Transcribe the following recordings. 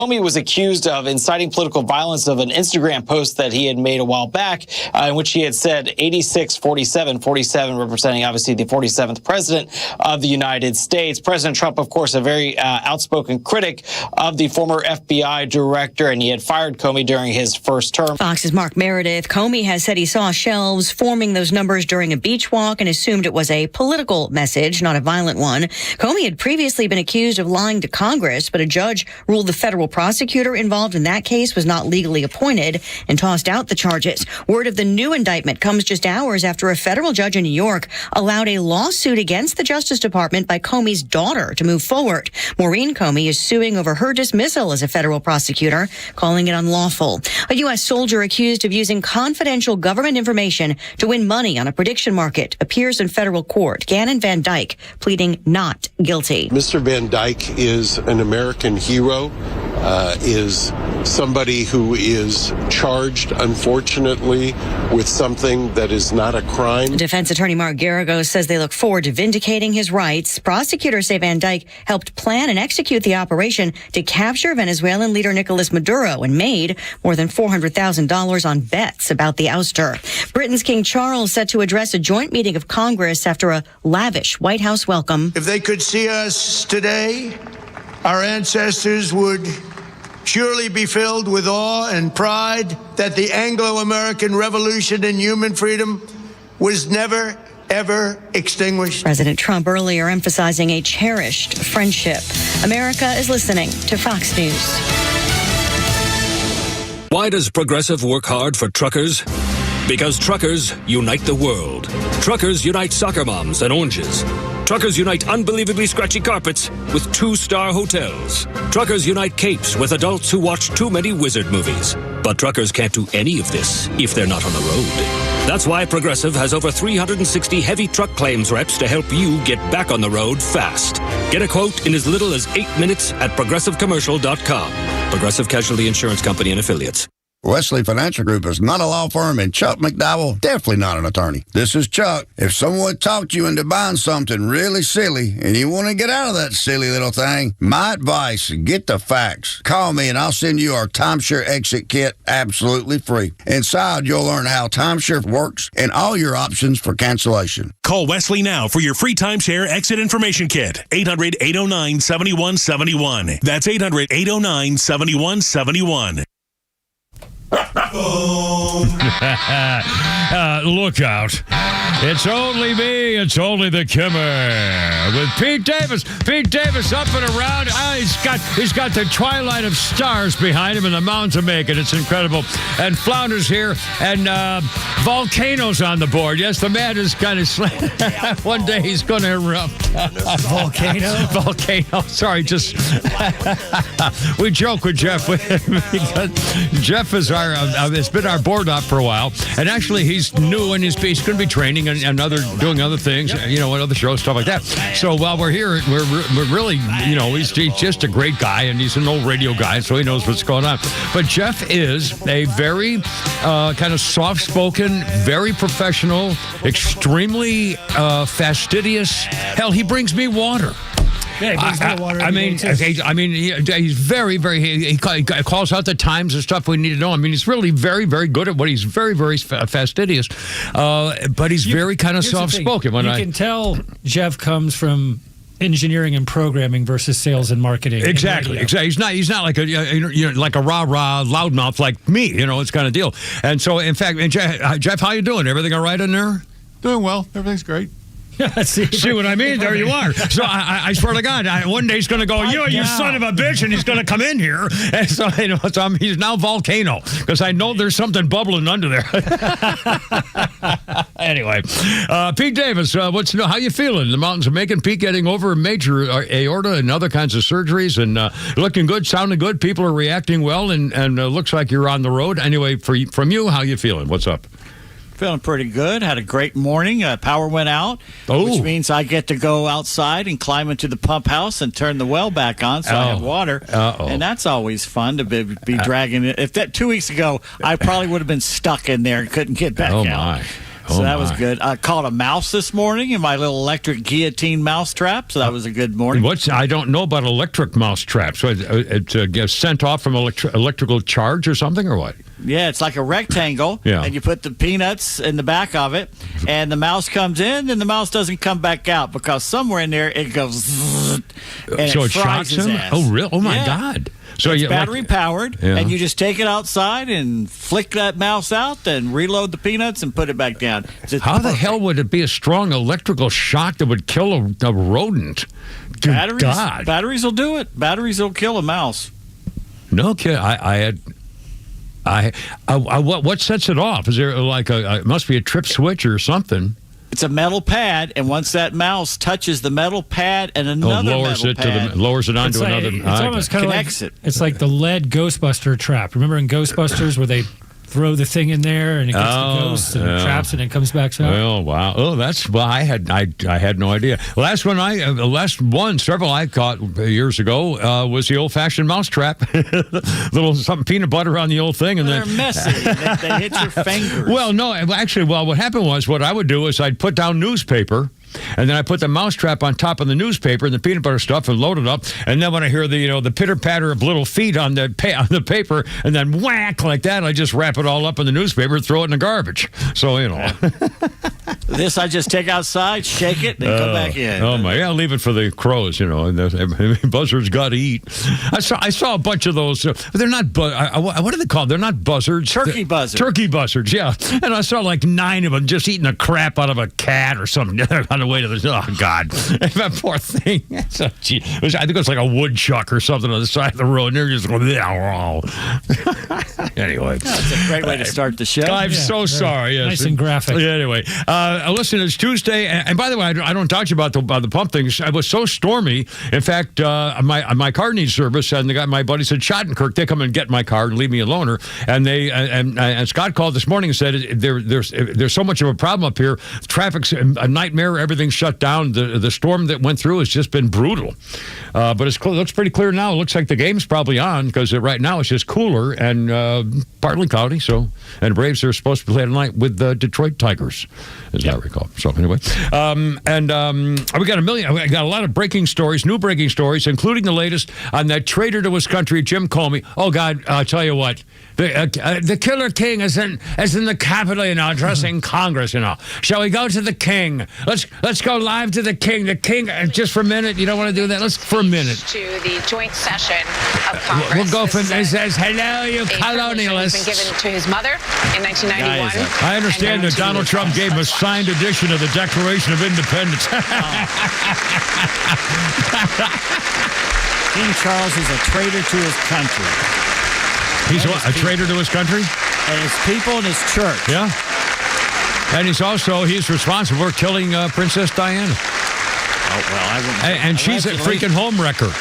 Comey was accused of inciting political violence of an Instagram post that he had made a while back in which he had said 86-47, 47 representing obviously the 47th president of the United States. President Trump, of course, a very outspoken critic of the former FBI director, and he had fired Comey during his first term. Fox's Mark Meredith. Comey has said he saw shelves forming those numbers during a beach walk and assumed it was a political message, not a violent one. Comey had previously been accused of lying to Congress, but a judge ruled the federal prosecutor involved in that case was not legally appointed and tossed out the charges. Word of the new indictment comes just hours after a federal judge in New York allowed a lawsuit against the Justice Department by Comey's daughter to move forward. Maureen Comey is suing over her dismissal as a federal prosecutor, calling it unlawful. A U.S. soldier accused of using confidential government information to win money on a prediction market appears in federal court. Gannon Van Dyke pleading not guilty. Mr. Van Dyke is an American hero. Is somebody who is charged, unfortunately, with something that is not a crime. Defense attorney Mark Garagos says they look forward to vindicating his rights. Prosecutors say Van Dyke helped plan and execute the operation to capture Venezuelan leader Nicolas Maduro and made more than $400,000 on bets about the ouster. Britain's King Charles set to address a joint meeting of Congress after a lavish White House welcome. If they could see us today, our ancestors would surely be filled with awe and pride that the Anglo-American Revolution in human freedom was never, ever extinguished. President Trump earlier emphasizing a cherished friendship. America is listening to Fox News. Why does Progressive work hard for truckers? Because truckers unite the world. Truckers unite soccer moms and oranges. Truckers unite unbelievably scratchy carpets with 2-star hotels. Truckers unite capes with adults who watch too many wizard movies. But truckers can't do any of this if they're not on the road. That's why Progressive has over 360 heavy truck claims reps to help you get back on the road fast. Get a quote in as little as 8 minutes at progressivecommercial.com. Progressive Casualty Insurance Company and Affiliates. Wesley Financial Group is not a law firm, and Chuck McDowell, definitely not an attorney. This is Chuck. If someone talked you into buying something really silly and you want to get out of that silly little thing, my advice, get the facts. Call me and I'll send you our timeshare exit kit absolutely free. Inside, you'll learn how timeshare works and all your options for cancellation. Call Wesley now for your free timeshare exit information kit. 800-809-7171. That's 800-809-7171. Look out. It's only me. It's only the Kimmel with Pete Davis. Pete Davis up and around. He's got the twilight of stars behind him and the mountains of Macon. It's incredible. And Flounder's here and Volcano's on the board. Yes, the man is kind of one day he's going to erupt. Volcano. Sorry, just we joke with Jeff. Jeff is it's been our board op for a while, and actually he's new and he's going to be training and doing other things, other shows, stuff like that. So while we're here, we're really, he's just a great guy, and he's an old radio guy, so he knows what's going on. But Jeff is a very kind of soft-spoken, very professional, extremely fastidious. Hell, he brings me water. He's very, very. He calls out the times and stuff we need to know. I mean, he's really very, very good at what he's very, very fastidious. But he's very kind of soft-spoken. You can tell Jeff comes from engineering and programming versus sales and marketing. Exactly. He's not like a like a rah-rah loudmouth like me. It's kind of deal. And so, in fact, Jeff, how you doing? Everything all right in there? Doing well. Everything's great. See what I mean? There you are. So I swear to God, one day he's going to go, you son of a bitch, and he's going to come in here. And so, he's now Volcano, because I know there's something bubbling under there. Anyway, Pete Davis, what's new? How you feeling? The mountains are making. Pete getting over a major aorta and other kinds of surgeries, and looking good, sounding good. People are reacting well, and looks like you're on the road. Anyway, from you, how you feeling? What's up? Feeling pretty good. Had a great morning. Power went out, which means I get to go outside and climb into the pump house and turn the well back on so I have water. And that's always fun to be dragging it. If that 2 weeks ago, I probably would have been stuck in there and couldn't get back out. My. So that was good. I caught a mouse this morning in my little electric guillotine mouse trap, so that was a good morning. I don't know about electric mouse traps. So it gets sent off from electrical charge or something, or what? Yeah, it's like a rectangle, and you put the peanuts in the back of it, and the mouse comes in, and the mouse doesn't come back out because somewhere in there it goes zzz, and so it shocks his him? ass. Oh, really? Oh, my God. So it's battery powered, Yeah. and you just take it outside and flick that mouse out, then reload the peanuts and put it back down. How the hell would it be a strong electrical shock that would kill a rodent? Good God. Batteries will do it. Batteries will kill a mouse. No kidding. What sets it off? Is there it must be a trip switch or something? It's a metal pad, and once that mouse touches the metal pad and another lowers metal pad, lowers it onto another. It's almost kind of like it. It's like the lead Ghostbuster trap. Remember in Ghostbusters where they throw the thing in there and it gets the ghost and it traps it and it comes back out? Oh wow! Oh, I had no idea. Last one several I caught years ago was the old-fashioned mouse trap. Little something peanut butter on the old thing, and they're messy. They hit your fingers. Well, no, actually, what happened was what I would do is I'd put down newspaper. And then I put the mousetrap on top of the newspaper and the peanut butter stuff and load it up. And then when I hear the pitter patter of little feet on the paper, and then whack like that, I just wrap it all up in the newspaper and throw it in the garbage. So This I just take outside, shake it, then come back in. Oh my! Yeah, leave it for the crows. Buzzards got to eat. I saw a bunch of those. But they're not. What are they called? They're not buzzards. Turkey buzzards. Turkey buzzards. Yeah. And I saw like 9 of them just eating the crap out of a cat or something on the way to the. Oh God! That poor thing. I think it was like a woodchuck or something on the side of the road. And they're just going. Anyway, that's a great way to start the show. I'm so sorry. Yes. Nice and graphic. Anyway, listen, it's Tuesday, and by the way, I don't talk to you about the pump things. It was so stormy. In fact, my car needs service, and my buddy said Schottenkirk, they come and get my car and leave me alone. And and Scott called this morning and said there's so much of a problem up here. Traffic's a nightmare. Everything's shut down. The storm that went through has just been brutal. But it looks pretty clear now. It looks like the game's probably on because right now it's just cooler and partly cloudy. So, and Braves are supposed to play tonight with the Detroit Tigers, as I recall. So anyway, we got a lot of breaking stories, new breaking stories, including the latest on that traitor to his country, Jim Comey. Oh God, I'll tell you what. The Killer King is in the Capitol, addressing Congress. Shall we go to the King? Let's go live to the King. The King, just for a minute. You don't want to do that? Let's for a minute. To the joint session of Congress. We'll go from. It says, "Hello, you colonialists." Been given to his mother in 1991. I understand that Donald Trump gave him a signed edition of the Declaration of Independence. King Charles is a traitor to his country. He's a traitor to his country? And his people and his church. Yeah. And he's responsible for killing Princess Diana. Oh, well, and she's a freaking homewrecker.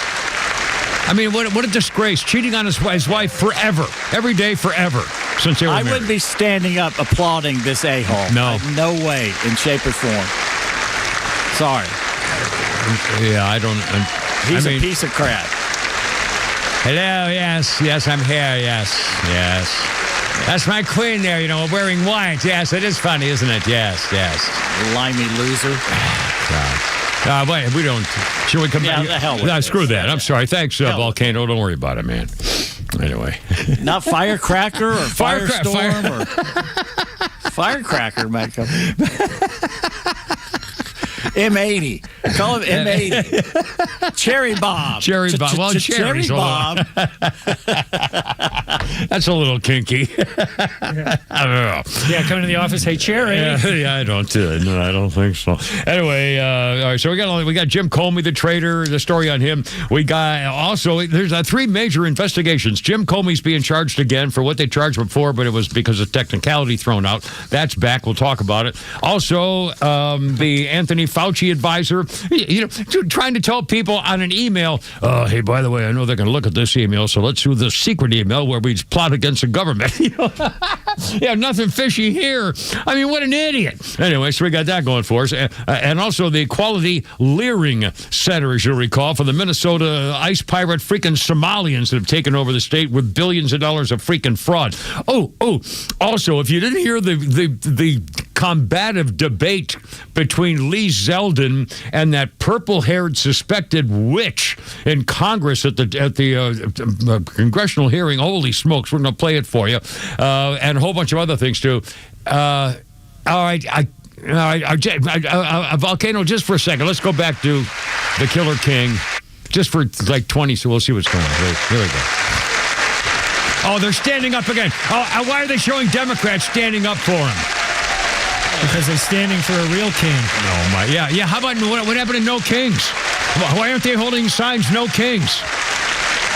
I mean, what a disgrace. Cheating on his wife forever. Every day forever. Since they were married. I wouldn't be standing up applauding this a-hole. No. No way, in shape or form. Sorry. Yeah, I don't... He's a piece of crap. Hello, yes, I'm here, yes. That's my queen there, wearing white. Yes, it is funny, isn't it? Yes. Limey loser. Wait, we don't... Should we come back? The hell with No, this. screw that. I'm sorry. Thanks, Volcano. Don't worry about it, man. Anyway. Not Firecracker or Firestorm or... Firecracker might come. M80. Call him M80. Cherry Bomb. Cherry Bomb. Well, Cherry Bomb. That's a little kinky. I don't know. Yeah, come to the office. Hey, Cherry. Yeah, I don't think so. Anyway, all right. So we got Jim Comey, the traitor. The story on him. We got also there's 3 major investigations. Jim Comey's being charged again for what they charged before, but it was because of technicality thrown out. That's back. We'll talk about it. Also, the Anthony Fauci advisor, trying to tell people on an email, hey, by the way, I know they're going to look at this email, so let's do the secret email where we plot against the government. Yeah, nothing fishy here. I mean, what an idiot. Anyway, so we got that going for us. And also the Equality Leering Center, as you'll recall, for the Minnesota ice pirate freaking Somalians that have taken over the state with billions of dollars of freaking fraud. Oh, also, if you didn't hear the combative debate between Lee Zeldin and that purple-haired suspected witch in Congress at the congressional hearing, holy smokes, we're going to play it for you, and a whole bunch of other things too. All right, Volcano, just for a second, let's go back to the Killer King, just for like 20, so we'll see what's going on. Here we go. Oh, they're standing up again. Oh, why are they showing Democrats standing up for him? Because they're standing for a real king. Oh, my. Yeah. How about what happened to No Kings? Why aren't they holding signs, No Kings?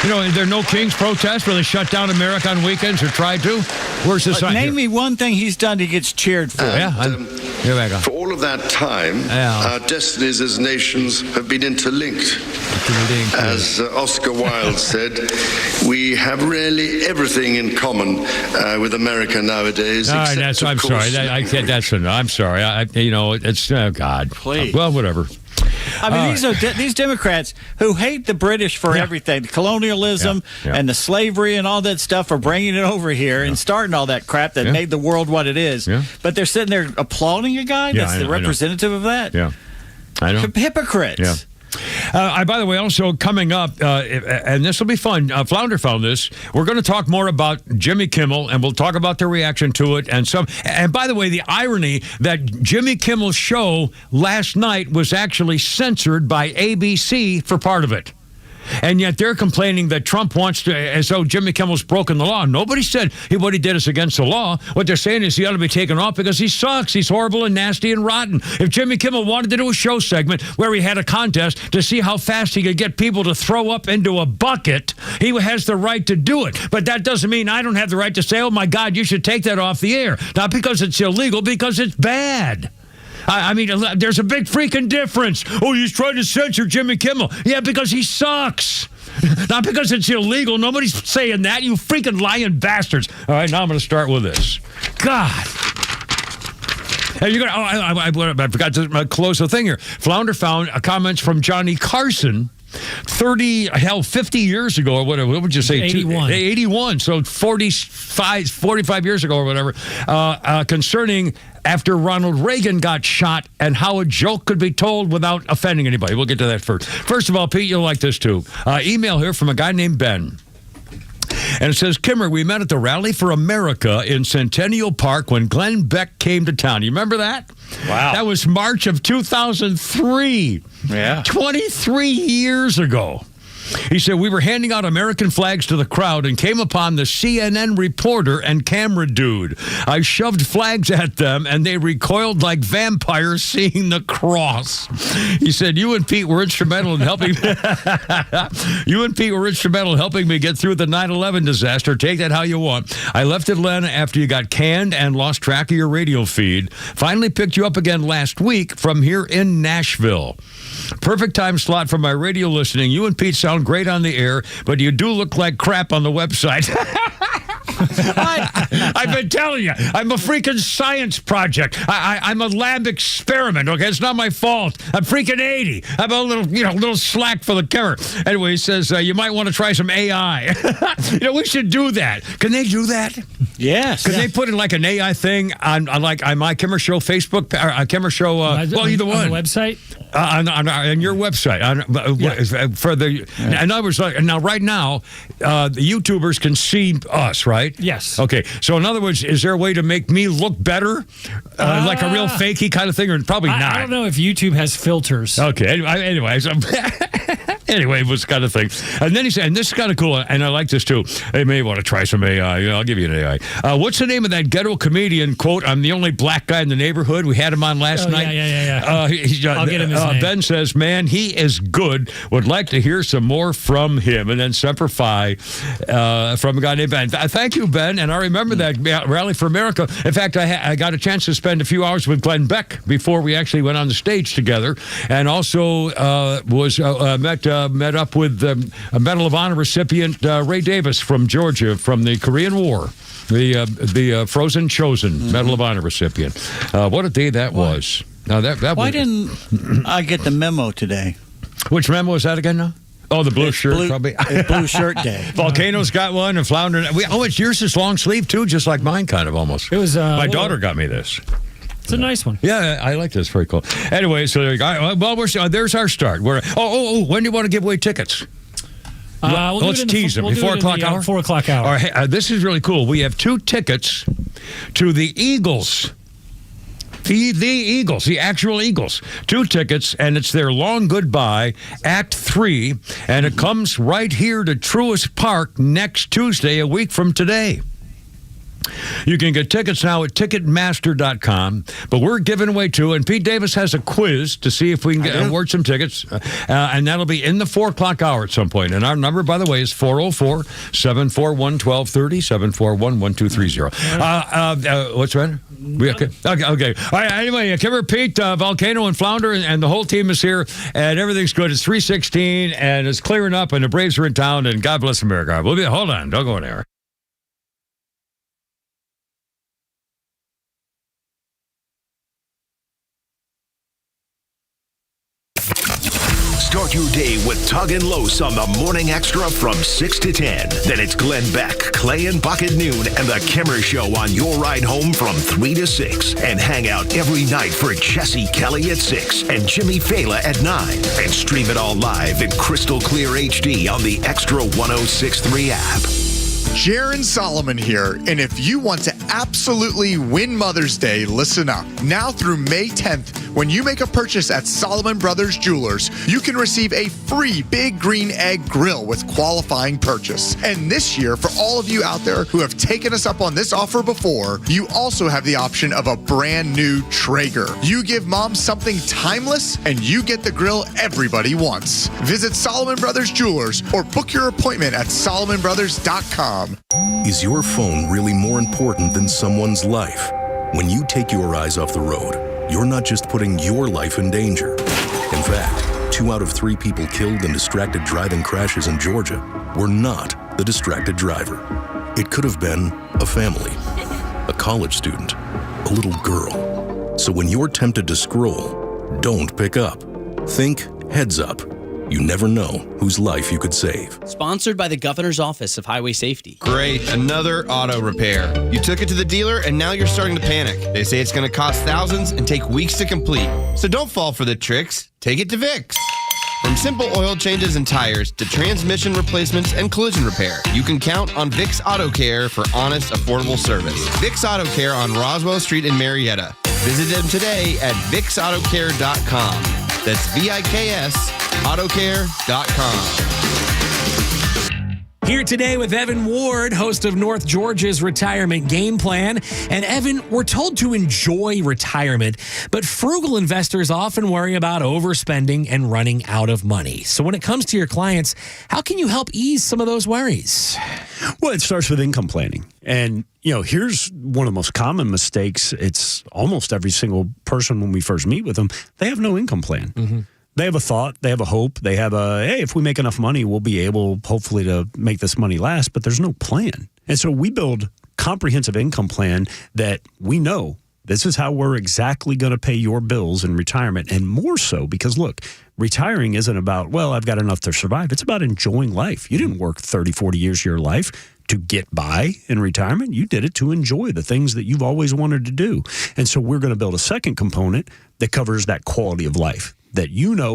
You know, there are No Kings protests where they shut down America on weekends or tried to. Where's the sign? Name me one thing he's done he gets cheered for. Here we go. For all of that time, our destinies as nations have been interlinked. As Oscar Wilde said, we have really everything in common with America nowadays. All right, I'm sorry. I'm sorry. It's God. Please. Well, whatever. I mean, these Democrats who hate the British for everything, the colonialism and the slavery and all that stuff, are bringing it over here and starting all that crap that made the world what it is. Yeah. But they're sitting there applauding a guy that's the representative of that. Yeah, I know. Hypocrites. Yeah. By the way, also coming up, and this will be fun, Flounder found this, we're going to talk more about Jimmy Kimmel, and we'll talk about their reaction to it. And by the way, the irony that Jimmy Kimmel's show last night was actually censored by ABC for part of it. And yet they're complaining that Trump wants to, as though Jimmy Kimmel's broken the law. Nobody said what he did is against the law. What they're saying is he ought to be taken off because he sucks. He's horrible and nasty and rotten. If Jimmy Kimmel wanted to do a show segment where he had a contest to see how fast he could get people to throw up into a bucket, he has the right to do it. But that doesn't mean I don't have the right to say, oh, my God, you should take that off the air. Not because it's illegal, because it's bad. I mean, there's a big freaking difference. Oh, he's trying to censor Jimmy Kimmel. Yeah, because he sucks. Not because it's illegal. Nobody's saying that, you freaking lying bastards. All right, now I'm going to start with this. God. Hey, you're gonna, I forgot to close the thing here. Flounder found comments from Johnny Carson 50 years ago or whatever. What would you say? 81. 81. So 45 years ago or whatever, concerning after Ronald Reagan got shot and how a joke could be told without offending anybody. We'll get to that first. First of all, Pete, you'll like this too. Email here from a guy named Ben. And it says, Kimmer, we met at the Rally for America in Centennial Park when Glenn Beck came to town. You remember that? Wow. That was March of 2003. Yeah. 23 years ago. He said, we were handing out American flags to the crowd and came upon the CNN reporter and camera dude. I shoved flags at them, and they recoiled like vampires seeing the cross. He said, you and Pete were instrumental in helping me get through the 9/11 disaster. Take that how you want. I left Atlanta after you got canned and lost track of your radio feed. Finally picked you up again last week from here in Nashville. Perfect time slot for my radio listening. You and Pete sound great on the air, but you do look like crap on the website. I've been telling you, I'm a freaking science project. I'm a lab experiment, okay? It's not my fault. I'm freaking 80. I'm a little slack for the camera. Anyway, he says, you might want to try some AI. We should do that. Can they do that? Yes. Can they put in like an AI thing on my Kimmer Show Facebook, Kimmer Show, either one. On the website? On your website. In other words, now right now, the YouTubers can see us, right? Yes. Okay. So in other words, is there a way to make me look better, like a real fakey kind of thing, or probably not? I don't know if YouTube has filters. Okay. Anyways. Anyway, it was kind of thing. And then he said, and this is kind of cool, and I like this too. Hey, may want to try some AI. I'll give you an AI. What's the name of that ghetto comedian, quote, I'm the only black guy in the neighborhood? We had him on last night. Yeah. I'll get him his name. Ben says, man, he is good. Would like to hear some more from him. And then Semper Fi from a guy named Ben. Thank you, Ben. And I remember that Rally for America. In fact, I got a chance to spend a few hours with Glenn Beck before we actually went on the stage together. And also met met up with a Medal of Honor recipient Ray Davis from Georgia from the Korean War. The Frozen Chosen Medal of Honor recipient. What a day that was. Now Why didn't I get the memo today? Which memo was that again now? Oh, the blue shirt, probably. Blue shirt day. Volcano's got one, and Flounder. It's yours is long sleeve, too, just like mine, kind of, almost. It was. My daughter got me this. It's a nice one. Yeah, I like this. Very cool. Anyway, so there you go. Well, there's our start. When do you want to give away tickets? Let's tease them. 4 o'clock hour? 4 o'clock hour. All right, this is really cool. We have 2 tickets to the Eagles. The Eagles, the actual Eagles. 2 tickets, and it's their Long Goodbye, Act 3, and it comes right here to Truist Park next Tuesday, a week from today. You can get tickets now at Ticketmaster.com, but we're giving away 2, and Pete Davis has a quiz to see if we can award some tickets, and that'll be in the 4 o'clock hour at some point. And our number, by the way, is 404-741-1230, 741-1230. What's that? Okay. All right, anyway, Kimmer, Pete, Volcano, and Flounder, and the whole team is here, and everything's good. It's 3:16, and it's clearing up, and the Braves are in town, and God bless America. Hold on. Don't go anywhere. Start your day with Tug and Los on the Morning Extra from 6 to 10. Then it's Glenn Beck, Clay and Buck at noon, and the Kimmer Show on your ride home from 3 to 6. And hang out every night for Jesse Kelly at 6 and Jimmy Fela at 9. And stream it all live in crystal clear HD on the Extra 106.3 app. Jaron Solomon here, and if you want to absolutely win Mother's Day, listen up. Now through May 10th, when you make a purchase at Solomon Brothers Jewelers, you can receive a free Big Green Egg grill with qualifying purchase. And this year, for all of you out there who have taken us up on this offer before, you also have the option of a brand new Traeger. You give mom something timeless, and you get the grill everybody wants. Visit Solomon Brothers Jewelers or book your appointment at SolomonBrothers.com. Is your phone really more important than someone's life? When you take your eyes off the road, you're not just putting your life in danger. In fact, 2 out of 3 people killed in distracted driving crashes in Georgia were not the distracted driver. It could have been a family, a college student, a little girl. So when you're tempted to scroll, don't pick up. Think heads up. You never know whose life you could save. Sponsored by the Governor's Office of Highway Safety. Great, another auto repair. You took it to the dealer and now you're starting to panic. They say it's going to cost thousands and take weeks to complete. So don't fall for the tricks. Take it to Vicks. From simple oil changes and tires to transmission replacements and collision repair, you can count on Vicks Auto Care for honest, affordable service. Vicks Auto Care on Roswell Street in Marietta. Visit them today at VicksAutoCare.com. That's VIKS Autocare.com. Here today with Evan Ward, host of North Georgia's Retirement Game Plan. And Evan, we're told to enjoy retirement, but frugal investors often worry about overspending and running out of money. So when it comes to your clients, how can you help ease some of those worries? Well, it starts with income planning. And, here's one of the most common mistakes. It's almost every single person when we first meet with them, they have no income plan. Mm-hmm. They have a thought, they have a hope, they have hey, if we make enough money, we'll be able, hopefully, to make this money last, but there's no plan. And so we build comprehensive income plan that we know this is how we're exactly going to pay your bills in retirement, and more so because, look, retiring isn't about, well, I've got enough to survive. It's about enjoying life. You didn't work 30, 40 years of your life to get by in retirement. You did it to enjoy the things that you've always wanted to do. And so we're going to build a second component that covers that quality of life, that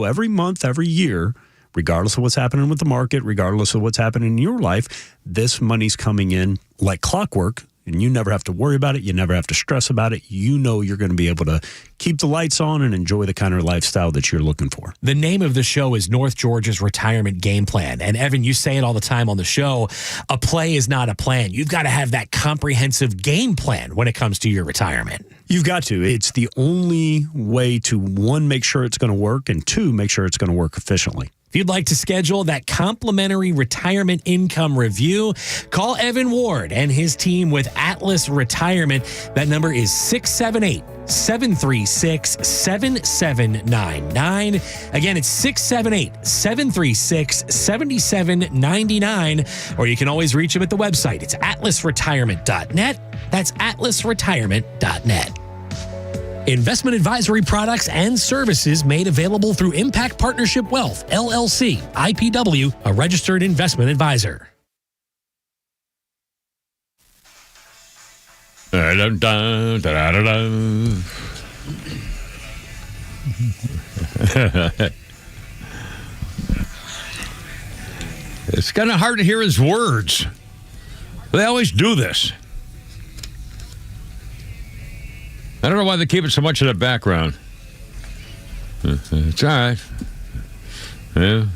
every month, every year, regardless of what's happening with the market, regardless of what's happening in your life, this money's coming in like clockwork, and you never have to worry about it. You never have to stress about it. You're going to be able to keep the lights on and enjoy the kind of lifestyle that you're looking for. The name of the show is North Georgia's Retirement Game Plan. And Evan, you say it all the time on the show, a play is not a plan. You've got to have that comprehensive game plan when it comes to your retirement. You've got to. It's the only way to, 1, make sure it's going to work, and 2, make sure it's going to work efficiently. If you'd like to schedule that complimentary retirement income review, call Evan Ward and his team with Atlas Retirement. That number is 678 678-736-7799. Again, it's 678-736-7799. Or you can always reach them at the website. It's atlasretirement.net. That's atlasretirement.net. Investment advisory products and services made available through Impact Partnership Wealth, LLC, IPW, a registered investment advisor. It's kind of hard to hear his words. They always do this. I don't know why they keep it so much in the background. It's all right. Yeah.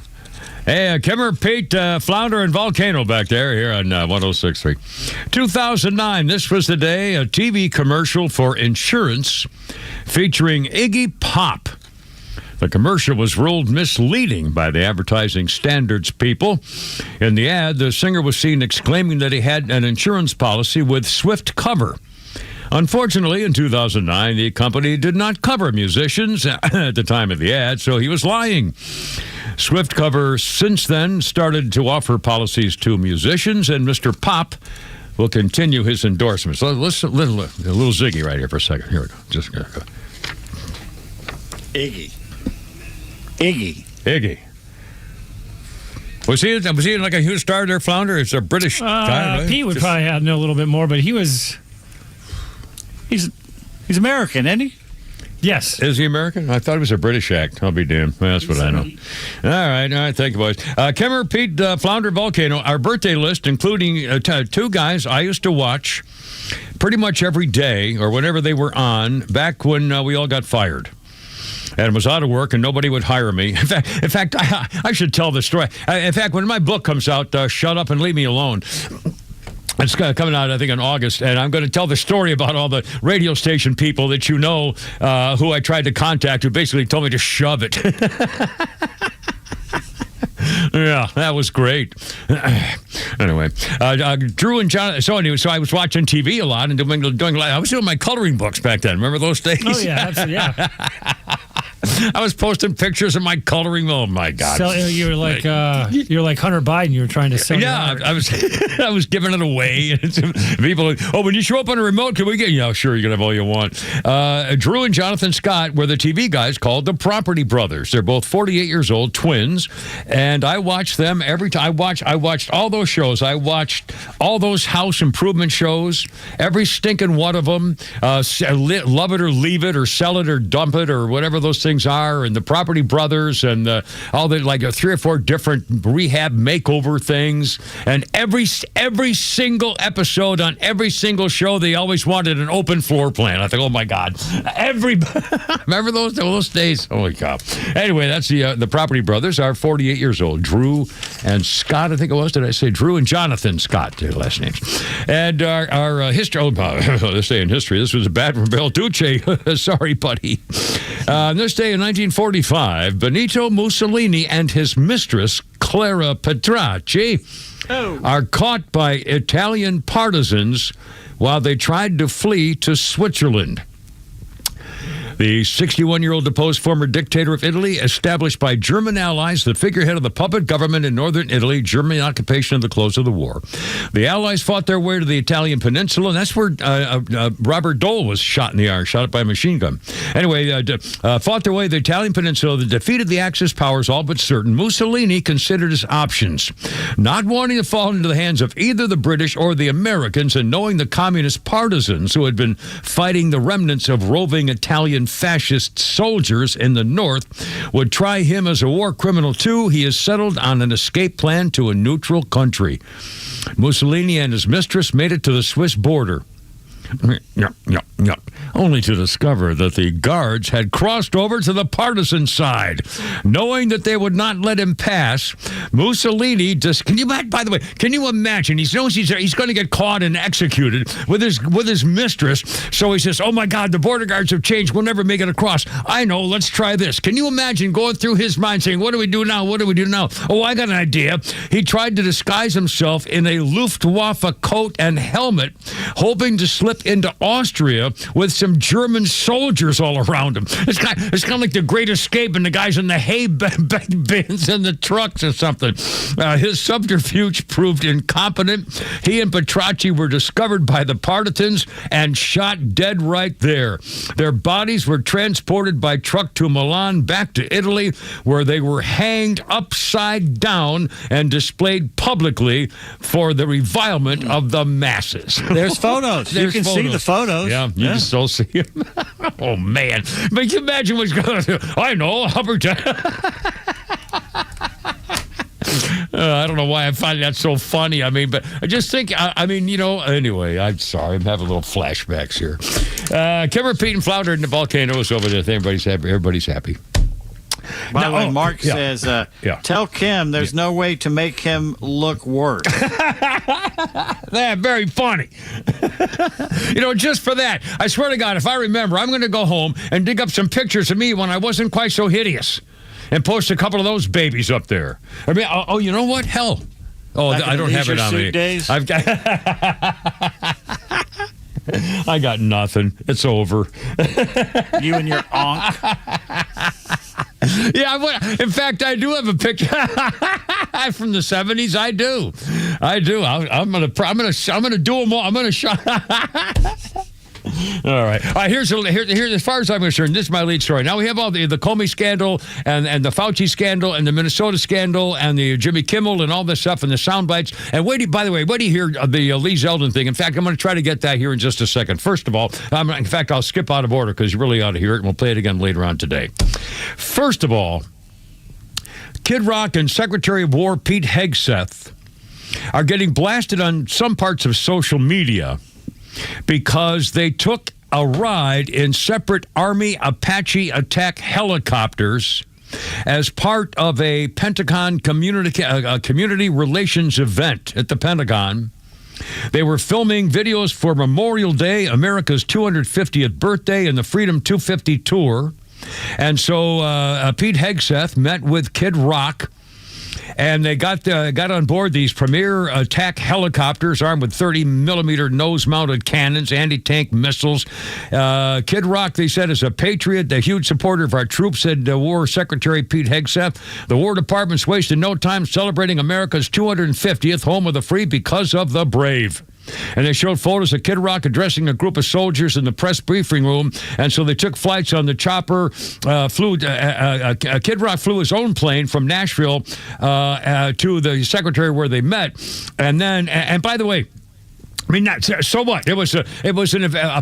Hey, Kimmer, Pete, Flounder, and Volcano back there here on 106.3. 2009, this was the day a TV commercial for insurance featuring Iggy Pop. The commercial was ruled misleading by the advertising standards people. In the ad, the singer was seen exclaiming that he had an insurance policy with Swift Cover. Unfortunately, in 2009, the company did not cover musicians at the time of the ad, so he was lying. Swift Cover since then started to offer policies to musicians, and Mr. Pop will continue his endorsements. Let's a little Ziggy right here for a second. Here we go. Just go. Iggy. Was he like a huge star there, Flounder? It's a British guy, right? Pete would probably know a little bit more, but he's American, isn't he? Yes. Is he American? I thought he was a British act. I'll be damned. Well, that's what I know. All right. Thank you, boys. Kimmer, Pete, Flounder, Volcano, our birthday list, including two guys I used to watch pretty much every day or whenever they were on back when we all got fired. And was out of work, and nobody would hire me. In fact, I should tell this story. In fact, when my book comes out, Shut Up and Leave Me Alone, it's coming out, I think, in August, and I'm going to tell the story about all the radio station people that you know who I tried to contact who basically told me to shove it. Yeah, that was great. Anyway, Drew and John. So I was watching TV a lot and doing. I was doing my coloring books back then. Remember those days? Oh yeah, absolutely, yeah. I was posting pictures of my coloring. Oh my God! So you were like Hunter Biden. You were trying to sell. Yeah, I was giving it away. People, when you show up on a remote, can we get? Yeah, sure, you can have all you want. Drew and Jonathan Scott were the TV guys called the Property Brothers. They're both 48 years old, twins, and I watched them every time. I watched all those shows. I watched all those house improvement shows. Every stinking one of them. Love it or leave it, or sell it or dump it, or whatever those things are, and the Property Brothers, and all the 3 or 4 different rehab makeover things, and every single episode on every single show, they always wanted an open floor plan. I think, oh my God, remember those days? Holy cow! Anyway, that's the Property Brothers are 48 years old. Drew and Scott, I think it was. Did I say Drew and Jonathan Scott? Their last names. And our history. Oh, let's say in history, this was a bad from Bel Duce. Sorry, buddy. This day in 1945, Benito Mussolini and his mistress, Clara Petracci, are caught by Italian partisans while they tried to flee to Switzerland. The 61-year-old deposed former dictator of Italy, established by German allies, the figurehead of the puppet government in northern Italy, German occupation at the close of the war. The allies fought their way to the Italian peninsula, and that's where Robert Dole was shot in the arm, shot up by a machine gun. Anyway, fought their way to the Italian peninsula. They defeated the Axis powers, all but certain. Mussolini considered his options, not wanting to fall into the hands of either the British or the Americans, and knowing the communist partisans who had been fighting the remnants of roving Italian fascist soldiers in the north would try him as a war criminal too. He has settled on an escape plan to a neutral country. Mussolini and his mistress made it to the Swiss border. Only to discover that the guards had crossed over to the partisan side. Knowing that they would not let him pass, Mussolini can you imagine? He knows he's going to get caught and executed with his mistress. So he says, "Oh my God, the border guards have changed. We'll never make it across. I know. Let's try this." Can you imagine going through his mind saying, "What do we do now? What do we do now?" Oh, I got an idea. He tried to disguise himself in a Luftwaffe coat and helmet, hoping to slip slip into Austria with some German soldiers all around him. It's kind of like the Great Escape and the guys in the hay bins in the trucks or something. His subterfuge proved incompetent. He and Petracci were discovered by the partisans and shot dead right there. Their bodies were transported by truck to Milan, back to Italy, where they were hanged upside down and displayed publicly for the revilement of the masses. There's photos. You can see the photos. Yeah, you can still see them. Oh, man. But you imagine what's going on. I know, Hubbard. I don't know why I find that so funny. I mean, but I just think, anyway, I'm sorry. I'm having little flashbacks here. Kimmer, Pete, and Flounder and the volcanoes over there. Everybody's happy. Everybody's happy. By the way, Mark says, tell Kim there's no way to make him look worse. That's very funny. Just for that, I swear to God, if I remember, I'm going to go home and dig up some pictures of me when I wasn't quite so hideous and post a couple of those babies up there. I mean, you know what? Hell. Oh, I don't have it on me. Days? I've got... I got nothing. It's over. You and your onk. Yeah, in fact, I do have a picture from the 70s. I do. I'm gonna do them all. I'm gonna show. All right. Here's as far as I'm concerned, this is my lead story. Now we have all the Comey scandal and the Fauci scandal and the Minnesota scandal and the Jimmy Kimmel and all this stuff and the sound bites. And by the way, wait till you hear the Lee Zeldin thing. In fact, I'm going to try to get that here in just a second. First of all, I'll skip out of order because you really ought to hear it, and we'll play it again later on today. First of all, Kid Rock and Secretary of War Pete Hegseth are getting blasted on some parts of social media because they took a ride in separate Army Apache attack helicopters as part of a Pentagon community relations event at the Pentagon. They were filming videos for Memorial Day, America's 250th birthday, and the Freedom 250 tour. And so Pete Hegseth met with Kid Rock, and they got on board these premier attack helicopters armed with 30-millimeter nose-mounted cannons, anti-tank missiles. Kid Rock, they said, is a patriot, a huge supporter of our troops, said War Secretary Pete Hegseth. The War Department's wasted no time celebrating America's 250th home of the free because of the brave. And they showed photos of Kid Rock addressing a group of soldiers in the press briefing room. And so they took flights on the chopper. Kid Rock flew his own plane from Nashville to the secretary where they met. And then, and by the way, I mean, so what? It was a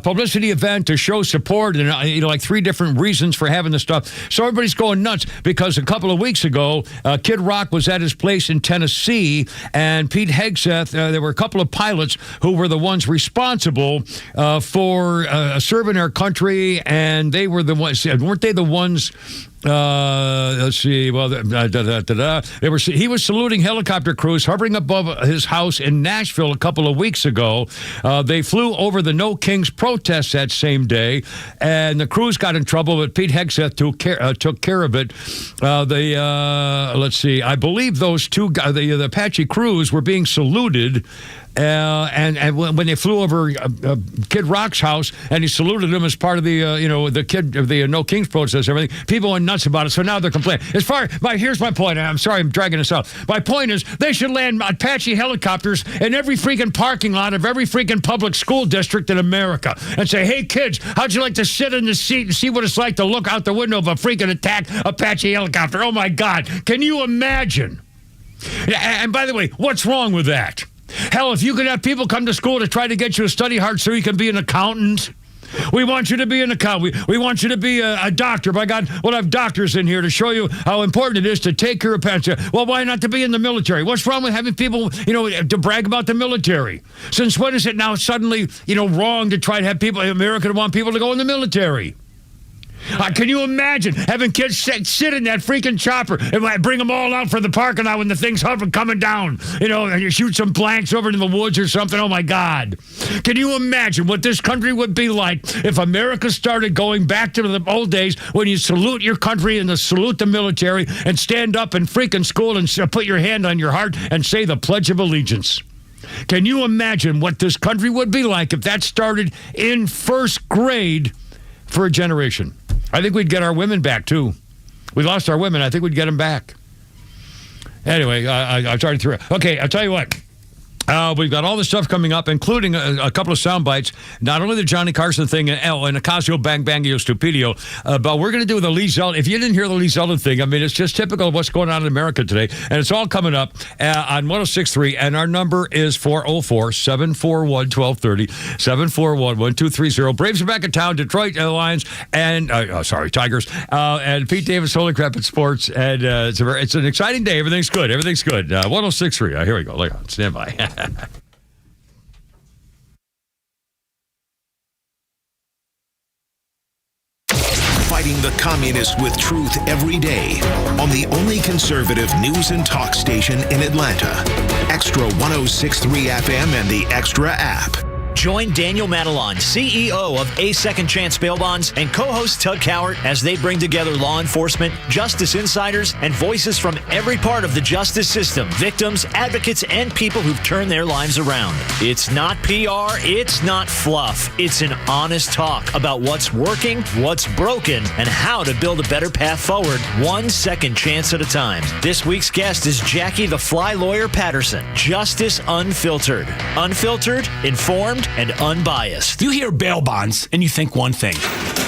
publicity event to show support and like 3 different reasons for having the stuff. So everybody's going nuts because a couple of weeks ago, Kid Rock was at his place in Tennessee, and Pete Hegseth. There were a couple of pilots who were the ones responsible for serving our country, and they were the ones. Weren't they the ones? Let's see. Well, he was saluting helicopter crews hovering above his house in Nashville a couple of weeks ago. They flew over the No Kings protests that same day, and the crews got in trouble, but Pete Hegseth took care of it. Let's see. I believe those two guys, the Apache crews, were being saluted. And when they flew over Kid Rock's house, and he saluted him as part of the the No Kings protest, everything, people went nuts about it. So now they're complaining. Here's my point. I'm sorry, I'm dragging this out. My point is, they should land Apache helicopters in every freaking parking lot of every freaking public school district in America, and say, "Hey kids, how'd you like to sit in the seat and see what it's like to look out the window of a freaking attack Apache helicopter?" Oh my God, can you imagine? And by the way, what's wrong with that? Hell, if you could have people come to school to try to get you to study hard so you can be an accountant. We want you to be an accountant. We want you to be a doctor. By God, we'll have doctors in here to show you how important it is to take care of parents. Well, why not to be in the military? What's wrong with having people, to brag about the military? Since when is it now suddenly, wrong to try to have people, America to want people to go in the military? Can you imagine having kids sit in that freaking chopper and bring them all out for the parking lot when the thing's coming down, and you shoot some blanks over into the woods or something? Oh, my God. Can you imagine what this country would be like if America started going back to the old days when you salute your country and salute the military and stand up in freaking school and put your hand on your heart and say the Pledge of Allegiance? Can you imagine what this country would be like if that started in first grade for a generation? I think we'd get our women back, too. We lost our women. I think we'd get them back. Anyway, I started through it. Okay, I'll tell you what. We've got all this stuff coming up, including a couple of sound bites. Not only the Johnny Carson thing and Ocasio Bang Bangio Stupidio, but we're going to do the Lee Zeldin. If you didn't hear the Lee Zeldin thing, I mean, it's just typical of what's going on in America today. And it's all coming up on 106.3. And our number is 404-741-1230, 741-1230. Braves are back in town. Detroit Lions and, Tigers. And Pete Davis, Holy Crap at Sports. And it's an exciting day. Everything's good. 106.3. Here we go. Look on. Stand by. Fighting the communists with truth every day on the only conservative news and talk station in Atlanta. Extra 106.3 FM and the Extra app. Join Daniel Matalon, CEO of A Second Chance Bail Bonds, and co-host Tug Cowart as they bring together law enforcement, justice insiders, and voices from every part of the justice system, victims, advocates, and people who've turned their lives around. It's not PR, it's not fluff. It's an honest talk about what's working, what's broken, and how to build a better path forward, one second chance at a time. This week's guest is Jackie the Fly Lawyer Patterson. Justice Unfiltered. Unfiltered, informed, and unbiased. You hear bail bonds and you think one thing: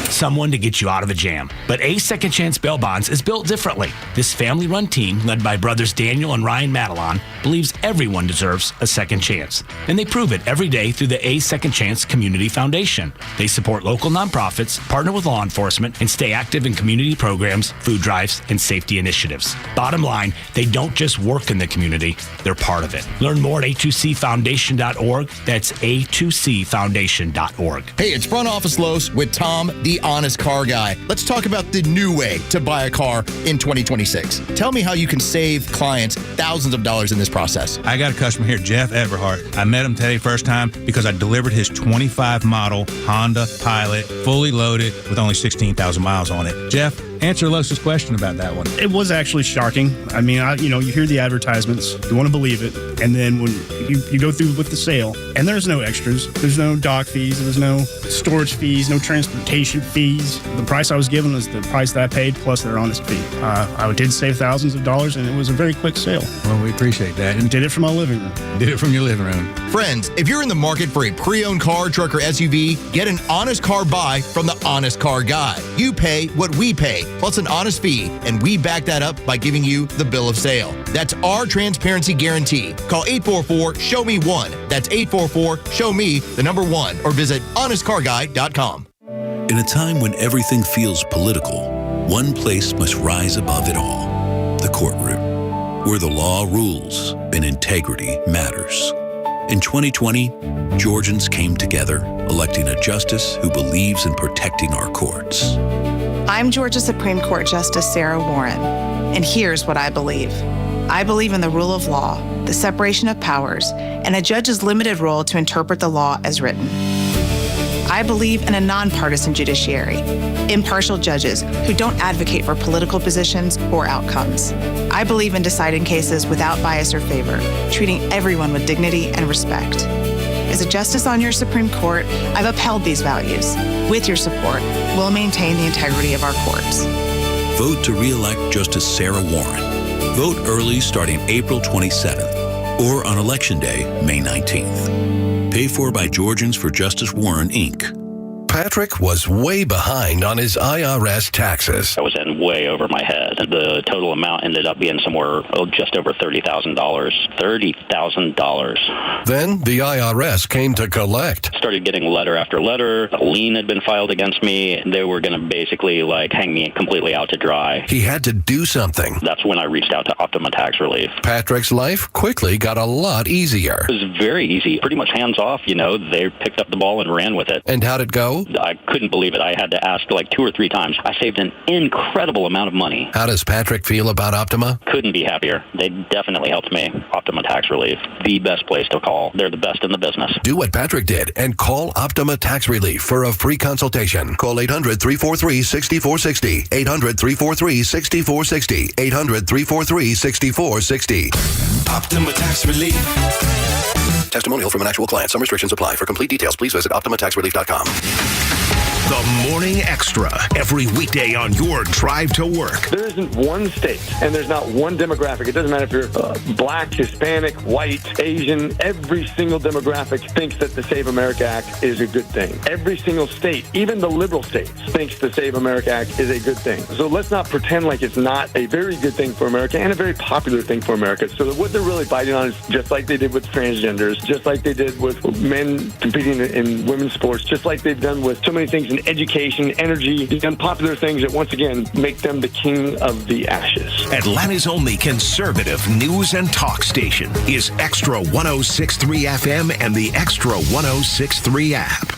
someone to get you out of a jam. But A Second Chance Bail Bonds is built differently. This family-run team, led by brothers Daniel and Ryan Matalon, believes everyone deserves a second chance. And they prove it every day through the A Second Chance Community Foundation. They support local nonprofits, partner with law enforcement, and stay active in community programs, food drives, and safety initiatives. Bottom line, they don't just work in the community, they're part of it. Learn more at a2cfoundation.org. That's a2cfoundation.org. Hey, it's Front Office Los with Tom, the honest car guy. Let's talk about the new way to buy a car in 2026. Tell me how you can save clients thousands of dollars in this process. I got a customer here, Jeff Everhart. I met him today first time because I delivered his 25 model Honda Pilot, fully loaded with only 16,000 miles on it. Jeff, answer Los's question about that one. It was actually shocking. I mean, you hear the advertisements, you want to believe it, and then when you go through with the sale, and there's no extras, there's no dock fees, there's no storage fees, no transportation fees. The price I was given was the price that I paid plus their honest fee. I did save thousands of dollars, and it was a very quick sale. Well, we appreciate that. And did it from my living room. Did it from your living room. Friends, if you're in the market for a pre-owned car, truck, or SUV, get an honest car buy from the Honest Car Guy. You pay what we pay, plus an honest fee, and we back that up by giving you the bill of sale. That's our transparency guarantee. Call 844-SHOW-ME-1. That's 844-SHOW-ME, the number 1, or visit honestcarguy.com. In a time when everything feels political, one place must rise above it all: the courtroom, where the law rules and integrity matters. In 2020, Georgians came together, electing a justice who believes in protecting our courts. I'm Georgia Supreme Court Justice Sarah Warren, and here's what I believe. I believe in the rule of law, the separation of powers, and a judge's limited role to interpret the law as written. I believe in a nonpartisan judiciary, impartial judges who don't advocate for political positions or outcomes. I believe in deciding cases without bias or favor, treating everyone with dignity and respect. As a justice on your Supreme Court, I've upheld these values. With your support, we'll maintain the integrity of our courts. Vote to re-elect Justice Sarah Warren. Vote early starting April 27th or on Election Day, May 19th. Paid for by Georgians for Justice Warren, Inc. Patrick was way behind on his IRS taxes. I was in way over my head. The total amount ended up being somewhere just over $30,000. $30,000. Then the IRS came to collect. Started getting letter after letter. A lien had been filed against me. They were going to basically hang me completely out to dry. He had to do something. That's when I reached out to Optima Tax Relief. Patrick's life quickly got a lot easier. It was very easy, pretty much hands off. They picked up the ball and ran with it. And how'd it go? I couldn't believe it. I had to ask 2 or 3 times. I saved an incredible amount of money. How does Patrick feel about Optima? Couldn't be happier. They definitely helped me. Optima Tax Relief, the best place to call. They're the best in the business. Do what Patrick did and call Optima Tax Relief for a free consultation. Call 800-343-6460. 800-343-6460. 800-343-6460. Optima Tax Relief. Testimonial from an actual client. Some restrictions apply. For complete details, please visit OptimaTaxRelief.com. The Morning Extra, every weekday on your drive to work. There isn't one state, and there's not one demographic. It doesn't matter if you're black, Hispanic, white, Asian. Every single demographic thinks that the Save America Act is a good thing. Every single state, even the liberal states, thinks the Save America Act is a good thing. So let's not pretend like it's not a very good thing for America and a very popular thing for America. So that what they're really fighting on is just like they did with transgenders, just like they did with men competing in women's sports, just like they've done with so many things in education, energy, the unpopular things that once again make them the king of the ashes. Atlanta's only conservative news and talk station is Extra 106.3 FM and the Extra 106.3 app.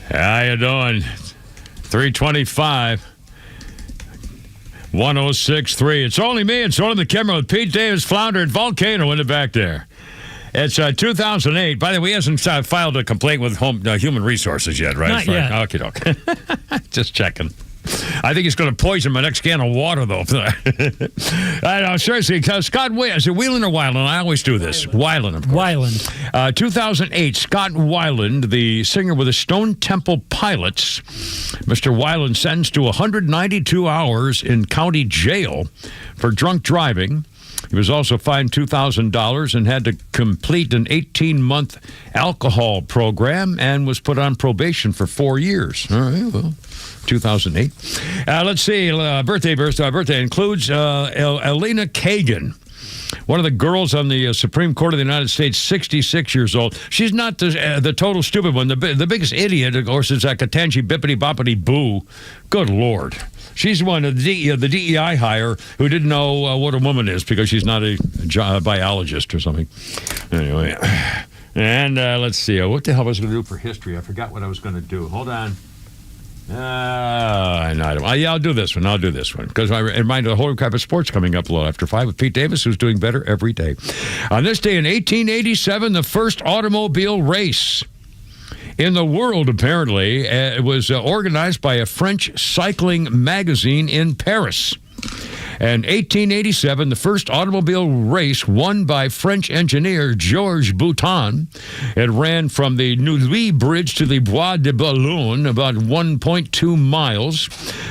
How you doing? 325. 106.3. It's only me. It's only the Kimmel with Pete Davis, Flounder, and Volcano in the back there. It's 2008. By the way, he hasn't filed a complaint with Human Resources yet, right? Not yet. Okay, doke. Just checking. I think he's going to poison my next can of water, though. I know, seriously, Scott is it Weiland or Weiland? I always do this. Weiland, of course. Weiland. 2008, Scott Weiland, the singer with the Stone Temple Pilots. Mr. Weiland sentenced to 192 hours in county jail for drunk driving. He was also fined $2,000 and had to complete an 18-month alcohol program and was put on probation for 4 years. All right, well, 2008. Let's see. Birthday includes Elena Kagan, one of the girls on the Supreme Court of the United States, 66 years old. She's not the total stupid one. The biggest idiot, of course, is Katanji Bippity Boppity Boo. Good Lord. She's one of the DEI hire who didn't know what a woman is because she's not a biologist or something. Anyway, and let's see. What the hell was I going to do for history? I forgot what I was going to do. Hold on. I'll do this one because I reminded the whole crap of sports coming up a little after 5 with Pete Davis, who's doing better every day. On this day in 1887, the first automobile race in the world, apparently, it was organized by a French cycling magazine in Paris. In 1887, the first automobile race won by French engineer Georges Bouton. It ran from the Neuilly Bridge to the Bois de Boulogne, about 1.2 miles.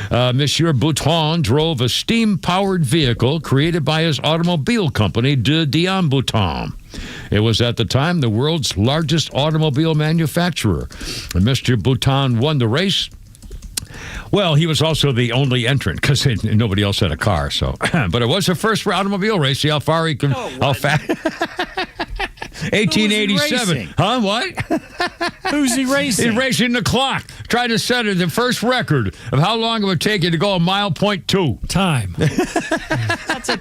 Monsieur Bouton drove a steam-powered vehicle created by his automobile company, de Dion Bouton. It was at the time the world's largest automobile manufacturer. And Mr. Bouton won the race. Well, he was also the only entrant because nobody else had a car. So, but it was the first automobile race. See how far he can, how fast. 1887. Huh? What? Who's he racing? He's racing the clock, trying to set the first record of how long it would take you to go a mile .2. Time. That's a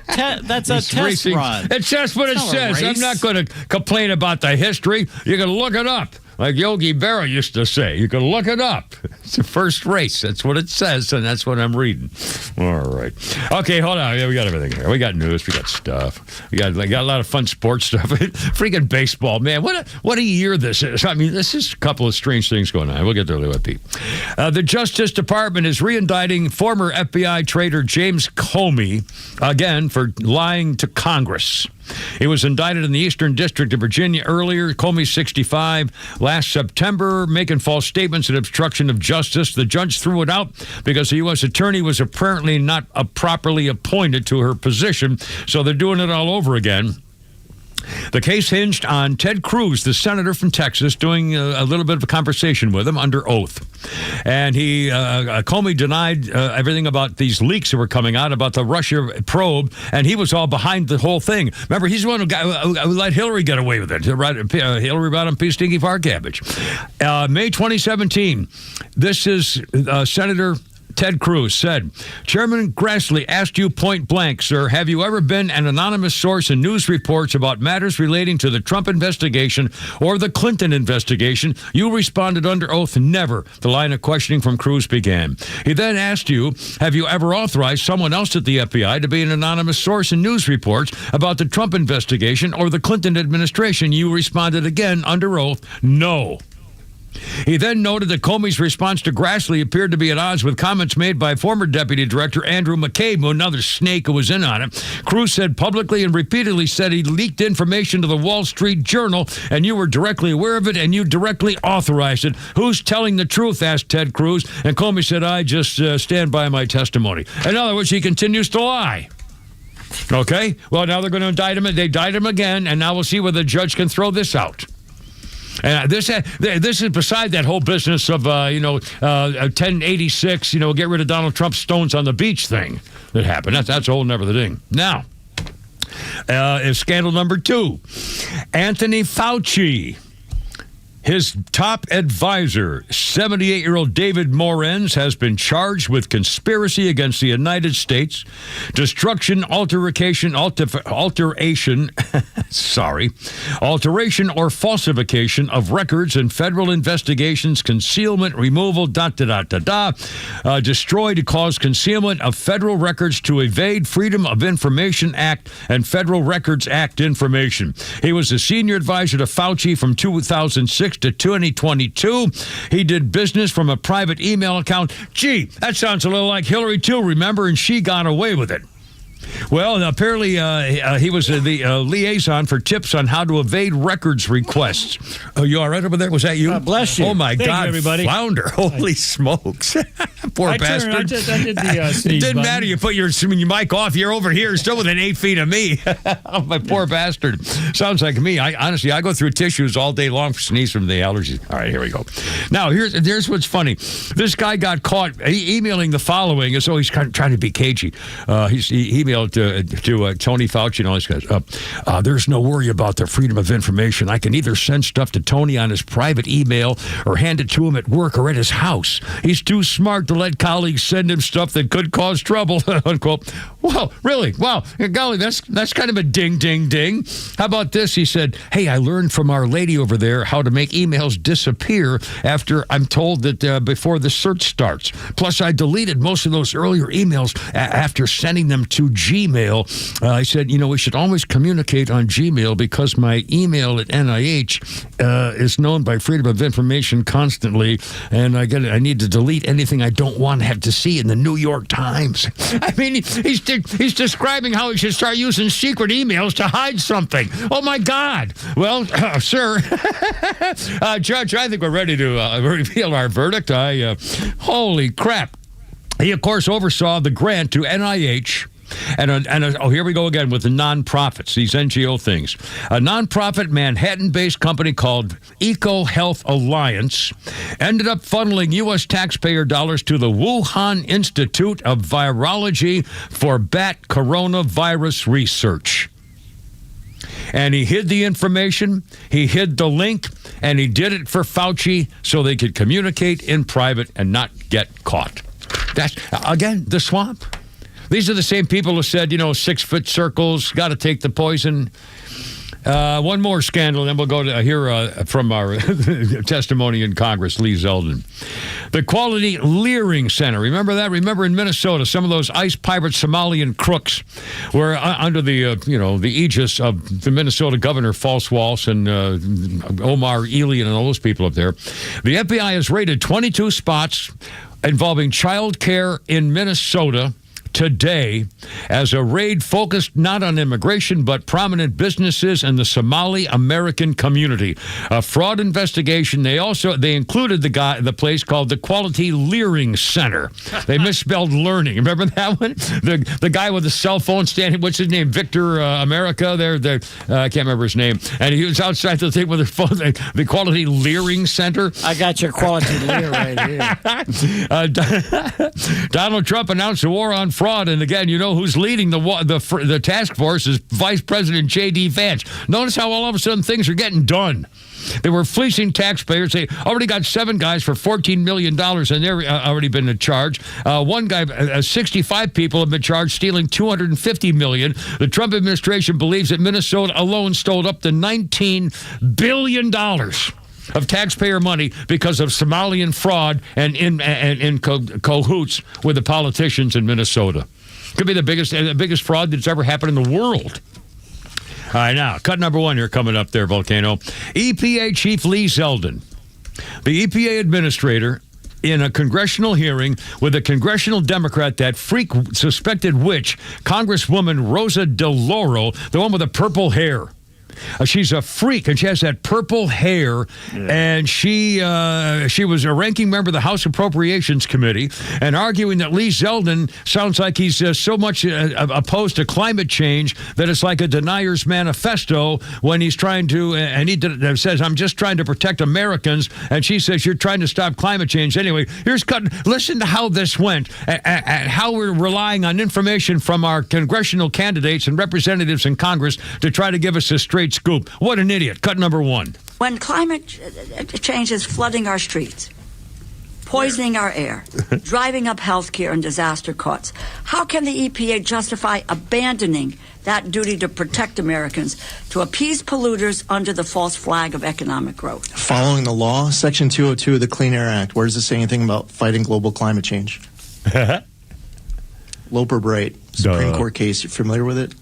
test racing. Run. It's just what it says. I'm not going to complain about the history. You're going to look it up. Like Yogi Berra used to say, you can look it up. It's the first race. That's what it says, and that's what I'm reading. All right. Okay, hold on. Yeah, we got everything here. We got news. We got stuff. We got a lot of fun sports stuff. Freaking baseball, man. What a year this is. I mean, this is a couple of strange things going on. We'll get there with Pete. The Justice Department is reindicting former FBI traitor James Comey again for lying to Congress. He was indicted in the Eastern District of Virginia earlier. Comey, 65, last September, making false statements and obstruction of justice. The judge threw it out because the U.S. attorney was apparently not properly appointed to her position, so they're doing it all over again. The case hinged on Ted Cruz, the senator from Texas, doing a little bit of a conversation with him under oath. And Comey denied everything about these leaks that were coming out about the Russia probe, and he was all behind the whole thing. Remember, he's the one who let Hillary get away with it. Hillary brought him piece stinky far cabbage. May 2017, this is Senator Ted Cruz said, Chairman Grassley asked you point blank, sir, have you ever been an anonymous source in news reports about matters relating to the Trump investigation or the Clinton investigation? You responded under oath, never. The line of questioning from Cruz began. He then asked you, have you ever authorized someone else at the FBI to be an anonymous source in news reports about the Trump investigation or the Clinton administration? You responded again under oath, no. He then noted that Comey's response to Grassley appeared to be at odds with comments made by former Deputy Director Andrew McCabe, another snake who was in on it. Cruz said publicly and repeatedly said he leaked information to the Wall Street Journal, and you were directly aware of it, and you directly authorized it. Who's telling the truth? Asked Ted Cruz. And Comey said, I just stand by my testimony. In other words, he continues to lie. Okay? Well, now they're going to indict him. They indict him again, and now we'll see whether the judge can throw this out. And this is beside that whole business of 1086, get rid of Donald Trump's stones on the beach thing that happened. That's a whole nother thing. Now, is scandal number 2. Anthony Fauci. His top advisor, 78-year-old David Morenz, has been charged with conspiracy against the United States, destruction, alteration or falsification of records in federal investigations, concealment, removal, destroy to cause concealment of federal records to evade Freedom of Information Act and Federal Records Act information. He was a senior advisor to Fauci from 2006 to 2022. He did business from a private email account. Gee, that sounds a little like Hillary too, remember? And she got away with it. Well, apparently he was the liaison for tips on how to evade records requests. Oh, you all right over there? Was that you? Bless you. Oh, my Thank God, you, everybody. Flounder. Holy smokes. Poor bastard. I did the sneeze It didn't button. matter. You put your mic off. You're over here still within 8 feet of me. Oh, my poor bastard. Sounds like me. Honestly, I go through tissues all day long for sneeze from the allergies. All right, here we go. Now, here's what's funny. This guy got caught emailing the following, as though he's kind of trying to be cagey. He emailed to Tony Fauci and all these guys. There's no worry about the freedom of information. I can either send stuff to Tony on his private email or hand it to him at work or at his house. He's too smart to let colleagues send him stuff that could cause trouble. Unquote. Whoa, really? Wow. Golly, that's kind of a ding, ding, ding. How about this? He said, hey, I learned from our lady over there how to make emails disappear after I'm told that before the search starts. Plus, I deleted most of those earlier emails after sending them to Gmail. I said, we should always communicate on Gmail because my email at NIH is known by Freedom of Information constantly, and I need to delete anything I don't want to have to see in the New York Times. I mean, he's describing how he should start using secret emails to hide something. Oh, my God. Well, sir, Judge, I think we're ready to reveal our verdict. Holy crap. He, of course, oversaw the grant to NIH. And here we go again with the nonprofits, these NGO things. A nonprofit Manhattan-based company called Eco Health Alliance ended up funneling U.S. taxpayer dollars to the Wuhan Institute of Virology for bat coronavirus research. And he hid the information, he hid the link, and he did it for Fauci so they could communicate in private and not get caught. That's, again, the swamp. These are the same people who said, 6-foot circles, got to take the poison. One more scandal, then we'll go to hear from our testimony in Congress, Lee Zeldin. The Quality Leering Center. Remember that? Remember in Minnesota, some of those ice pirate Somalian crooks were under the, the aegis of the Minnesota governor, False Walsh, and Omar Ely and all those people up there. The FBI has raided 22 spots involving child care in Minnesota today as a raid focused not on immigration but prominent businesses in the Somali American community. A fraud investigation. They included the place called the Quality Leering Center. They misspelled learning. Remember that one? The guy with the cell phone standing. What's his name? Victor America. I can't remember his name. And he was outside the thing with his phone. The Quality Leering Center. I got your quality leer right here. Donald Trump announced a war on fraud, and again, who's leading the task force is Vice President J.D. Vance. Notice how all of a sudden things are getting done. They were fleecing taxpayers. They already got 7 guys for $14 million, and they're already been in charge. One guy, 65 people have been charged stealing $250 million. The Trump administration believes that Minnesota alone stole up to $19 billion of taxpayer money because of Somalian fraud and in cahoots with the politicians in Minnesota. Could be the biggest fraud that's ever happened in the world. All right, now, cut number 1 here coming up there, Volcano. EPA Chief Lee Zeldin The EPA administrator in a congressional hearing with a congressional Democrat, that freak suspected witch, Congresswoman Rosa DeLauro, the one with the purple hair. She's a freak, and she has that purple hair, and she was a ranking member of the House Appropriations Committee, and arguing that Lee Zeldin sounds like he's so much opposed to climate change that it's like a denier's manifesto when he's trying to, and he says, I'm just trying to protect Americans, and she says, you're trying to stop climate change. Anyway, listen to how this went, and how we're relying on information from our congressional candidates and representatives in Congress to try to give us a straight scoop. What an idiot. Cut number one. When climate change is flooding our streets, poisoning our air, driving up health care and disaster costs, how can the EPA justify abandoning that duty to protect Americans to appease polluters under the false flag of economic growth? Following the law, Section 202 of the Clean Air Act, where does it say anything about fighting global climate change? Loper Bright, Supreme Court case. You familiar with it?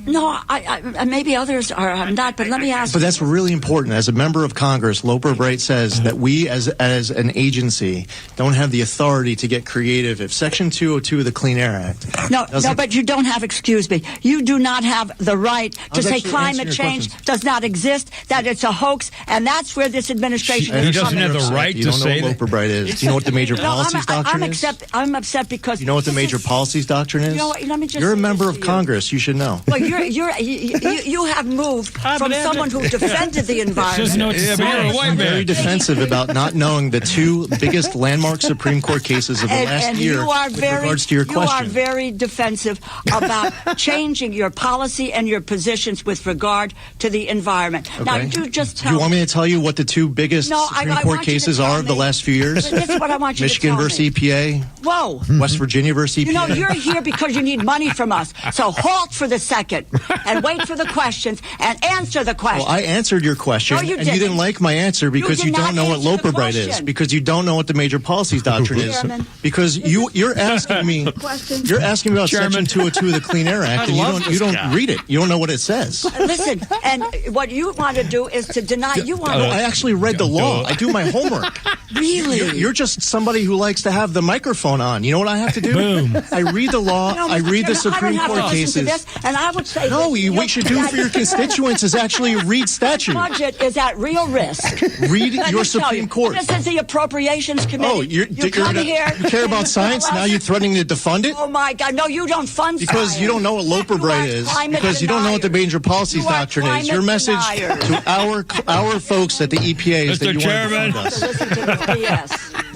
No, I maybe others are not, but let me ask. But that's really important. As a member of Congress, Loper Bright says that we, as an agency, don't have the authority to get creative. If Section 202 of the Clean Air Act, no, but you don't have. Excuse me, you do not have the right to say climate change does not exist, that it's a hoax, and that's where this administration. He doesn't have the right to say what Loper Bright is. Do you know what the major policies doctrine is? I'm upset because. You know what the major policies doctrine is? You know what, let me just. You're a member of Congress. You should know. Well, you have moved from someone who defended the environment. I'm very defensive about not knowing the two biggest landmark Supreme Court cases of the last year with regards to your question. You are very defensive about changing your policy and your positions with regard to the environment. Okay. Now, you just tell me. Do you want me to tell you what the two biggest Supreme Court cases are of the last few years? This is what I want you Michigan to tell versus me. EPA. Whoa. West Virginia versus EPA. You know, you're here because you need money from us. So halt for the second and wait for the questions and answer the question. Well, I answered your question, and you didn't like my answer because you don't know what Loper Bright is, because you don't know what the major policies doctrine is, because you're asking me about Section 202 of the Clean Air Act, and you don't read it. You don't know what it says. Listen, and what you want to do is to deny. I actually read the law. I do my homework. Really? You're just somebody who likes to have the microphone on. You know what I have to do? Boom. I read the law. I read the Supreme Court cases. And I would say no. What you should do for your constituents is actually read statute. The budget is at real risk. Read your Supreme Court. This is the Appropriations Committee. Oh, you care about science? Now you're threatening to defund it? Oh my God! No, you don't fund because science. You don't know what Loper Bright is. Because you don't know what the major policies doctrine is. Your message to our folks at the EPA is that you want to defund us. Listen to this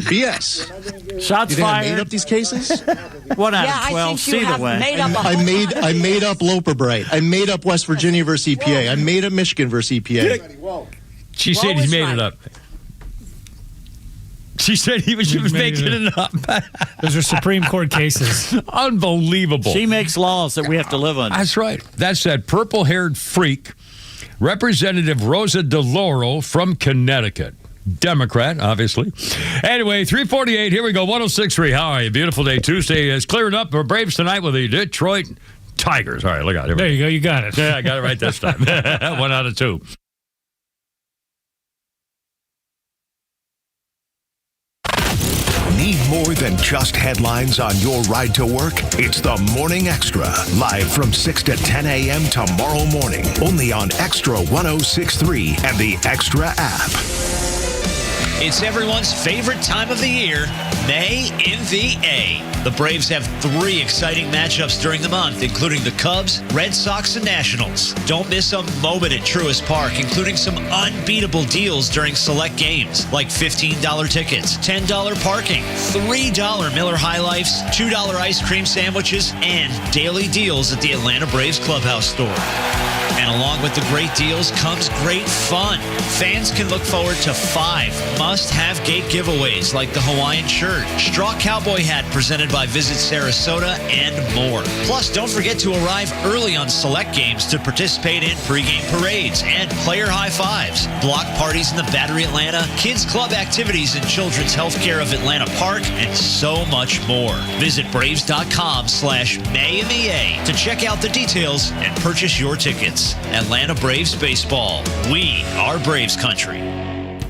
BS. Shots fired. Made up these cases? One out of 12. See the way. I made up Loper Bright. I made up West Virginia versus EPA. I made up Michigan versus EPA. She said he made it up. She said she was making it up. Those are Supreme Court cases. Unbelievable. She makes laws that we have to live under. That's right. That's that purple-haired freak, Representative Rosa DeLauro from Connecticut. Democrat, obviously. Anyway, 348, here we go, 106.3. How are you? Beautiful day. Tuesday is clearing up for Braves tonight with the Detroit Tigers. All right, look out. There you go. You got it. Yeah, I got it right this time. 1 out of 2. Need more than just headlines on your ride to work? It's the Morning Extra, live from 6 to 10 a.m. tomorrow morning, only on Extra 106.3 and the Extra app. It's everyone's favorite time of the year, May in the A. The Braves have 3 exciting matchups during the month, including the Cubs, Red Sox, and Nationals. Don't miss a moment at Truist Park, including some unbeatable deals during select games, like $15 tickets, $10 parking, $3 Miller High Lifes, $2 ice cream sandwiches, and daily deals at the Atlanta Braves Clubhouse store. And along with the great deals comes great fun. Fans can look forward to 5 must-have gate giveaways like the Hawaiian shirt, straw cowboy hat presented by Visit Sarasota, and more. Plus, don't forget to arrive early on select games to participate in pregame parades and player high fives, block parties in the Battery Atlanta, kids club activities in Children's Healthcare of Atlanta Park, and so much more. Visit Braves.com/May in the A to check out the details and purchase your tickets. Atlanta Braves Baseball. We are Braves Country.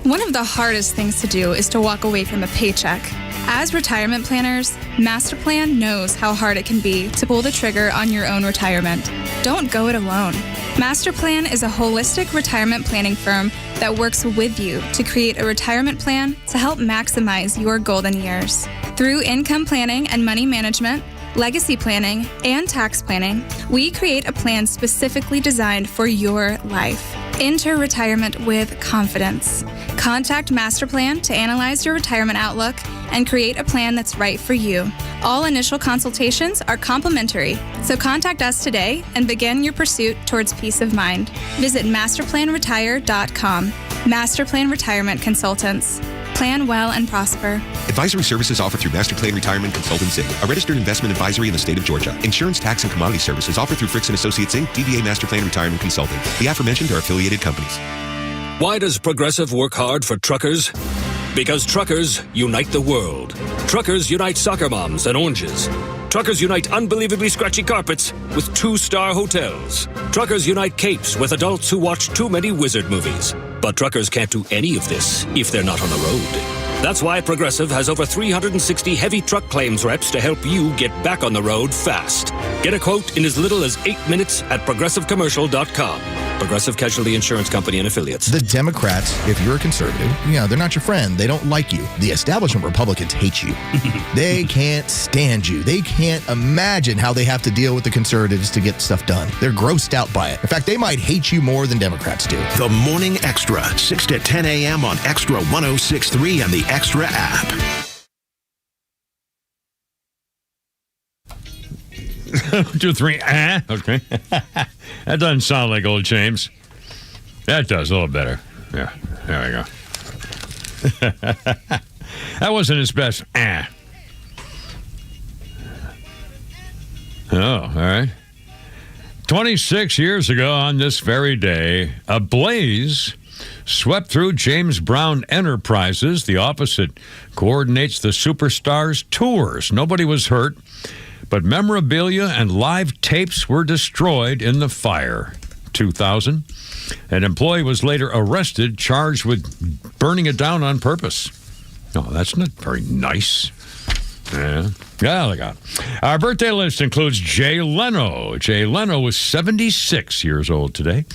One of the hardest things to do is to walk away from a paycheck. As retirement planners, Masterplan knows how hard it can be to pull the trigger on your own retirement. Don't go it alone. Masterplan is a holistic retirement planning firm that works with you to create a retirement plan to help maximize your golden years. Through income planning and money management, legacy planning, and tax planning, we create a plan specifically designed for your life. Enter retirement with confidence. Contact Masterplan to analyze your retirement outlook and create a plan that's right for you. All initial consultations are complimentary, so contact us today and begin your pursuit towards peace of mind. Visit masterplanretire.com. Masterplan Retirement Consultants. Plan well and prosper. Advisory services offered through Masterplan Retirement Consultants Inc., a registered investment advisory in the state of Georgia. Insurance, tax, and commodity services offered through Fricks & Associates Inc., DBA Masterplan Retirement Consulting. The aforementioned are affiliated companies. Why does Progressive work hard for truckers? Because truckers unite the world. Truckers unite soccer moms and oranges. Truckers unite unbelievably scratchy carpets with 2-star hotels. Truckers unite capes with adults who watch too many wizard movies. But truckers can't do any of this if they're not on the road. That's why Progressive has over 360 heavy truck claims reps to help you get back on the road fast. Get a quote in as little as 8 minutes at progressivecommercial.com. Progressive Casualty Insurance Company and Affiliates. The Democrats, if you're a conservative, they're not your friend. They don't like you. The establishment Republicans hate you. They can't stand you. They can't imagine how they have to deal with the conservatives to get stuff done. They're grossed out by it. In fact, they might hate you more than Democrats do. The Morning Extra, 6 to 10 a.m. on Extra 106.3 and the Extra app. 2, 3, okay. That doesn't sound like old James. That does a little better. Yeah, there we go. That wasn't his best. Oh, all right. 26 years ago on this very day, a blaze swept through James Brown Enterprises, the office that coordinates the superstars' tours. Nobody was hurt, but memorabilia and live tapes were destroyed in the fire. 2000. An employee was later arrested, charged with burning it down on purpose. Oh, that's not very nice. Yeah, look out. Our birthday list includes Jay Leno. Jay Leno was 76 years old today.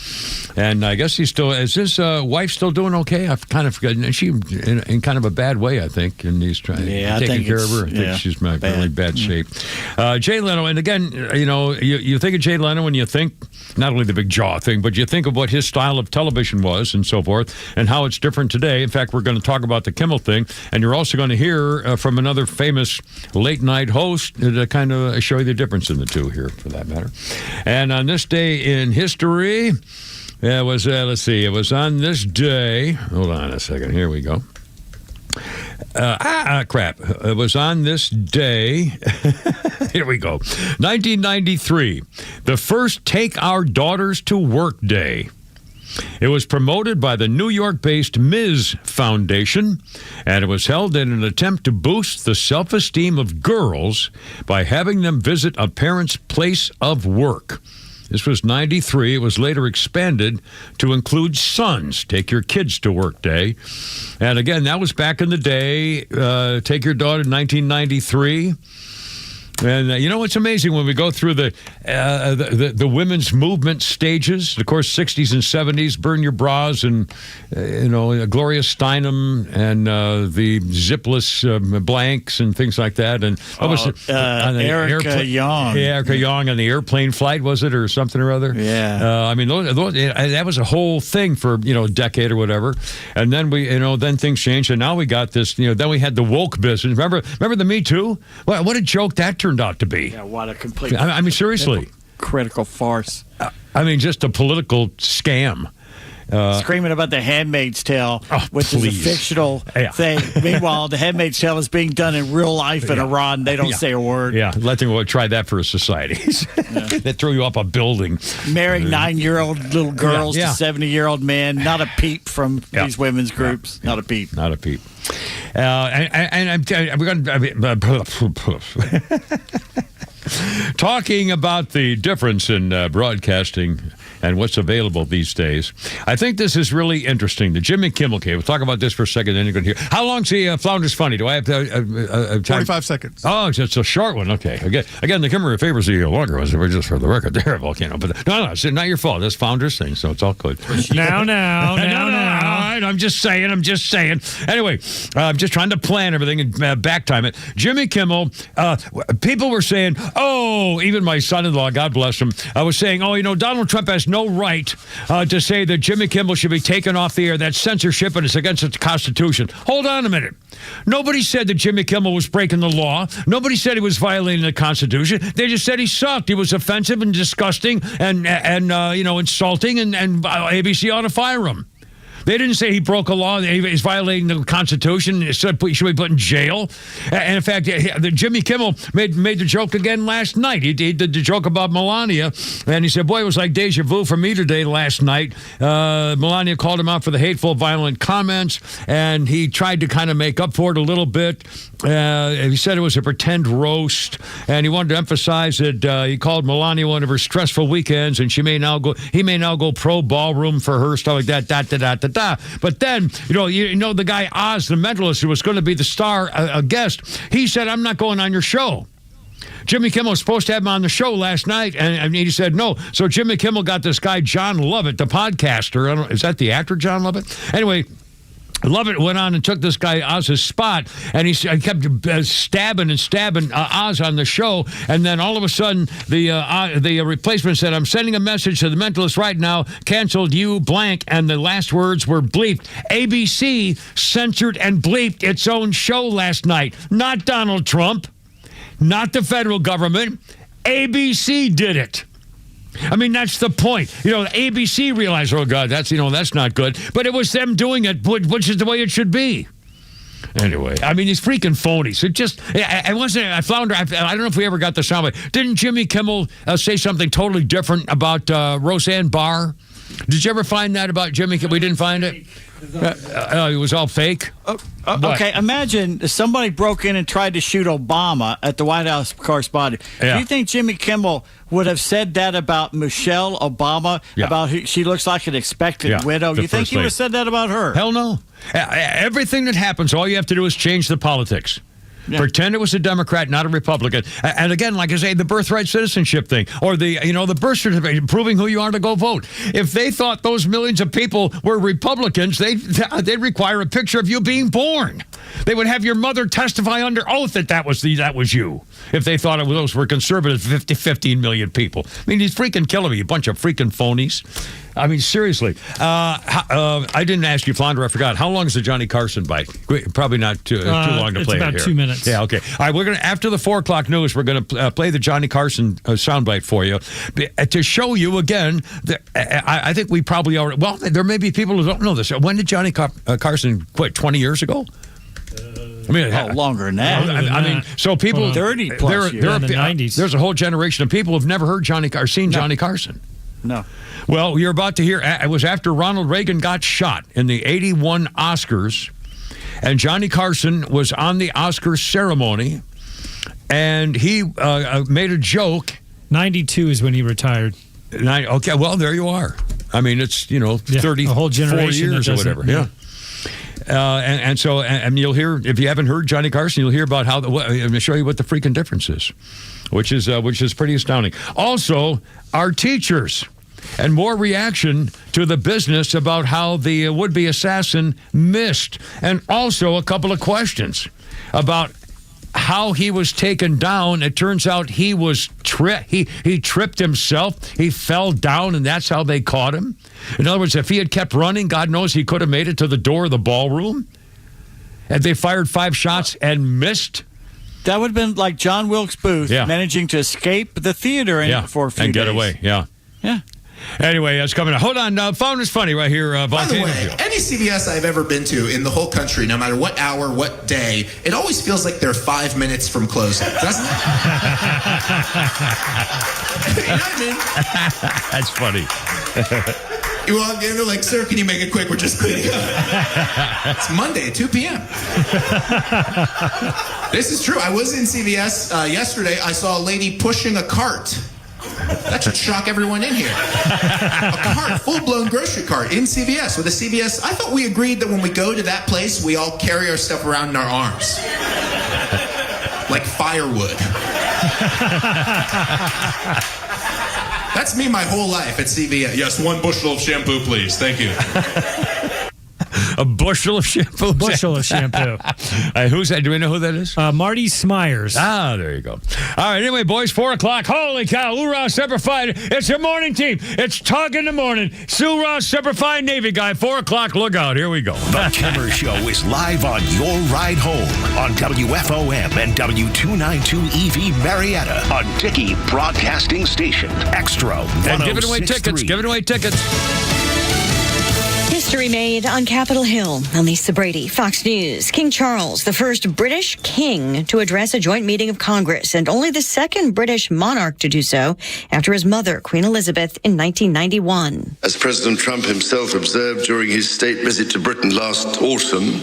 And I guess he's still, is his wife still doing okay? I've kind of forgotten. And she in kind of a bad way, I think. And he's trying taking care of her. I think she's in really bad shape. Jay Leno, and again, you think of Jay Leno when you think not only the big jaw thing, but you think of what his style of television was and so forth, and how it's different today. In fact, we're going to talk about the Kimmel thing, and you're also going to hear from another famous late night host to kind of show you the difference in the two here, for that matter. And on this day in history, it was, it was on this day, hold on a second, here we go. Crap. It was on this day, here we go, 1993, the first Take Our Daughters to Work Day. It was promoted by the New York-based Ms. Foundation, and it was held in an attempt to boost the self-esteem of girls by having them visit a parent's place of work. This was 93. It was later expanded to include sons. Take your kids to work day. And again, that was back in the day. Take your daughter, 1993. And it's amazing when we go through the women's movement stages. Of course, 60s and 70s, Burn Your Bras, and Gloria Steinem, and the zipless blanks and things like that. And what was it? Erica Young. Yeah, Erica Young on the airplane flight, was it, or something or other? Yeah. That was a whole thing for a decade or whatever. And then then things changed, and now we got this. Then we had the woke business. Remember the Me Too? What a joke that turned out to be. Yeah, what a complete. I mean, seriously, critical farce. Just a political scam. Screaming about The Handmaid's Tale, which is a fictional thing. Meanwhile, The Handmaid's Tale is being done in real life in Iran. They don't say a word. Yeah, let them try that for a society. They throw you up a building. Marrying 9-year-old little girls to 70-year-old men. Not a peep from these women's groups. Not a peep. Not a peep. We're going to talking about the difference in broadcasting and what's available these days. I think this is really interesting. The Jimmy Kimmel case. We'll talk about this for a second, then you're going to hear. How long's the Flounders Funny? Do I have time? 45 seconds. Oh, it's a short one. Okay. Again, the Kimmer favors the longer ones, just for the record there, Volcano. But no, it's not your fault. That's Founders thing, so it's all good. Now. All right, I'm just saying. Anyway, I'm just trying to plan everything and back time it. Jimmy Kimmel, people were saying, even my son-in-law, God bless him, was saying, Donald Trump has no right to say that Jimmy Kimmel should be taken off the air. That's censorship and it's against the Constitution. Hold on a minute. Nobody said that Jimmy Kimmel was breaking the law. Nobody said he was violating the Constitution. They just said he sucked. He was offensive and disgusting and insulting, and ABC ought to fire him. They didn't say he broke a law. He's violating the Constitution. He said he should be put in jail. And in fact, Jimmy Kimmel made the joke again last night. He did the joke about Melania, and he said, boy, it was like deja vu for me today last night. Melania called him out for the hateful, violent comments, and he tried to kind of make up for it a little bit. He said it was a pretend roast, and he wanted to emphasize that he called Melania one of her stressful weekends, and he may now go pro ballroom for her, stuff like that, But then, the guy Oz, the mentalist, who was going to be the star guest, he said, I'm not going on your show. Jimmy Kimmel was supposed to have him on the show last night, and he said no. So Jimmy Kimmel got this guy, John Lovett, the podcaster. Is that the actor, John Lovett? Anyway, Lovett went on and took this guy Oz's spot, and he kept stabbing Oz on the show. And then all of a sudden, the replacement said, "I'm sending a message to the mentalist right now. Canceled you blank." And the last words were bleeped. ABC censored and bleeped its own show last night. Not Donald Trump, not the federal government. ABC did it. I mean, that's the point. ABC realized, oh, God, that's not good. But it was them doing it, which is the way it should be. Anyway, I mean, these freaking phonies. It just, I don't know if we ever got the soundbite. Didn't Jimmy Kimmel say something totally different about Roseanne Barr? Did you ever find that about Jimmy Kimmel? We didn't find it? It was all fake? Okay, imagine somebody broke in and tried to shoot Obama at the White House correspondent. Yeah. Do you think Jimmy Kimmel would have said that about Michelle Obama, about who she looks like an expected widow? You think he would have said that about her? Hell no. Everything that happens, all you have to do is change the politics. Yeah. Pretend it was a Democrat, not a Republican. And again, like I say, the birthright citizenship thing, or the birth certificate, proving who you are to go vote. If they thought those millions of people were Republicans, they'd require a picture of you being born. They would have your mother testify under oath that was you. If they thought those were conservative 15 million people. I mean, he's freaking killing me, you bunch of freaking phonies. I mean, seriously. I didn't ask you, Flounder, I forgot. How long is the Johnny Carson bite? Probably not too long to play it here. It's about 2 minutes. Yeah, okay. All right, we're going to, after the 4 o'clock news, we're going to play the Johnny Carson soundbite for you to show you again that I think we probably already, well, there may be people who don't know this. When did Johnny Carson quit? 20 years ago? I mean, longer than that. I mean, so people 30 plus years. In the 90s. There's a whole generation of people who've never heard Johnny Carson. No. Well, you're about to hear. It was after Ronald Reagan got shot in the '81 Oscars, and Johnny Carson was on the Oscars ceremony, and he made a joke. 92 is when he retired. Okay, well, there you are. I mean, it's 34 a whole generation years or whatever. Yeah. And you'll hear, if you haven't heard Johnny Carson, you'll hear about how. I'm going to show you what the freaking difference is, which is pretty astounding. Also, our teachers, and more reaction to the business about how the would-be assassin missed, and also a couple of questions about how he was taken down. It turns out he was he tripped himself. He fell down, and that's how they caught him. In other words, if he had kept running, God knows he could have made it to the door of the ballroom. And they fired 5 shots and missed. That would have been like John Wilkes Booth managing to escape the theater for a few days. And get away, yeah. Anyway, that's coming up. Hold on. Founder's Funny right here. By the way, any CVS I've ever been to in the whole country, no matter what hour, what day, it always feels like they're 5 minutes from closing. Doesn't it? You know what I mean? That's funny. You walk in, they're like, sir, can you make it quick? We're just cleaning up. It's Monday at 2 p.m. This is true. I was in CVS yesterday. I saw a lady pushing a cart. That to shock everyone in here. A cart, full-blown grocery cart in CVS with a CVS. I thought we agreed that when we go to that place, we all carry our stuff around in our arms. Like firewood. That's me my whole life at CVS. Yes, 1 bushel of shampoo, please. Thank you. A bushel of shampoo. Bushel of shampoo. Who's that? Do we know who that is? Marty Smyers. Ah, there you go. All right. Anyway, boys, 4 o'clock. Holy cow! Hoorah, Semper Fi! It's your morning team. It's Tug in the morning. Sue Ross, Semper Fi, Navy guy. 4 o'clock. Look out. Here we go. The Kimmer Show is live on your ride home on WFOM and W292 EV Marietta on Dickey Broadcasting Station. Extra. And giving away tickets. Giving away tickets. History made on Capitol Hill. I'm Lisa Brady, Fox News. King Charles, the first British king to address a joint meeting of Congress, and only the second British monarch to do so after his mother, Queen Elizabeth, in 1991. As President Trump himself observed during his state visit to Britain last autumn,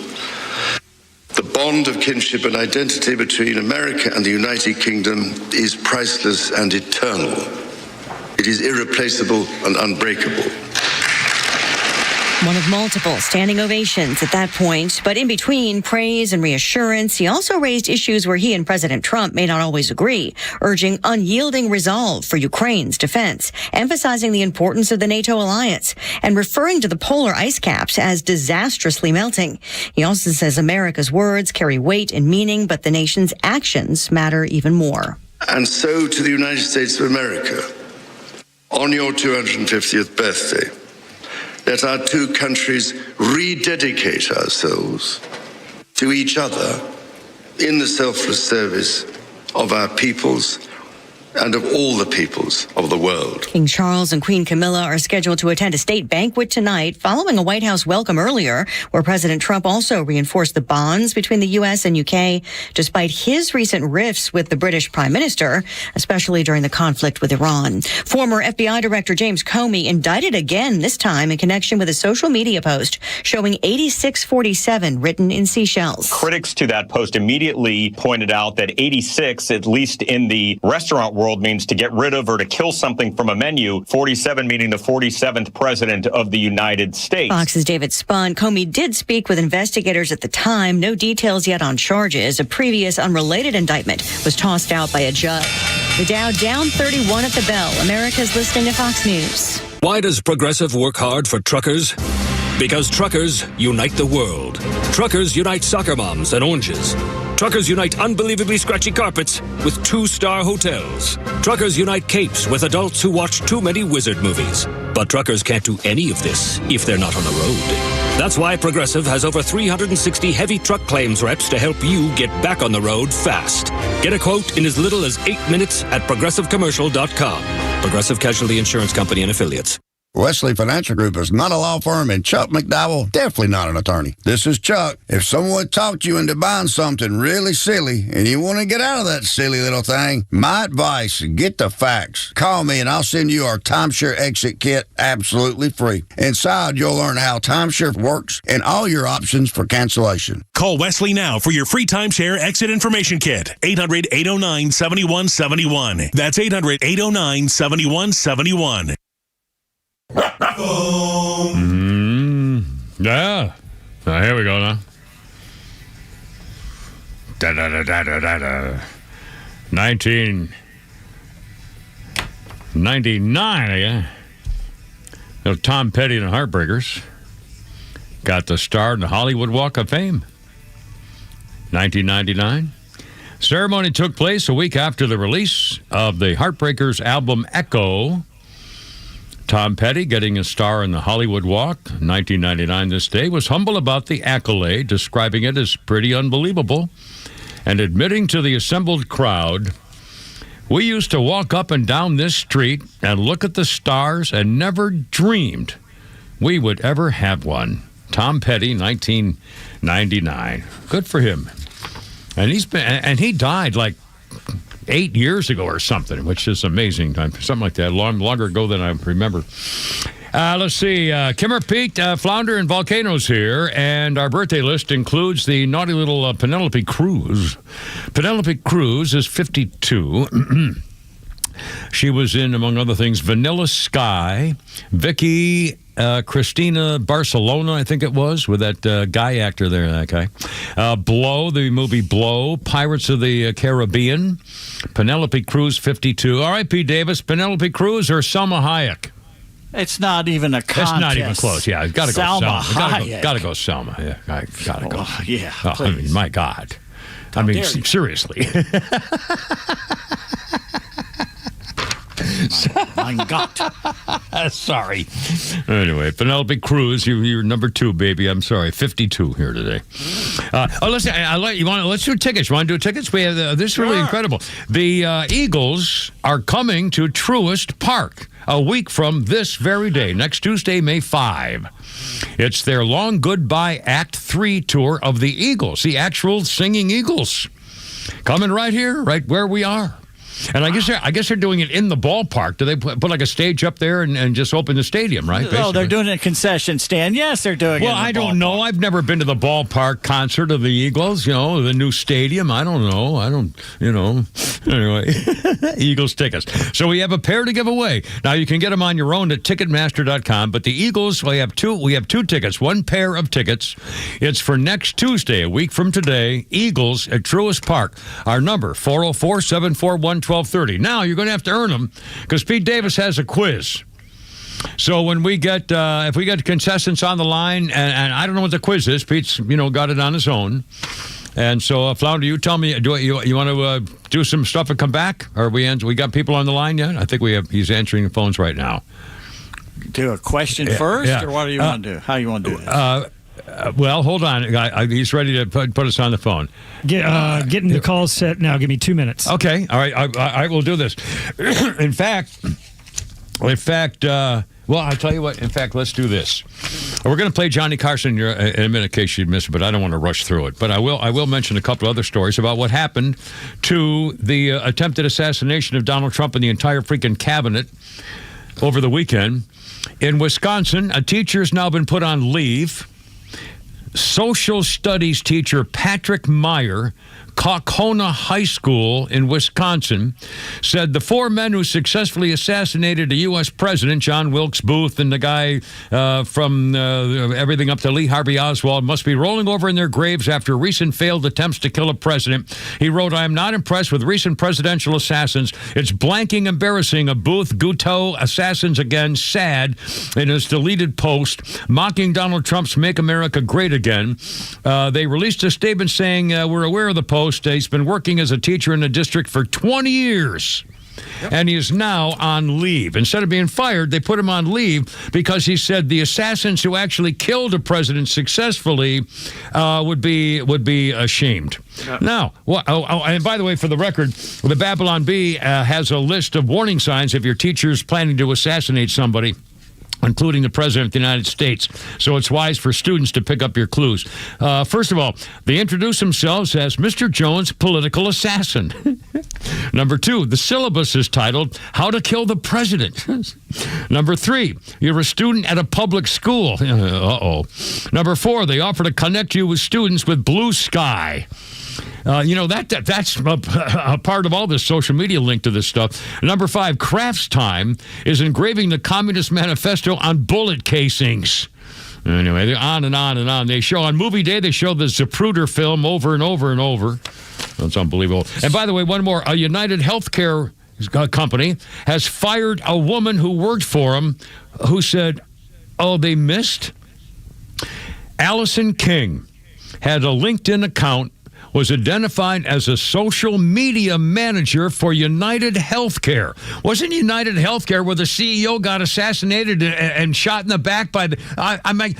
the bond of kinship and identity between America and the United Kingdom is priceless and eternal. It is irreplaceable and unbreakable. One of multiple standing ovations at that point, but in between praise and reassurance, he also raised issues where he and President Trump may not always agree, urging unyielding resolve for Ukraine's defense, emphasizing the importance of the NATO alliance, and referring to the polar ice caps as disastrously melting. He also says America's words carry weight and meaning, but the nation's actions matter even more. And so to the United States of America, on your 250th birthday, let our two countries rededicate ourselves to each other in the selfless service of our peoples and of all the peoples of the world. King Charles and Queen Camilla are scheduled to attend a state banquet tonight following a White House welcome earlier, where President Trump also reinforced the bonds between the U.S. and UK, despite his recent rifts with the British Prime Minister, especially during the conflict with Iran. Former FBI Director James Comey indicted again, this time in connection with a social media post showing 8647 written in seashells. Critics to that post immediately pointed out that 86, at least in the restaurant world, means to get rid of or to kill something from a menu, 47 meaning the 47th president of the United States. Fox's David Spun. Comey did speak with investigators at the time. No details yet on charges. A previous unrelated indictment was tossed out by a judge. The Dow down 31 at the bell. America's listening to Fox News. Why does Progressive work hard for truckers? Because truckers unite the world. Truckers unite soccer moms and oranges. Truckers unite unbelievably scratchy carpets with 2-star hotels. Truckers unite capes with adults who watch too many wizard movies. But truckers can't do any of this if they're not on the road. That's why Progressive has over 360 heavy truck claims reps to help you get back on the road fast. Get a quote in as little as 8 minutes at progressivecommercial.com. Progressive Casualty Insurance Company and Affiliates. Wesley Financial Group is not a law firm, and Chuck McDowell, definitely not an attorney. This is Chuck. If someone talked you into buying something really silly and you want to get out of that silly little thing, my advice, get the facts. Call me and I'll send you our timeshare exit kit absolutely free. Inside, you'll learn how timeshare works and all your options for cancellation. Call Wesley now for your free timeshare exit information kit. 800-809-7171. That's 800-809-7171. Yeah. Here we go now. 1999 again. Tom Petty and the Heartbreakers got the star in the Hollywood Walk of Fame. 1999. Ceremony took place a week after the release of the Heartbreakers album Echo. Tom Petty, getting a star in the Hollywood Walk, 1999 this day, was humble about the accolade, describing it as pretty unbelievable, and admitting to the assembled crowd, "We used to walk up and down this street and look at the stars and never dreamed we would ever have one." Tom Petty, 1999. Good for him. And he died like 8 years ago or something, which is amazing. Something like that, longer ago than I remember. Let's see. Kimmer Pete, Flounder, and Volcanoes here, and our birthday list includes the naughty little Penelope Cruz. Penelope Cruz is 52. She was in, among other things, Vanilla Sky, Vicky, Christina Barcelona, I think it was, with that guy actor there, that guy. Blow, the movie Blow, Pirates of the Caribbean, Penelope Cruz, 52. All right, Pete Davis, Penelope Cruz or Salma Hayek? It's not even a contest. It's not even close. Yeah, got to go Salma Salma. Hayek. Got to go Salma. Yeah, I got to go. Oh, yeah, I mean, my God. I mean, seriously. Mein Gott. Sorry. Anyway, Penelope Cruz, you're number 2, baby. I'm sorry, 52 here today. Listen, let's do tickets. You want to do tickets? We have this is really incredible. The Eagles are coming to Truist Park a week from this very day, next Tuesday, May 5. It's their Long Goodbye Act 3 tour of the Eagles, the actual singing Eagles, coming right here, right where we are. And I guess they're doing it in the ballpark. Do they put like a stage up there and just open the stadium, right? Oh, they're doing a concession stand. Yes, they're doing it. Well, I don't know. I've never been to the ballpark concert of the Eagles, the new stadium. I don't know. Anyway, Eagles tickets. So we have a pair to give away. Now, you can get them on your own at Ticketmaster.com. But the Eagles, we have two tickets, one pair of tickets. It's for next Tuesday, a week from today, Eagles at Truist Park. Our number, 404-741-1230. Now, you're going to have to earn them because Pete Davis has a quiz. So when we get, if we get contestants on the line, and I don't know what the quiz is, Pete's, got it on his own. And so, Flounder, you tell me, you want to do some stuff and come back? Or we got people on the line yet? I think he's answering the phones right now. Do a question first, or what do you want to do? How you want to do this? Well, hold on. He's ready to put us on the phone. Getting the call set now. Give me 2 minutes. Okay. All right. I will do this. In fact, well, I'll tell you what. In fact, let's do this. We're going to play Johnny Carson in a minute in case you'd miss it, but I don't want to rush through it. But I will mention a couple other stories about what happened to the attempted assassination of Donald Trump and the entire freaking cabinet over the weekend. In Wisconsin, a teacher's now been put on leave. Social studies teacher Patrick Meyer, Kaukauna High School in Wisconsin, said the 4 men who successfully assassinated a U.S. president, John Wilkes Booth, and the guy from everything up to Lee Harvey Oswald, must be rolling over in their graves after recent failed attempts to kill a president. He wrote, "I am not impressed with recent presidential assassins. It's blanking embarrassing of Booth, Guteau, assassins again, sad," in his deleted post, mocking Donald Trump's Make America Great Again. They released a statement saying, "We're aware of the post. He's been working as a teacher in the district for 20 years. And he is now on leave." Instead of being fired, they put him on leave because he said the assassins who actually killed a president successfully would be ashamed. Yeah. Now, and by the way, for the record, the Babylon Bee has a list of warning signs if your teacher's planning to assassinate somebody, including the President of the United States. So it's wise for students to pick up your clues. First of all, they introduce themselves as Mr. Jones, political assassin. Number 2, the syllabus is titled, How to Kill the President. Number 3, you're a student at a public school. Number 4, they offer to connect you with students with Blue Sky. That's a part of all this social media link to this stuff. Number 5, Crafts Time is engraving the Communist Manifesto on bullet casings. Anyway, they're on and on and on. They show on Movie Day, they show the Zapruder film over and over and over. That's unbelievable. And by the way, one more. A United Healthcare company has fired a woman who worked for him who said, they missed? Allison King had a LinkedIn account, was identified as a social media manager for United Healthcare. Wasn't United Healthcare where the CEO got assassinated and shot in the back by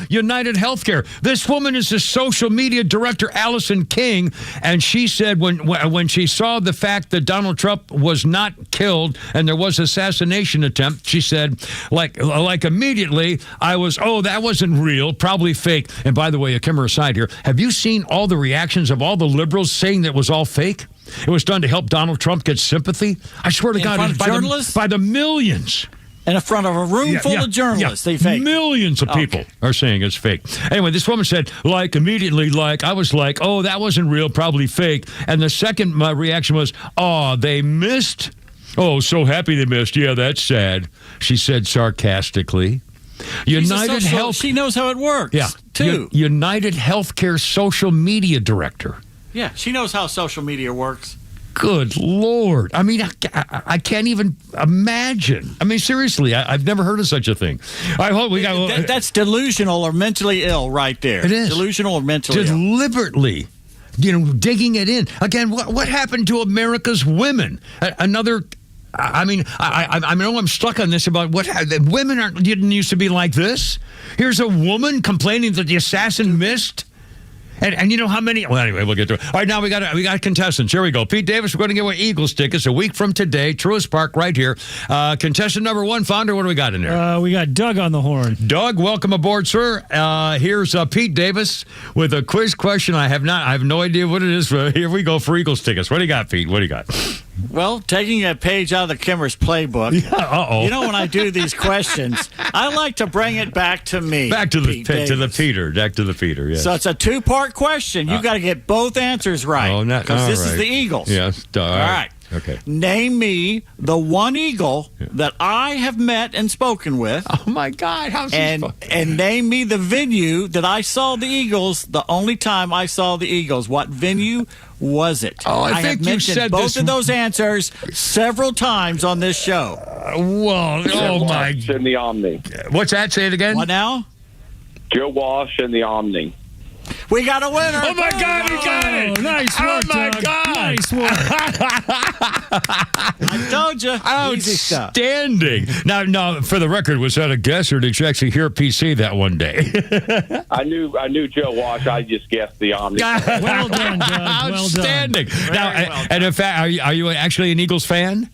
United Healthcare? This woman is the social media director, Allison King, and she said when she saw the fact that Donald Trump was not killed and there was assassination attempt, she said, like immediately, I was, that wasn't real, probably fake. And by the way, a camera aside here, have you seen all the reactions of all the liberals saying that it was all fake? It was done to help Donald Trump get sympathy? I swear to God, by the millions. In front of a room full of journalists, they fake. Millions of people are saying it's fake. Anyway, this woman said, immediately, I was like, that wasn't real, probably fake. And the second reaction was, they missed. Oh, so happy they missed. Yeah, that's sad, she said sarcastically. United Health. She knows how it works, too. United Healthcare social media director. Yeah, she knows how social media works. Good Lord. I mean, I can't even imagine. I mean, seriously, I've never heard of such a thing. I hope we got. That's delusional or mentally ill right there. It is. Delusional or mentally ill. Deliberately, digging it in. Again, what happened to America's women? Another. I mean, I know I'm stuck on this about women didn't used to be like this. Here's a woman complaining that the assassin missed. And you know how many? Well, anyway, we'll get to it. All right, now we got contestants. Here we go. Pete Davis, we're going to give away Eagles tickets a week from today. Truist Park, right here. Contestant number 1, Founder. What do we got in there? We got Doug on the horn. Doug, welcome aboard, sir. Here's Pete Davis with a quiz question. I have no idea what it is. Here we go for Eagles tickets. What do you got, Pete? What do you got? Well, taking a page out of the Kimmer's playbook. Yeah, you know, when I do these questions, I like to bring it back to me. Back to the Peter. Back to the Peter. Yes. So it's a 2-part question. You got to get both answers right. Because this is the Eagles. Yes. All right. Okay. Name me the one Eagle that I have met and spoken with. Oh my God! And name me the venue that I saw the Eagles. The only time I saw the Eagles. What venue was it? Oh, I think have you mentioned said both of those answers several times on this show. Oh my! In the Omni. What's that? Say it again. What now? Joe Walsh in the Omni. We got a winner. Oh my God, we got it! Nice work, Oh my Doug. God! Nice work. I told you. Easy stuff. Outstanding. Now, for the record, was that a guess, or did you actually hear PC that one day? I knew Joe Walsh. I just guessed the Omni. Well done, Doug. Well Outstanding. Well And in fact, are you actually an Eagles fan?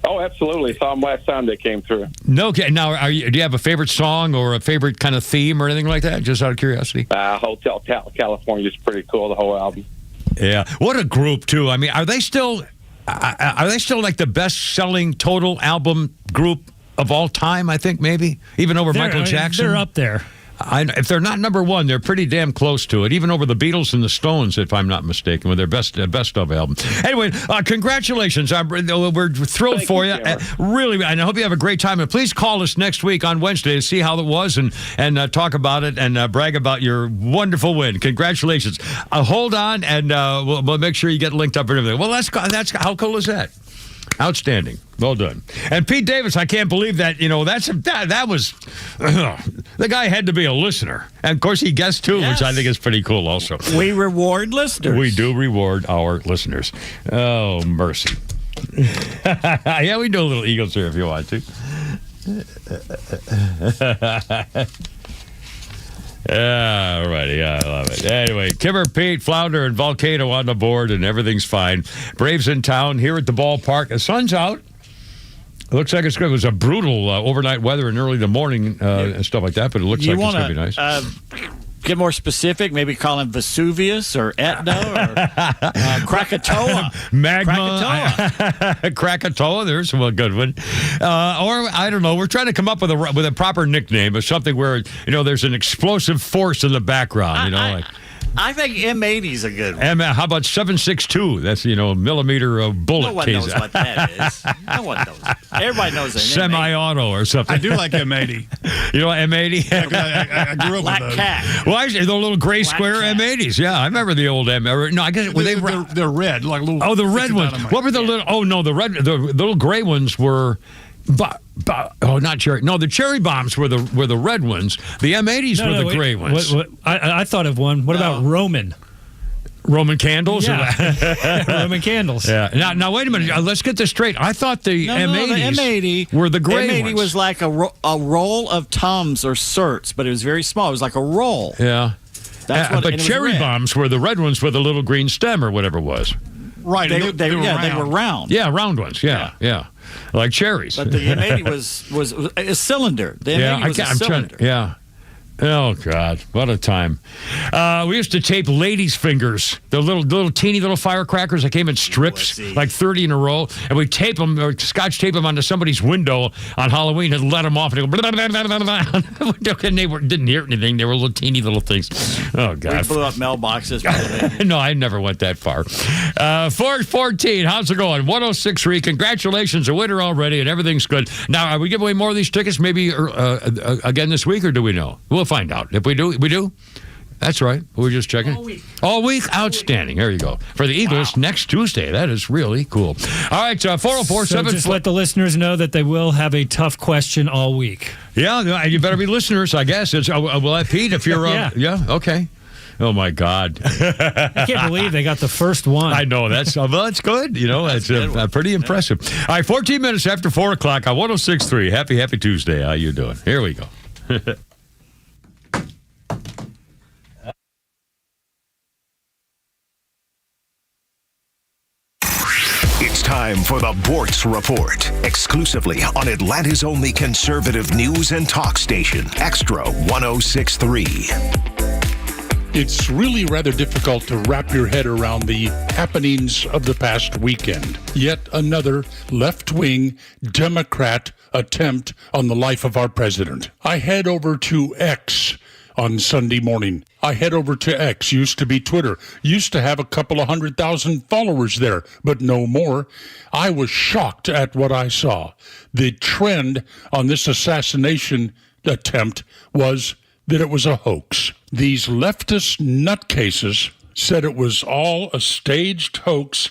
Oh, absolutely. Saw him last time they came through. No. Okay. Now, do you have a favorite song or a favorite kind of theme or anything like that? Just out of curiosity. Hotel California is pretty cool. The whole album. Yeah. What a group too. I mean, are they still like the best-selling total album group of all time? I think maybe even over Michael Jackson. They're up there. If they're not number one, they're pretty damn close to it, even over the Beatles and the Stones, if I'm not mistaken, with their best of album. Anyway, congratulations. We're thrilled for you. Really, and I hope you have a great time. And please call us next week on Wednesday to see how it was and talk about it and brag about your wonderful win. Congratulations. Hold on, and we'll make sure you get linked up and everything. Well, that's how cool is that? Outstanding. Well done. And Pete Davis, I can't believe that, that was, the guy had to be a listener. And, of course, he guessed, too, which I think is pretty cool also. We reward listeners. We do reward our listeners. Oh, mercy. Yeah, we do a little Eagles here if you want to. Yeah, all righty. Yeah, I love it. Anyway, Kimmer, Pete, Flounder, and Volcano on the board, and everything's fine. Braves in town here at the ballpark. The sun's out. It looks like it's good. It was a brutal overnight weather and early in the morning and stuff like that, but it looks like it's going to be nice. Get more specific, maybe call him Vesuvius or Etna or Krakatoa. Magma. Krakatoa, there's one good one. Or, I don't know, we're trying to come up with a proper nickname, or something where, there's an explosive force in the background, I think M80's a good one. How about 7.62? That's, millimeter bullet. No one knows what that is. No one knows. Everybody knows it. Semi-auto or something. I do like M80. You know M80? I grew up Black with those. cat. Well, actually, the little gray square M80s. Yeah, I remember the old M80s. No, I guess They're red, like little. Oh, the red ones. What were the little? Oh no, the little gray ones were. Not cherry. No, the cherry bombs were the red ones. The M80s were the gray ones. I thought of one. What about Roman? Roman candles? Yeah. Roman candles. Yeah. Now, wait a minute. Let's get this straight. I thought the M80s the M80 were the gray M80 ones. was like a roll of Tums or Certs, but it was very small. It was like a roll. Yeah. But cherry bombs were the red ones with a little green stem or whatever it was. Right. They were round. Yeah, round ones. Yeah. Like cherries. But the M80 was a cylinder. The M80 was a cylinder. Oh, God. What a time. We used to tape ladies' fingers, the little teeny little firecrackers that came in strips, like 30 in a row, and we tape them, or scotch tape them onto somebody's window on Halloween and let them off, and they go, blah, blah, blah, blah, blah. And they didn't hear anything. They were little teeny little things. Oh, God. We blew up mailboxes. No, I never went that far. 414, how's it going? 106.3, congratulations, a winner already, and everything's good. Now, are we giving away more of these tickets maybe again this week, or do we know? We'll find out. If we do, we do. That's right. We're just checking. All week. Outstanding. There you go. For the Eagles next Tuesday. That is really cool. All right, 404-7... So just let the listeners know that they will have a tough question all week. Yeah, you better be listeners, I guess. Will I, Pete, if you're... yeah, okay. Oh, my God. I can't believe they got the first one. I know. That's good. You know, it's pretty impressive. All right, 14 minutes after 4 o'clock on 106.3. Happy Tuesday. How you doing? Here we go. It's time for the Bortz Report, exclusively on Atlanta's only conservative news and talk station, Extra 106.3. It's really rather difficult to wrap your head around the happenings of the past weekend. Yet another left-wing Democrat attempt on the life of our president. I head over to X on Sunday morning. I head over to X, used to be Twitter, used to have a couple of 100,000 followers there, but no more. I was shocked at what I saw. The trend on this assassination attempt was that it was a hoax. These leftist nutcases said it was all a staged hoax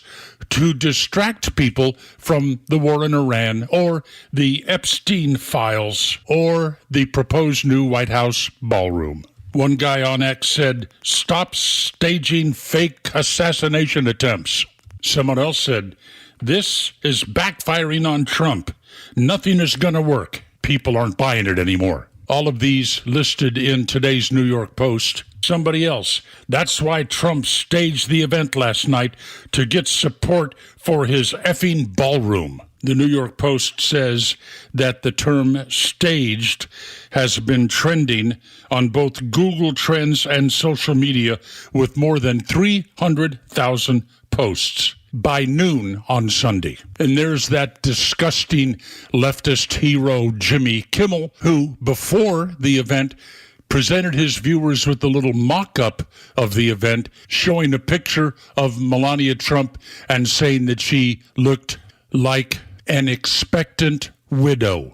to distract people from the war in Iran or the Epstein files or the proposed new White House ballroom. One guy on X said, "Stop staging fake assassination attempts." Someone else said, "This is backfiring on Trump. Nothing is going to work." People aren't buying it anymore. All of these listed in today's New York Post. Somebody else, "That's why Trump staged the event last night, to get support for his effing ballroom." The New York Post says that the term staged has been trending on both Google Trends and social media with more than 300,000 posts by noon on Sunday. And there's that disgusting leftist hero, Jimmy Kimmel, who, before the event, presented his viewers with a little mock-up of the event, showing a picture of Melania Trump and saying that she looked like an expectant widow.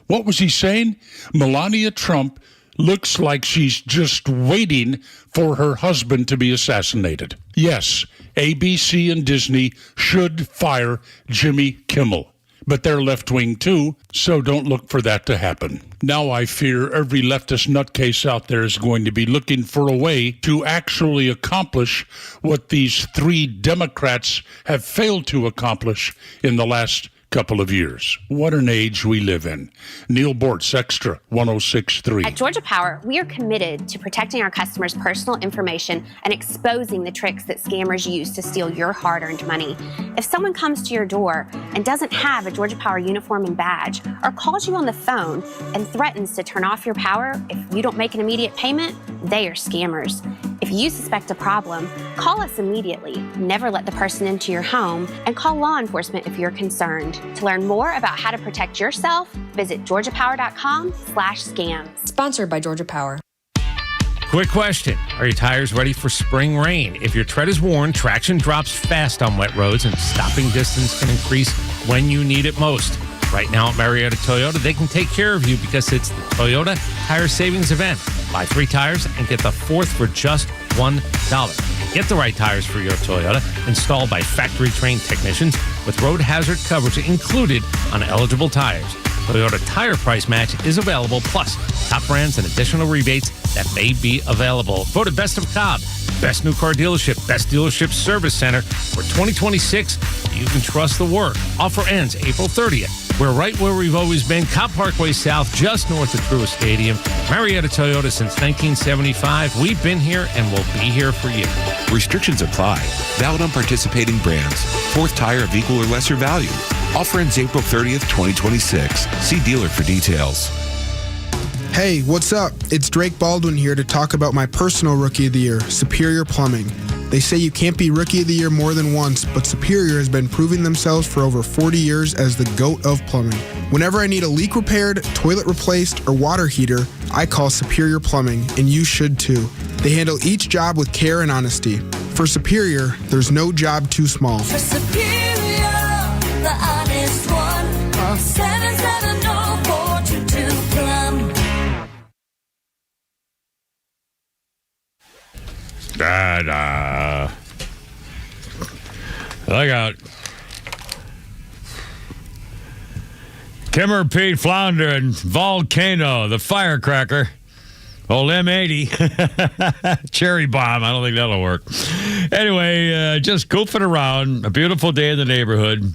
What was he saying? Melania Trump looks like she's just waiting for her husband to be assassinated. Yes, ABC and Disney should fire Jimmy Kimmel. But they're left-wing too, so don't look for that to happen. Now I fear every leftist nutcase out there is going to be looking for a way to actually accomplish what these three Democrats have failed to accomplish in the last couple of years. What an age we live in. Neil Bortz, Extra 106.3. At Georgia Power, we are committed to protecting our customers' personal information and exposing the tricks that scammers use to steal your hard-earned money. If someone comes to your door and doesn't have a Georgia Power uniform and badge, or calls you on the phone and threatens to turn off your power if you don't make an immediate payment, they are scammers. If you suspect a problem, call us immediately. Never let the person into your home, and call law enforcement if you're concerned. To learn more about how to protect yourself, visit georgiapower.com/scams. Sponsored by Georgia Power. Quick question. Are your tires ready for spring rain? If your tread is worn, traction drops fast on wet roads and stopping distance can increase when you need it most. Right now at Marietta Toyota, they can take care of you because it's the Toyota Tire Savings Event. Buy 3 tires and get the 4th for just $1. Get the right tires for your Toyota, installed by factory-trained technicians with road hazard coverage included on eligible tires. Toyota Tire Price Match is available, plus top brands and additional rebates that may be available. Voted Best of Cobb, Best New Car Dealership, Best Dealership Service Center for 2026. You can trust the work. Offer ends April 30th. We're right where we've always been, Cobb Parkway South, just north of Truist Stadium. Marietta Toyota since 1975. We've been here and we'll be here for you. Restrictions apply. Valid on participating brands. 4th tire of equal or lesser value. Offer ends April 30th, 2026. See dealer for details. Hey, what's up? It's Drake Baldwin here to talk about my personal Rookie of the Year, Superior Plumbing. They say you can't be Rookie of the Year more than once, but Superior has been proving themselves for over 40 years as the GOAT of plumbing. Whenever I need a leak repaired, toilet replaced, or water heater, I call Superior Plumbing, and you should too. They handle each job with care and honesty. For Superior, there's no job too small. For Superior, the honest one, call 770-422-PLUM. Look out. Kimmer Pete Flounder and Volcano, the firecracker. Old M80. Cherry bomb. I don't think that'll work. Anyway, just goofing around. A beautiful day in the neighborhood.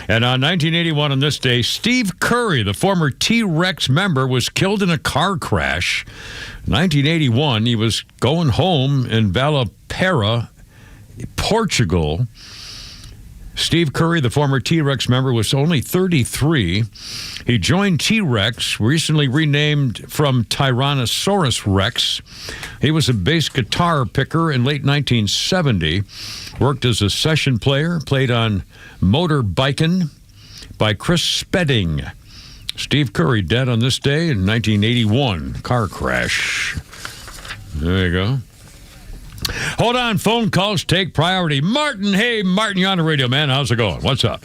And on 1981 on this day, Steve Curry, the former T-Rex member, was killed in a car crash. 1981, he was going home in Valapera, Portugal. Steve Curry, the former T-Rex member, was only 33. He joined T-Rex, recently renamed from Tyrannosaurus Rex. He was a bass guitar picker in late 1970, worked as a session player, played on Motorbikin by Chris Spedding. Steve Curry dead on this day in 1981, car crash. There you go. Hold on, phone calls take priority. Martin, hey, Martin, you're on the radio, man. How's it going? What's up?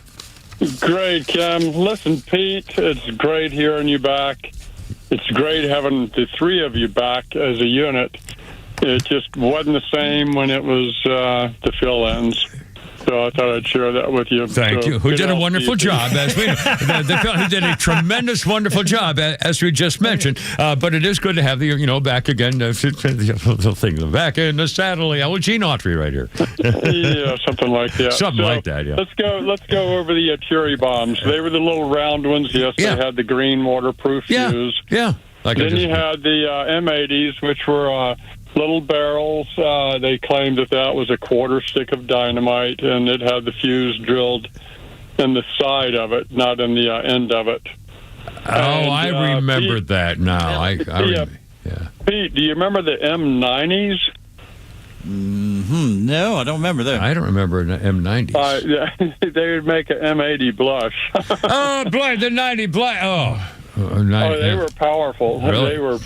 Great, Kim. Listen, Pete, it's great hearing you back. It's great having the three of you back as a unit. It just wasn't the same when it was the fill-ins. So I thought I'd share that with you. Thank you. Who did a wonderful job. He did a tremendous, wonderful job, as we just mentioned. But it is good to have the, back again, the thing, back in the saddle, Gene Autry right here. Yeah, something like that. Something like that, yeah. Let's go over the cherry bombs. They were the little round ones. Yes, They had the green waterproof fuse. Yeah. Then you had the M80s, which were... little barrels. They claimed that was a quarter stick of dynamite, and it had the fuse drilled in the side of it, not in the end of it. I remember Pete, that now. Yeah. Pete, do you remember the M90s? No, I don't remember that. I don't remember an M90s. They would make an M80 blush. Oh, boy, the 90 blush. Oh. They were powerful. Really? They were,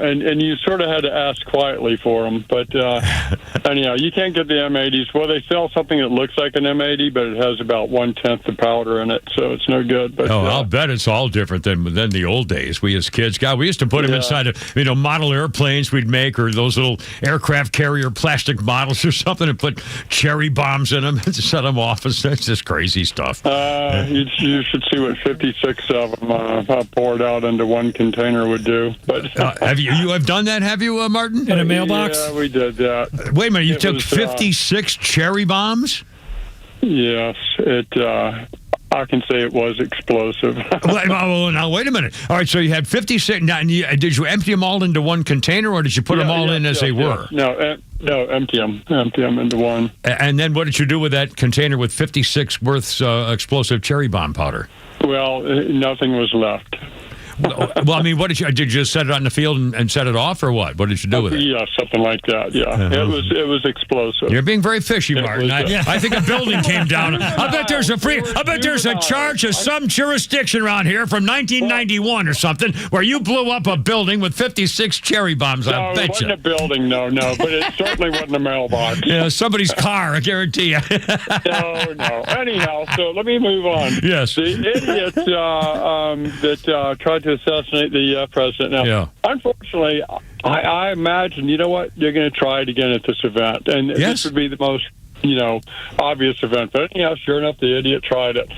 and you sort of had to ask quietly for them. But anyhow, you can't get the M80s. Well, they sell something that looks like an M80, but it has about 1/10 the powder in it, so it's no good. But I'll bet it's all different than the old days. We as kids, God, we used to put them inside of model airplanes we'd make, or those little aircraft carrier plastic models or something, and put cherry bombs in them and set them off. It's just crazy stuff. You should see what 56 of them poured out into one container would do. But have you have done that? Have you, Martin? In a mailbox? Yeah, we did that. Wait a minute, you took 56 cherry bombs? Yes, I can say it was explosive. Now, wait a minute. All right, so you had 56. Now, did you empty them all into one container, or did you put them all in as they were? No, empty them into one. And then what did you do with that container with 56 worth explosive cherry bomb powder? Well, nothing was left. Well, I mean, what did you just set it out in the field and set it off, or what? What did you do with it? Yeah, something like that. Yeah, it was explosive. You're being very fishy, Martin. I think a building came down. I bet there's a charge of some jurisdiction around here from 1991 or something where you blew up a building with 56 cherry bombs. I bet it wasn't a building, no, but it certainly wasn't a mailbox. Yeah, somebody's car, I guarantee you. No. Anyhow, so let me move on. Yes. The idiot that tried to assassinate the president. Now, unfortunately, I imagine, you know what, you're going to try it again at this event. And this would be the most, obvious event. But anyhow, sure enough, the idiot tried it.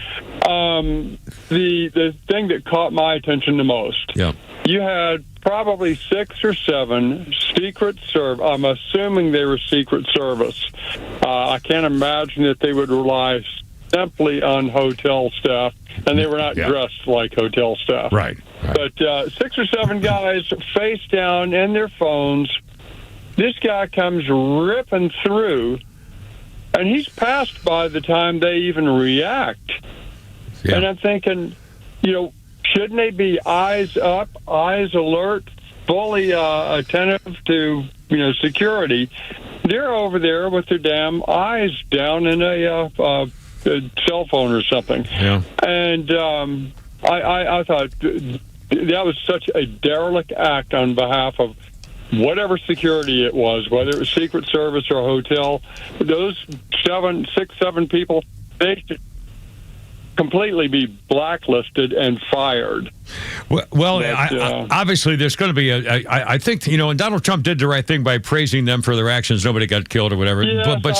The thing that caught my attention the most, you had probably 6 or 7 Secret Service. I'm assuming they were Secret Service. I can't imagine that they would rely simply on hotel staff, and they were not dressed like hotel staff. Right. But 6 or 7 guys face down in their phones. This guy comes ripping through, and he's passed by the time they even react. And I'm thinking, shouldn't they be eyes up, eyes alert? fully attentive to security. They're over there with their damn eyes down in a cell phone or something. Yeah. And I thought that was such a derelict act on behalf of whatever security it was, whether it was Secret Service or a hotel. Those 7 people, they should completely be blacklisted and fired. Well, obviously, there's going to be I think, and Donald Trump did the right thing by praising them for their actions. Nobody got killed or whatever. Yes, but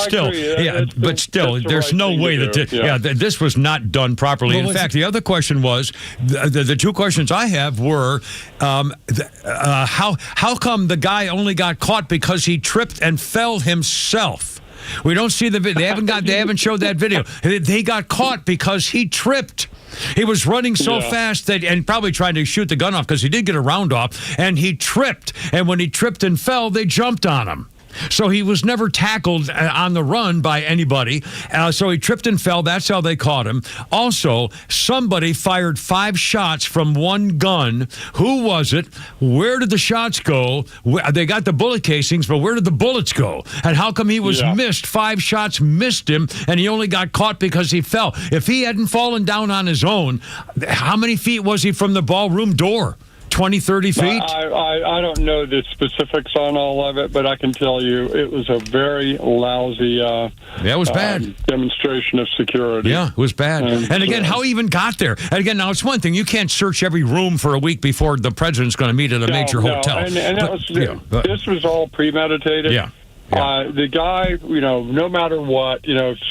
still, there's no way that this was not done properly. In fact, the other question was, the two questions I have were, how come the guy only got caught because he tripped and fell himself? We don't see the video. They haven't showed that video. They got caught because he tripped. He was running so fast and probably trying to shoot the gun off because he did get a round off, and he tripped. And when he tripped and fell, they jumped on him. So he was never tackled on the run by anybody. So he tripped and fell. That's how they caught him. Also, somebody fired 5 shots from one gun. Who was it? Where did the shots go? They got the bullet casings, but where did the bullets go? And how come he was missed? 5 shots missed him, and he only got caught because he fell. If he hadn't fallen down on his own, how many feet was he from the ballroom door? 20, 30 feet? I don't know the specifics on all of it, but I can tell you it was a very lousy it was bad. Demonstration of security. Yeah, it was bad. And again, how he even got there. And again, now it's one thing. You can't search every room for a week before the president's going to meet at a major hotel. This was all premeditated. Yeah. The guy, no matter what,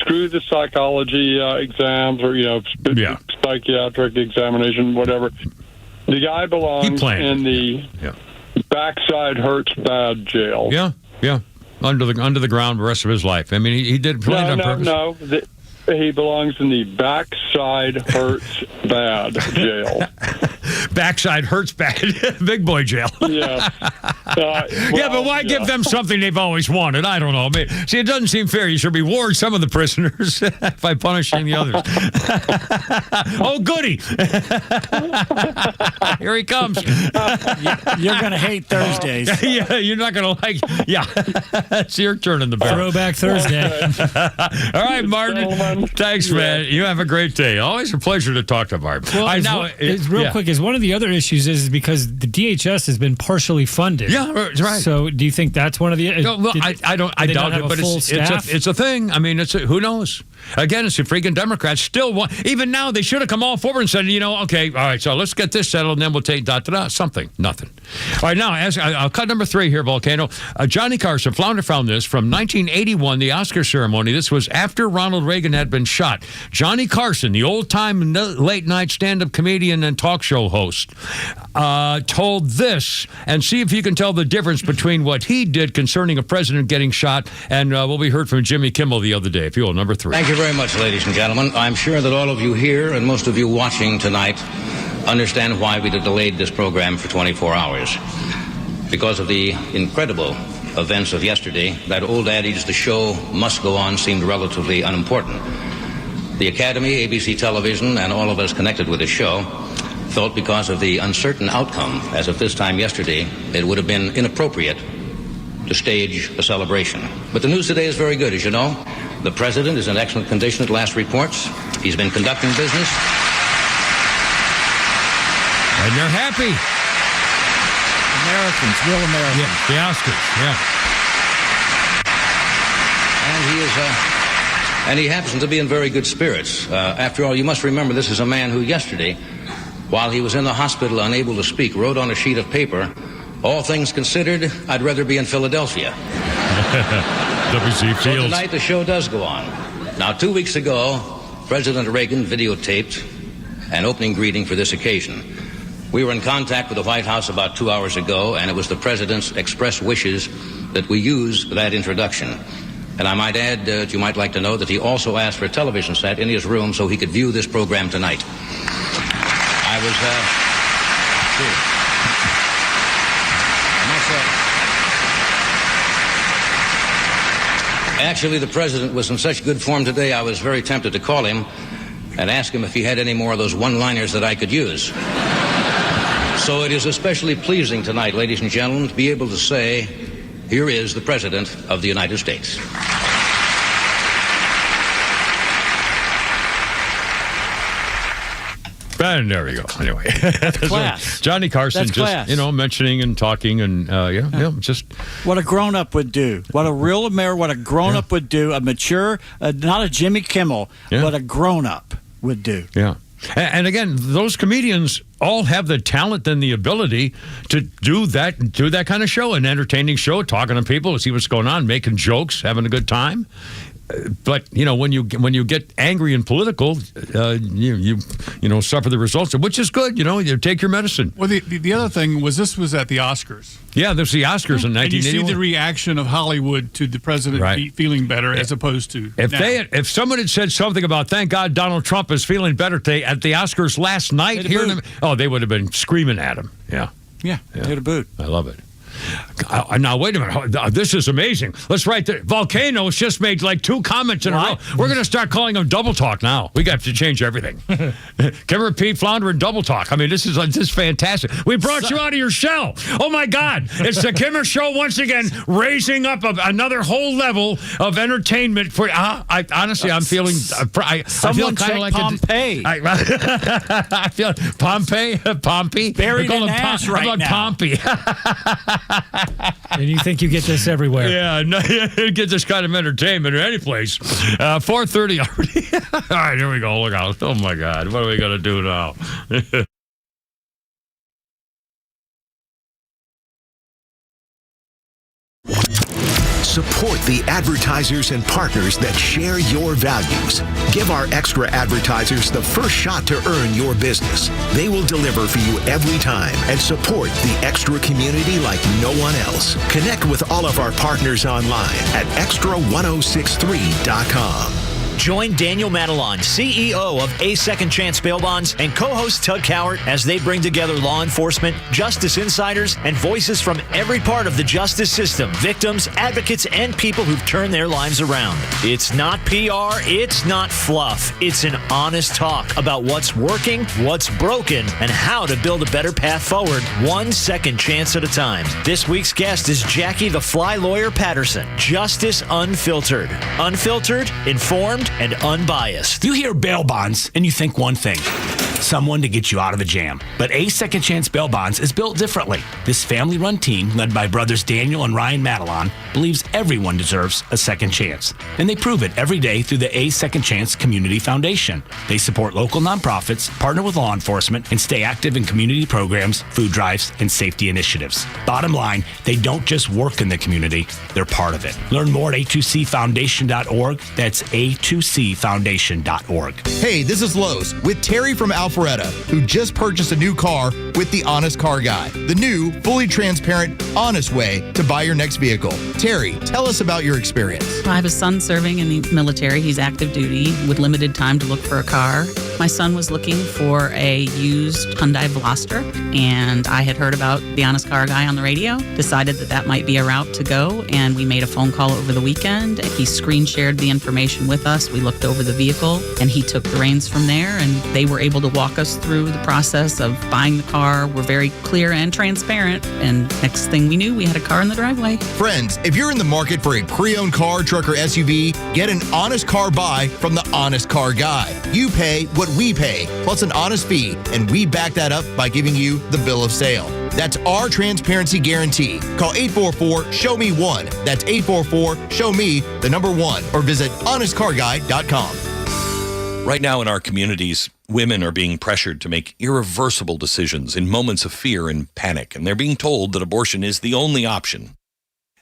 screw the psychology exams or, psychiatric examination, whatever. The guy belongs in the backside hurts bad jail. Yeah. Under the ground the rest of his life. I mean, he did play on purpose. No. He belongs in the backside hurts bad jail. Backside hurts bad. Big boy jail. Yeah. But why give them something they've always wanted? I don't know. I mean, see, it doesn't seem fair. You should reward some of the prisoners by punishing the others. Oh, goody. Here he comes. You're going to hate Thursdays. Yeah, you're not going to like. Yeah. It's your turn in the barrel. Throwback Thursday. All right, Martin. Thanks, man. You have a great day. Always a pleasure to talk to Martin. Well, real quick, one of the other issues is because the DHS has been partially funded. Yeah, right. So do you think that's one of the... I doubt it, but it's a thing. I mean, who knows? Again, it's the freaking Democrats still want... Even now, they should have come all forward and said, okay, all right, so let's get this settled, and then we'll take something. Nothing. All right, now, I'll cut number 3 here, Volcano. Johnny Carson, Flounder found this from 1981, the Oscar ceremony. This was after Ronald Reagan had been shot. Johnny Carson, the old-time late-night stand-up comedian and talk show host, told this, and see if you can tell the difference between what he did concerning a president getting shot and what we heard from Jimmy Kimmel the other day. If you will, number 3. Thank you very much, ladies and gentlemen. I'm sure that all of you here and most of you watching tonight understand why we delayed this program for 24 hours. Because of the incredible events of yesterday, that old adage, the show must go on, seemed relatively unimportant. The Academy, ABC Television, and all of us connected with the show felt because of the uncertain outcome, as of this time yesterday, it would have been inappropriate to stage a celebration. But the news today is very good, as you know. The president is in excellent condition at last reports. He's been conducting business. And they're happy. Americans, real Americans. Yeah, the Oscars, And he happens to be in very good spirits. After all, you must remember this is a man who yesterday, while he was in the hospital unable to speak, wrote on a sheet of paper, "All things considered, I'd rather be in Philadelphia." W.C. Fields. So tonight the show does go on. Now, 2 weeks ago, President Reagan videotaped an opening greeting for this occasion. We were in contact with the White House about 2 hours ago, and it was the president's express wishes that we use that introduction. And I might add that you might like to know that he also asked for a television set in his room so he could view this program tonight. I was, Actually, the president was in such good form today, I was very tempted to call him and ask him if he had any more of those one-liners that I could use. So it is especially pleasing tonight, ladies and gentlemen, to be able to say, here is the President of the United States. And there we go. Anyway, That's class. Johnny Carson That's just, class. mentioning and talking and, just. What a grown-up would do. What a real American, what a grown-up would do. A mature, not a Jimmy Kimmel, what a grown-up would do. Yeah. And again, those comedians all have the talent and the ability to do that kind of show, an entertaining show, talking to people, see what's going on, making jokes, having a good time. But when you get angry and political, you suffer the results, which is good. You take your medicine. Well, the other thing was this was at the Oscars. Yeah, there's the Oscars in 1981. And you see the reaction of Hollywood to the president feeling better as opposed to if someone had said something about thank God Donald Trump is feeling better at the Oscars last night, they would have been screaming at him. Yeah, they'd have booed. I love it. Now, wait a minute. This is amazing. Let's write the Volcanoes just made like 2 comments in a row. We're going to start calling them Double Talk now. We got to change everything. Kimmer, Pete, Flounder, and Double Talk. I mean, this is fantastic. We brought you out of your shell. Oh, my God. It's the Kimmer Show once again, raising up another whole level of entertainment. For honestly, I'm feeling... I feel kind of like Pompeii. I feel Pompey. Buried in ash right now. Pompey. And you think you get this everywhere? Yeah, no, you get this kind of entertainment in any place. 4:30 already. All right, here we go. Look out. Oh, my God. What are we going to do now? Support the advertisers and partners that share your values. Give our extra advertisers the first shot to earn your business. They will deliver for you every time and support the extra community like no one else. Connect with all of our partners online at extra1063.com. Join Daniel Matalon, CEO of A Second Chance Bail Bonds, and co-host Tug Cowart as they bring together law enforcement, justice insiders, and voices from every part of the justice system, victims, advocates, and people who've turned their lives around. It's not PR, it's not fluff. It's an honest talk about what's working, what's broken, and how to build a better path forward, one second chance at a time. This week's guest is Jackie the Fly Lawyer Patterson. Justice Unfiltered. Unfiltered, informed, and unbiased. You hear bail bonds and you think one thing: someone to get you out of a jam. But A Second Chance Bail Bonds is built differently. This family-run team, led by brothers Daniel and Ryan Matalon, believes everyone deserves a second chance. And they prove it every day through the A Second Chance Community Foundation. They support local nonprofits, partner with law enforcement, and stay active in community programs, food drives, and safety initiatives. Bottom line, they don't just work in the community, they're part of it. Learn more at a2cfoundation.org. That's a2cfoundation.org. Hey, this is Lowe's with Terry from Alpharetta, who just purchased a new car with the Honest Car Guy, the new, fully transparent, honest way to buy your next vehicle. Terry, tell us about your experience. I have a son serving in the military. He's active duty with limited time to look for a car. My son was looking for a used Hyundai Veloster, and I had heard about the Honest Car Guy on the radio, decided that might be a route to go, and we made a phone call over the weekend. He screen shared the information with us. We looked over the vehicle, and he took the reins from there, and they were able to walk us through the process of buying the car. We're very clear and transparent, and next thing we knew, we had a car in the driveway. Friends, if you're in the market for a pre-owned car, truck, or SUV, get an honest car buy from the Honest Car Guy. You pay what we pay, plus an honest fee, and we back that up by giving you the bill of sale. That's our transparency guarantee. Call 844-SHOW-ME-1. That's 844-SHOW-ME, the number 1, or visit honestcarguy.com. Right now in our communities, women are being pressured to make irreversible decisions in moments of fear and panic, and they're being told that abortion is the only option.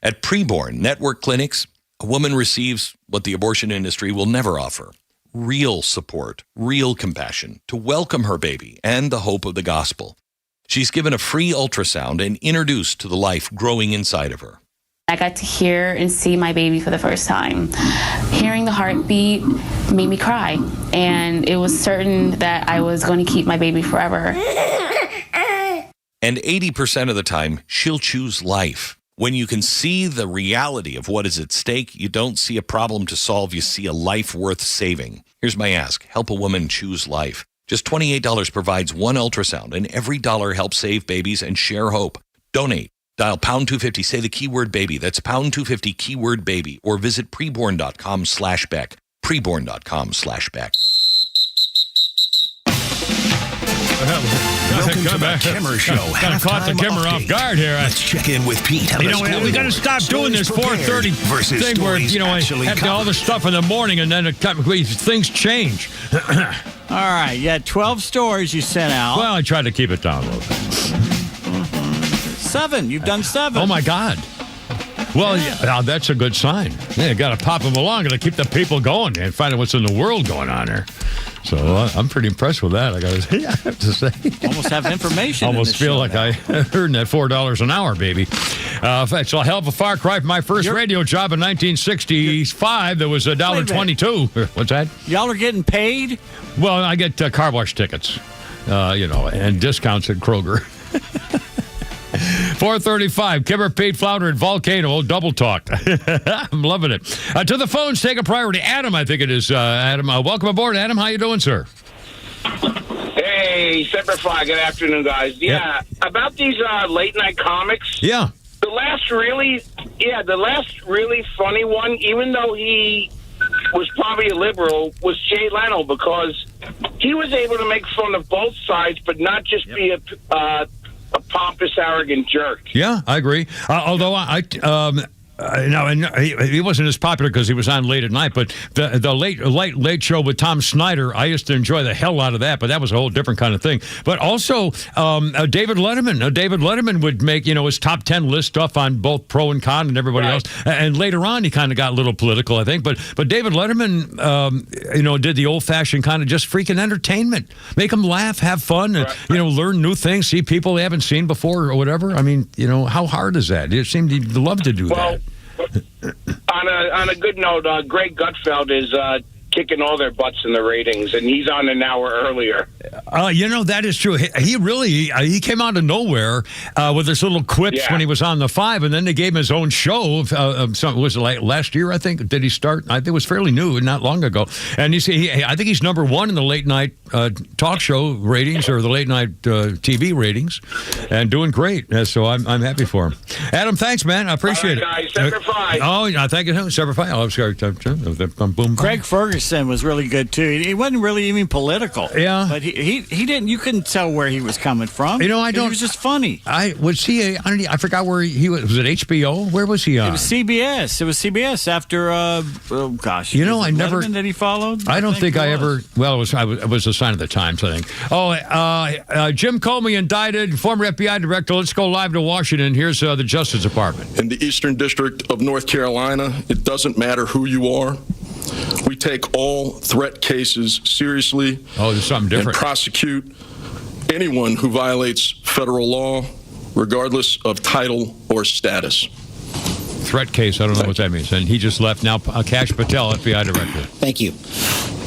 At Preborn Network Clinics, a woman receives what the abortion industry will never offer: real support, real compassion, to welcome her baby and the hope of the gospel. She's given a free ultrasound and introduced to the life growing inside of her. I got to hear and see my baby for the first time. Hearing the heartbeat made me cry, and it was certain that I was going to keep my baby forever. And 80% of the time, she'll choose life. When you can see the reality of what is at stake, you don't see a problem to solve, you see a life worth saving. Here's my ask: help a woman choose life. Just $28 provides one ultrasound, and every dollar helps save babies and share hope. Donate. Dial pound 250, say the keyword baby. That's pound 250 keyword baby, or visit preborn.com/Beck. Preborn.com/Beck. Welcome to the Kimmer Show. Kind of caught the Kimmer off guard here. Let's check in with Pete. We got to stop doing this 4:30 thing where, I have all the stuff in the morning and then things change. All right, you had 12 stories you sent out. Well, I tried to keep it down a little bit. 7. You've done 7. Oh, my God. Well, yeah, that's a good sign. Yeah, you got to pop them along. Got to keep the people going and find out what's in the world going on there. So I'm pretty impressed with that. I have to say. Almost have information. Almost feel like I earned that $4 an hour, baby. It's a hell of a far cry from my first radio job in 1965. That was $1.22. What's that? Y'all are getting paid? Well, I get car wash tickets, and discounts at Kroger. 4:35. Kimmer, Pete, Flounder, and Volcano double talked. I'm loving it. To the phones, take a priority. Adam, I think it is. Adam, welcome aboard. Adam, how you doing, sir? Hey, Semper Fi. Good afternoon, guys. Yeah, about these late night comics. Yeah. The last really funny one, even though he was probably a liberal, was Jay Leno, because he was able to make fun of both sides, but not just be a pompous, arrogant jerk. Yeah, I agree. Although he wasn't as popular because he was on late at night, but the late show with Tom Snyder, I used to enjoy the hell out of that, but that was a whole different kind of thing. But also David Letterman. David Letterman would make his top 10 list stuff on both pro and con and everybody else. And later on, he kind of got a little political, I think. But David Letterman, did the old fashioned kind of just freaking entertainment, make them laugh, have fun, and learn new things, see people they haven't seen before or whatever. I mean, how hard is that? It seemed he'd love to do that. On a good note, Greg Gutfeld is kicking all their butts in the ratings, and he's on an hour earlier. That is true. He really came out of nowhere with his little quips when he was on the 5, and then they gave him his own show. Was it like last year, I think? Did he start? I think it was fairly new, not long ago. And I think he's number 1 in the late night talk show ratings or the late night TV ratings, and doing great. So I'm happy for him. Adam, thanks, man. I appreciate it. Guys, Semper Fi. Thank you. Semper Fi. Craig Ferguson was really good too. He wasn't really even political. Yeah, but he didn't. You couldn't tell where he was coming from. I don't. He was just funny. I forgot where he was. Was it HBO? Where was he on? It was CBS. It was CBS after. I never. That he followed. I don't think I ever. Well, it was a sign of the times, I think. Jim Comey indicted, former FBI director. Let's go live to Washington. Here's the Justice Department. In the Eastern District of North Carolina, it doesn't matter who you are. We take all threat cases seriously. There's something different. And prosecute anyone who violates federal law, regardless of title or status. Threat case, I don't know what that means. And he just left now. Kash Patel, FBI director. Thank you.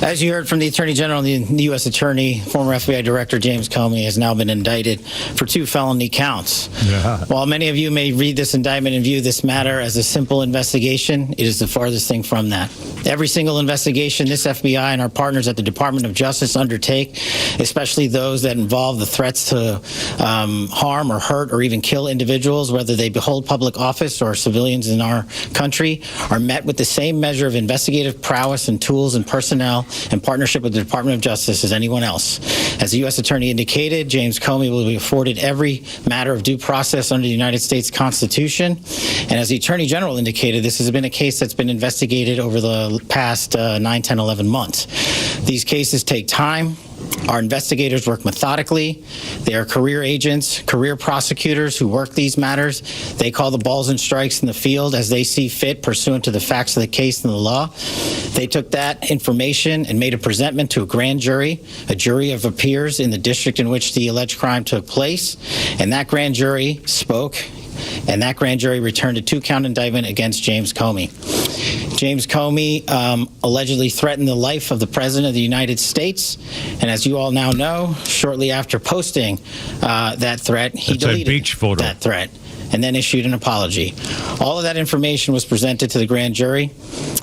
As you heard from the Attorney General, the U.S. Attorney, former FBI Director James Comey, has now been indicted for 2 felony counts. Yeah. While many of you may read this indictment and view this matter as a simple investigation, it is the farthest thing from that. Every single investigation this FBI and our partners at the Department of Justice undertake, especially those that involve the threats to harm or hurt or even kill individuals, whether they hold public office or civilians in our country, are met with the same measure of investigative prowess and tools and personnel in partnership with the Department of Justice as anyone else. As the U.S. Attorney indicated, James Comey will be afforded every matter of due process under the United States Constitution. And as the Attorney General indicated, this has been a case that's been investigated over the past 9, 10, 11 months. These cases take time. Our investigators work methodically. They are career agents, career prosecutors who work these matters. They call the balls and strikes in the field as they see fit, pursuant to the facts of the case and the law. They took that information and made a presentment to a grand jury, a jury of peers in the district in which the alleged crime took place. And that grand jury spoke, and that grand jury returned a 2-count indictment against James Comey. James Comey allegedly threatened the life of the President of the United States. And as you all now know, shortly after posting that threat, he deleted that threat. and then issued an apology. All of that information was presented to the grand jury,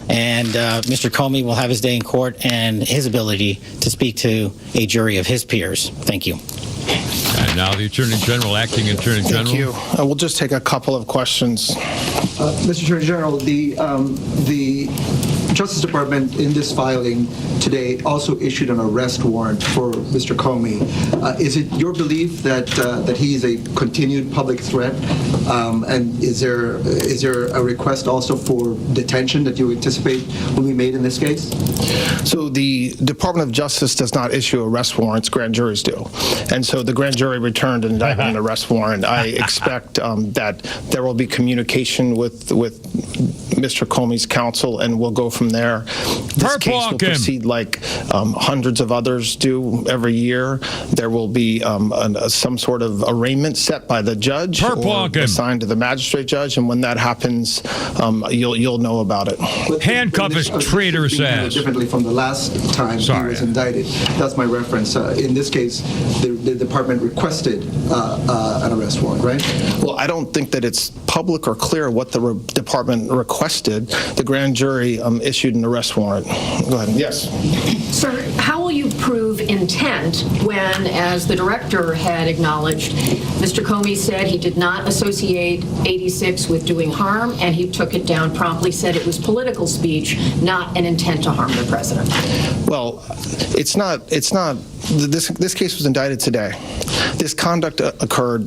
and Mr. Comey will have his day in court and his ability to speak to a jury of his peers. Thank you. And now the Attorney General, Acting Attorney General. Thank you. We'll just take a couple of questions. Mr. Attorney General, the Justice Department in this filing today also issued an arrest warrant for Mr. Comey. Is it your belief that he is a continued public threat? And is there a request also for detention that you anticipate will be made in this case? So the Department of Justice does not issue arrest warrants, grand juries do. And so the grand jury returned an indictment and arrest warrant. I expect that there will be communication with Mr. Comey's counsel, and we'll go from there. This case will proceed like hundreds of others do every year. There will be some sort of arraignment set by the judge or assigned to the magistrate judge, and when that happens, you'll know about it. Handcuff his traitorous ass. Differently from the last time he was indicted. That's my reference. In this case, the department requested an arrest warrant, right? Well, I don't think that it's public or clear what the department requested. The grand jury issued an arrest warrant. Go ahead. Yes. Sir, how will you prove intent when, as the director had acknowledged, Mr. Comey said he did not associate 86 with doing harm, and he took it down promptly, said it was political speech, not an intent to harm the president? Well, it's not. This case was indicted today. This conduct occurred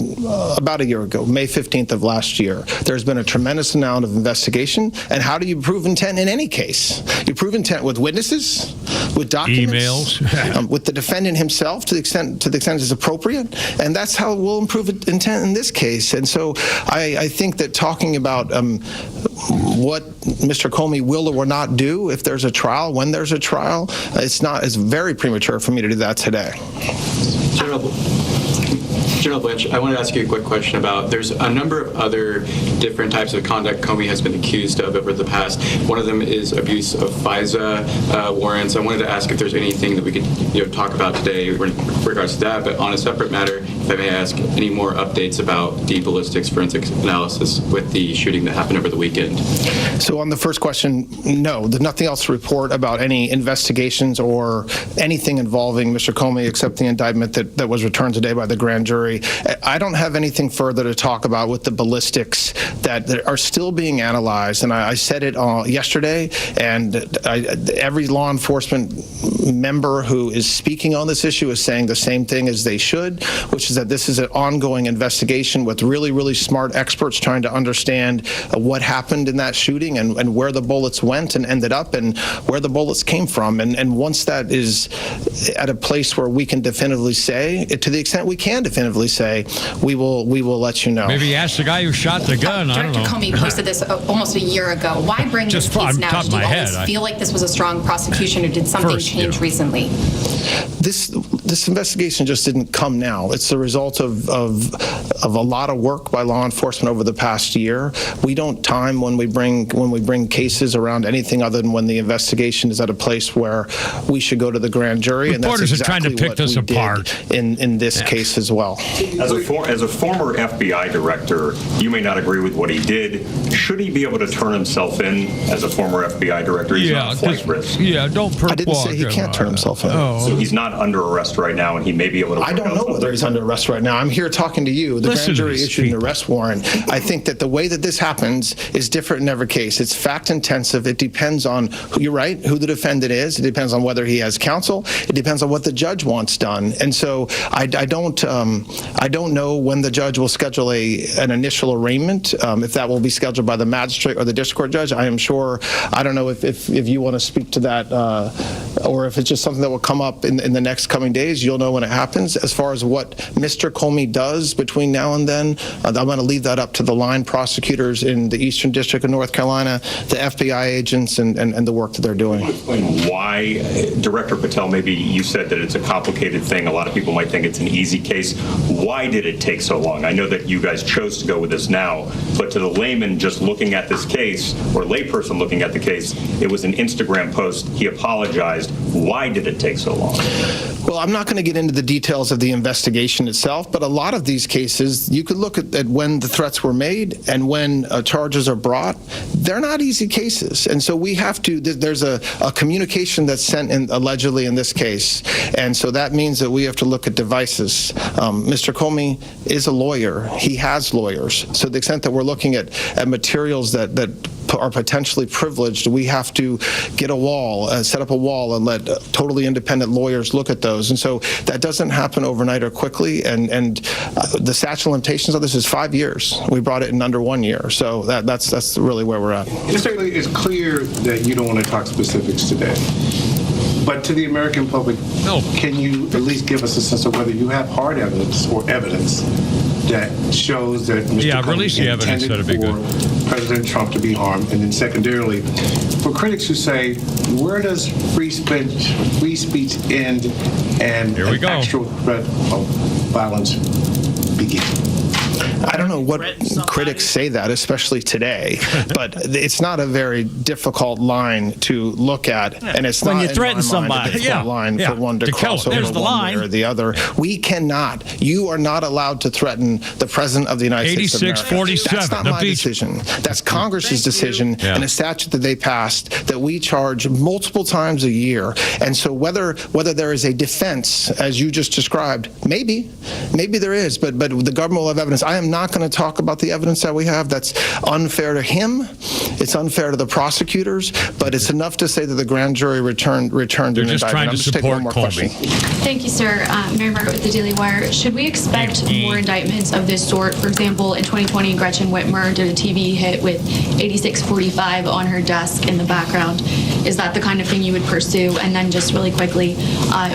about a year ago, May 15th of last year. There's been a tremendous amount of investigation. And how do you prove intent in any case? You prove intent with witnesses, with documents, emails, with the defendant himself to the extent it's appropriate. And that's how we'll improve intent in this case. And so I think that talking about what Mr. Comey will or will not do if there's a trial, when there's a trial, it's very premature for me to do that today. General Blanch, I wanted to ask you a quick question about, there's a number of other different types of conduct Comey has been accused of over the past. One of them is abuse of FISA warrants. I wanted to ask if there's anything that we could talk about today in regards to that, but on a separate matter, if I may ask, any more updates about the ballistics forensic analysis with the shooting that happened over the weekend? So on the first question, no, there's nothing else to report about any investigations or anything involving Mr. Comey except the indictment that was returned today by the grand jury. I don't have anything further to talk about with the ballistics that are still being analyzed, and I said it yesterday, and every law enforcement member who is speaking on this issue is saying the same thing as they should, which is that this is an ongoing investigation with really, really smart experts trying to understand what happened in that shooting and where the bullets went and ended up and where the bullets came from. And once that is at a place where we can definitively say, to the extent we can definitively say, we will let you know. Maybe ask the guy who shot the gun. I don't know. Director Comey posted this almost a year ago. Why bring this case now? Did you always feel like this was a strong prosecution, or did something change recently? This investigation just didn't come now. It's the result of a lot of work by law enforcement over the past year. We don't time when we bring cases around anything other than when the investigation is at a place where we should go to the grand jury. Reporters and that's exactly are trying to pick this apart in this case as well. As a former FBI director, you may not agree with what he did. Should he be able to turn himself in as a former FBI director? He's not a flight risk. Yeah, don't I didn't say he can't turn himself in. So he's not under arrest right now, and he may be able to. I don't know whether he's under arrest right now. I'm here talking to you. The grand jury issued an arrest warrant. I think that the way that this happens is different in every case. It's fact intensive. It depends on who the defendant is. It depends on whether he has counsel. It depends on what the judge wants done. And so I don't know when the judge will schedule an initial arraignment. If that will be scheduled by the magistrate or the district court judge, I am sure. I don't know if you want to speak to that, or if it's just something that will come up in the next coming days. You'll know when it happens. As far as what Mr. Comey does between now and then, I'm going to leave that up to the line prosecutors in the Eastern District of North Carolina, the FBI agents, and the work that they're doing. Explain why, Director Patel, maybe you said that it's a complicated thing. A lot of people might think it's an easy case. Why did it take so long? I know that you guys chose to go with this now, but to the layman just looking at this case, or layperson looking at the case, it was an Instagram post. He apologized. Why did it take so long? Well, I'm not going to get into the details of the investigation itself, but a lot of these cases, you could look at when the threats were made and when charges are brought. They're not easy cases. And so we have to, there's a communication that's sent in allegedly in this case. And so that means that we have to look at devices. Mr. Comey is a lawyer. He has lawyers. So to the extent that we're looking at materials that are potentially privileged, we have to get a wall, set up a wall and let totally independent lawyers look at those. And so that doesn't happen overnight or quickly. And the statute of limitations of this is 5 years. We brought it in under 1 year. So that's really where we're at. It's clear that you don't want to talk specifics today. But to the American public, can you at least give us a sense of whether you have hard evidence or evidence that shows that Mr. Comey intended for President Trump to be harmed? And then secondarily, for critics who say, where does free speech end and an actual threat of violence begin? I don't know what critics say that, especially today, but it's not a very difficult line to look at, and it's when not you threaten somebody. a difficult line for one to cross over one way or the other. We cannot. You are not allowed to threaten the President of the United States of America. 86-47. That's not my decision. That's Congress's decision and a statute that they passed that we charge multiple times a year. And so whether there is a defense, as you just described, maybe there is, but the government will have evidence. I am not going to talk about the evidence that we have. That's unfair to him. It's unfair to the prosecutors, but it's enough to say that the grand jury returned an indictment. They're just trying to support Comey. Thank you, sir. Mary Margaret with the Daily Wire. Should we expect more indictments of this sort? For example, in 2020, Gretchen Whitmer did a TV hit with 8645 on her desk in the background. Is that the kind of thing you would pursue? And then just really quickly,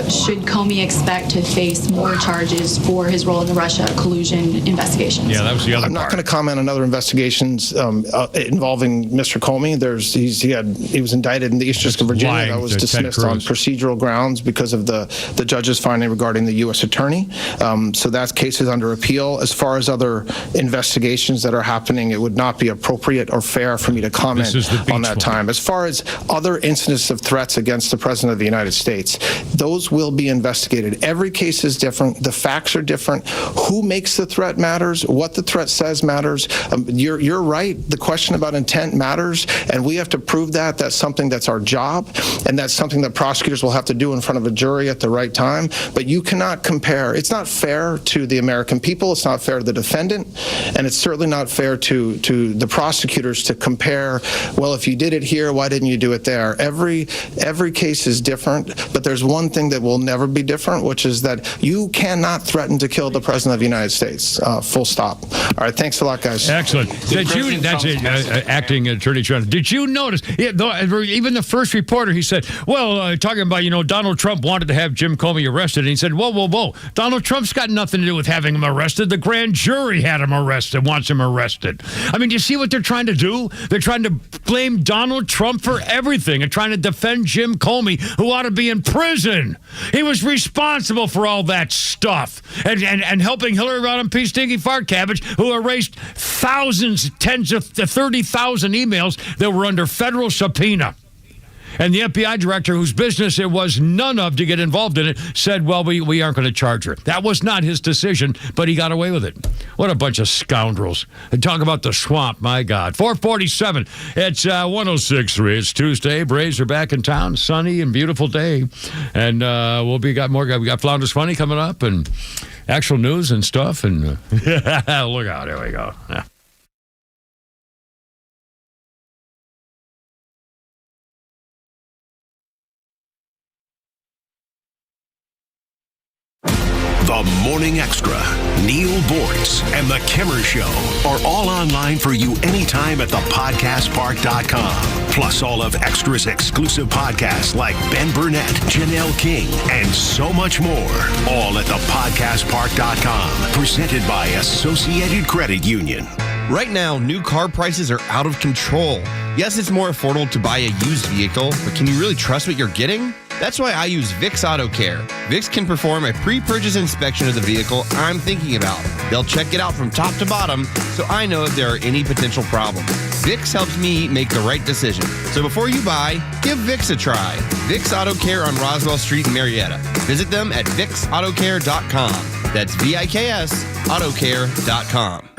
should Comey expect to face more charges for his role in the Russia collusion investigations? Yeah, that was the other I'm not going to comment on other investigations involving Mr. Comey. He was indicted in the Eastern District of Virginia. That was dismissed on procedural grounds because of the judge's finding regarding the U.S. attorney. So that case is under appeal. As far as other investigations that are happening, it would not be appropriate or fair for me to comment on that time. As far as other incidents of threats against the President of the United States, those will be investigated. Every case is different. The facts are different. Who makes the threat matters. What the threat says matters. You're right. The question about intent matters, and we have to prove that. That's something that's our job, and that's something that prosecutors will have to do in front of a jury at the right time. But you cannot compare. It's not fair to the American people. It's not fair to the defendant, and it's certainly not fair to the prosecutors to compare, well, if you did it here, why didn't you do it there? Every case is different, but there's one thing that will never be different, which is that you cannot threaten to kill the President of the United States. Full stop. All right, thanks a lot, guys. Excellent. That's it, acting Attorney General. Did you notice, even the first reporter, he said, well, talking about, Donald Trump wanted to have Jim Comey arrested, and he said, whoa. Donald Trump's got nothing to do with having him arrested. The grand jury had him arrested, wants him arrested. I mean, do you see what they're trying to do? They're trying to blame Donald Trump for everything and trying to defend Jim Comey, who ought to be in prison. He was responsible for all that stuff and helping Hillary Rodham P. Stinky Fart Cabbage, who erased thousands, tens of 30,000 emails that were under federal subpoena. And the FBI director, whose business it was none of to get involved in it, said, well, we aren't going to charge her. That was not his decision, but he got away with it. What a bunch of scoundrels. And talk about the swamp, my God. 447, it's 106.3. It's Tuesday. Braves are back in town. Sunny and beautiful day. And we got Flounders Funny coming up and actual news and stuff. And look out. Here we go. The Morning Extra, Neil Bortz, and The Kimmel Show are all online for you anytime at thepodcastpark.com. Plus all of Extra's exclusive podcasts like Ben Burnett, Janelle King, and so much more. All at thepodcastpark.com. Presented by Associated Credit Union. Right now, new car prices are out of control. Yes, it's more affordable to buy a used vehicle, but can you really trust what you're getting? That's why I use VIX Auto Care. VIX can perform a pre-purchase inspection of the vehicle I'm thinking about. They'll check it out from top to bottom, so I know if there are any potential problems. Vicks helps me make the right decision. So before you buy, give Vicks a try. Vicks Auto Care on Roswell Street in Marietta. Visit them at VicksAutoCare.com. That's VIKS Autocare.com.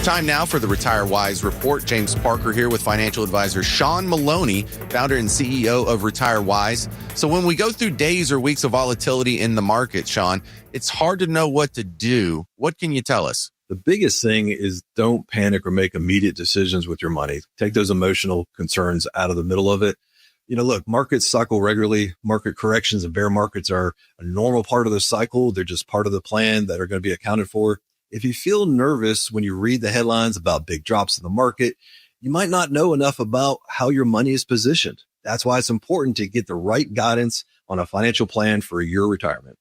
Time now for the Retire Wise Report. James Parker here with financial advisor Sean Maloney, founder and CEO of Retire Wise. So when we go through days or weeks of volatility in the market, Sean, it's hard to know what to do. What can you tell us? The biggest thing is don't panic or make immediate decisions with your money. Take those emotional concerns out of the middle of it. Look, markets cycle regularly. Market corrections and bear markets are a normal part of the cycle. They're just part of the plan that are going to be accounted for. If you feel nervous when you read the headlines about big drops in the market, you might not know enough about how your money is positioned. That's why it's important to get the right guidance on a financial plan for your retirement.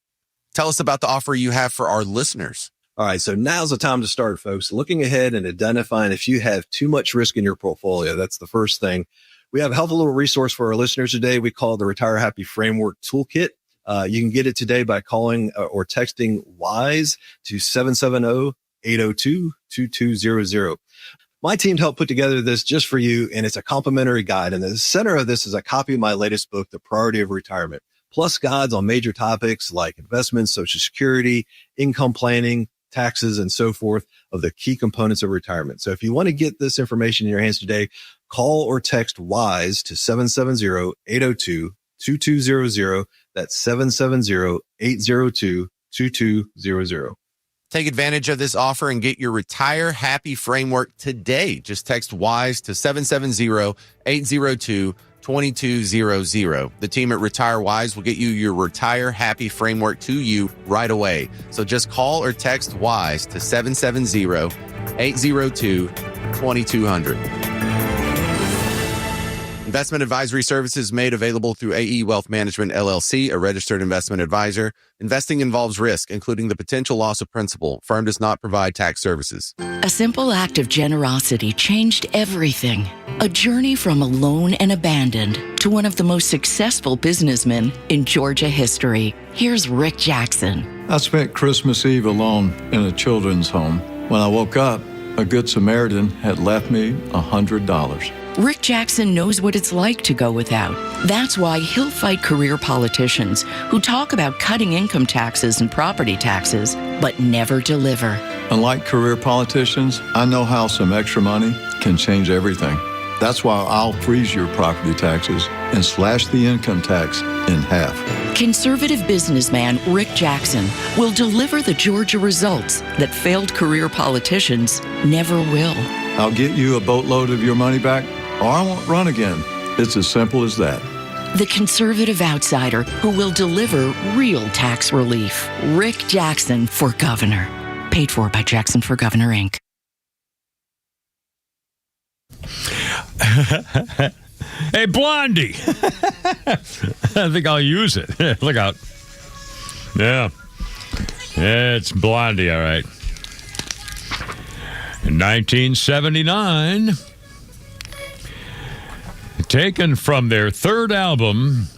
Tell us about the offer you have for our listeners. All right, so now's the time to start, folks. Looking ahead and identifying if you have too much risk in your portfolio. That's the first thing. We have a helpful little resource for our listeners today. We call it the Retire Happy Framework Toolkit. You can get it today by calling or texting WISE to 770-802-2200. My team helped put together this just for you, and it's a complimentary guide. And the center of this is a copy of my latest book, The Priority of Retirement, plus guides on major topics like investments, Social Security, income planning, taxes, and so forth of the key components of retirement. So if you want to get this information in your hands today, call or text WISE to 770-802-2200. That's 770-802-2200. Take advantage of this offer and get your Retire Happy Framework today. Just text WISE to 770-802-2200. The team at Retire Wise will get you your Retire Happy Framework to you right away. So just call or text WISE to 770-802-2200. Investment advisory services made available through AE Wealth Management, LLC, a registered investment advisor. Investing involves risk, including the potential loss of principal. Firm does not provide tax services. A simple act of generosity changed everything. A journey from alone and abandoned to one of the most successful businessmen in Georgia history. Here's Rick Jackson. I spent Christmas Eve alone in a children's home. When I woke up, a Good Samaritan had left me $100. Rick Jackson knows what it's like to go without. That's why he'll fight career politicians who talk about cutting income taxes and property taxes, but never deliver. Unlike career politicians, I know how some extra money can change everything. That's why I'll freeze your property taxes and slash the income tax in half. Conservative businessman Rick Jackson will deliver the Georgia results that failed career politicians never will. I'll get you a boatload of your money back, or I won't run again. It's as simple as that. The conservative outsider who will deliver real tax relief. Rick Jackson for governor. Paid for by Jackson for Governor, Inc. Hey, Blondie. I think I'll use it. Look out. Yeah. It's Blondie, all right. In 1979, taken from their third album,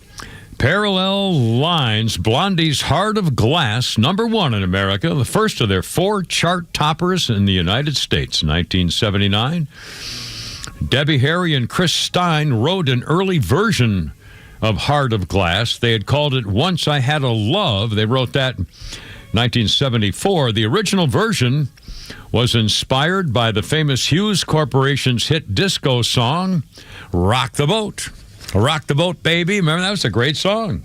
Parallel Lines, Blondie's Heart of Glass, #1 in America, the first of their 4 chart toppers in the United States, 1979. Debbie Harry and Chris Stein wrote an early version of Heart of Glass. They had called it Once I Had a Love. They wrote that in 1974. The original version was inspired by the famous Hughes Corporation's hit disco song, Rock the Boat. Rock the Boat, baby. Remember, that was a great song.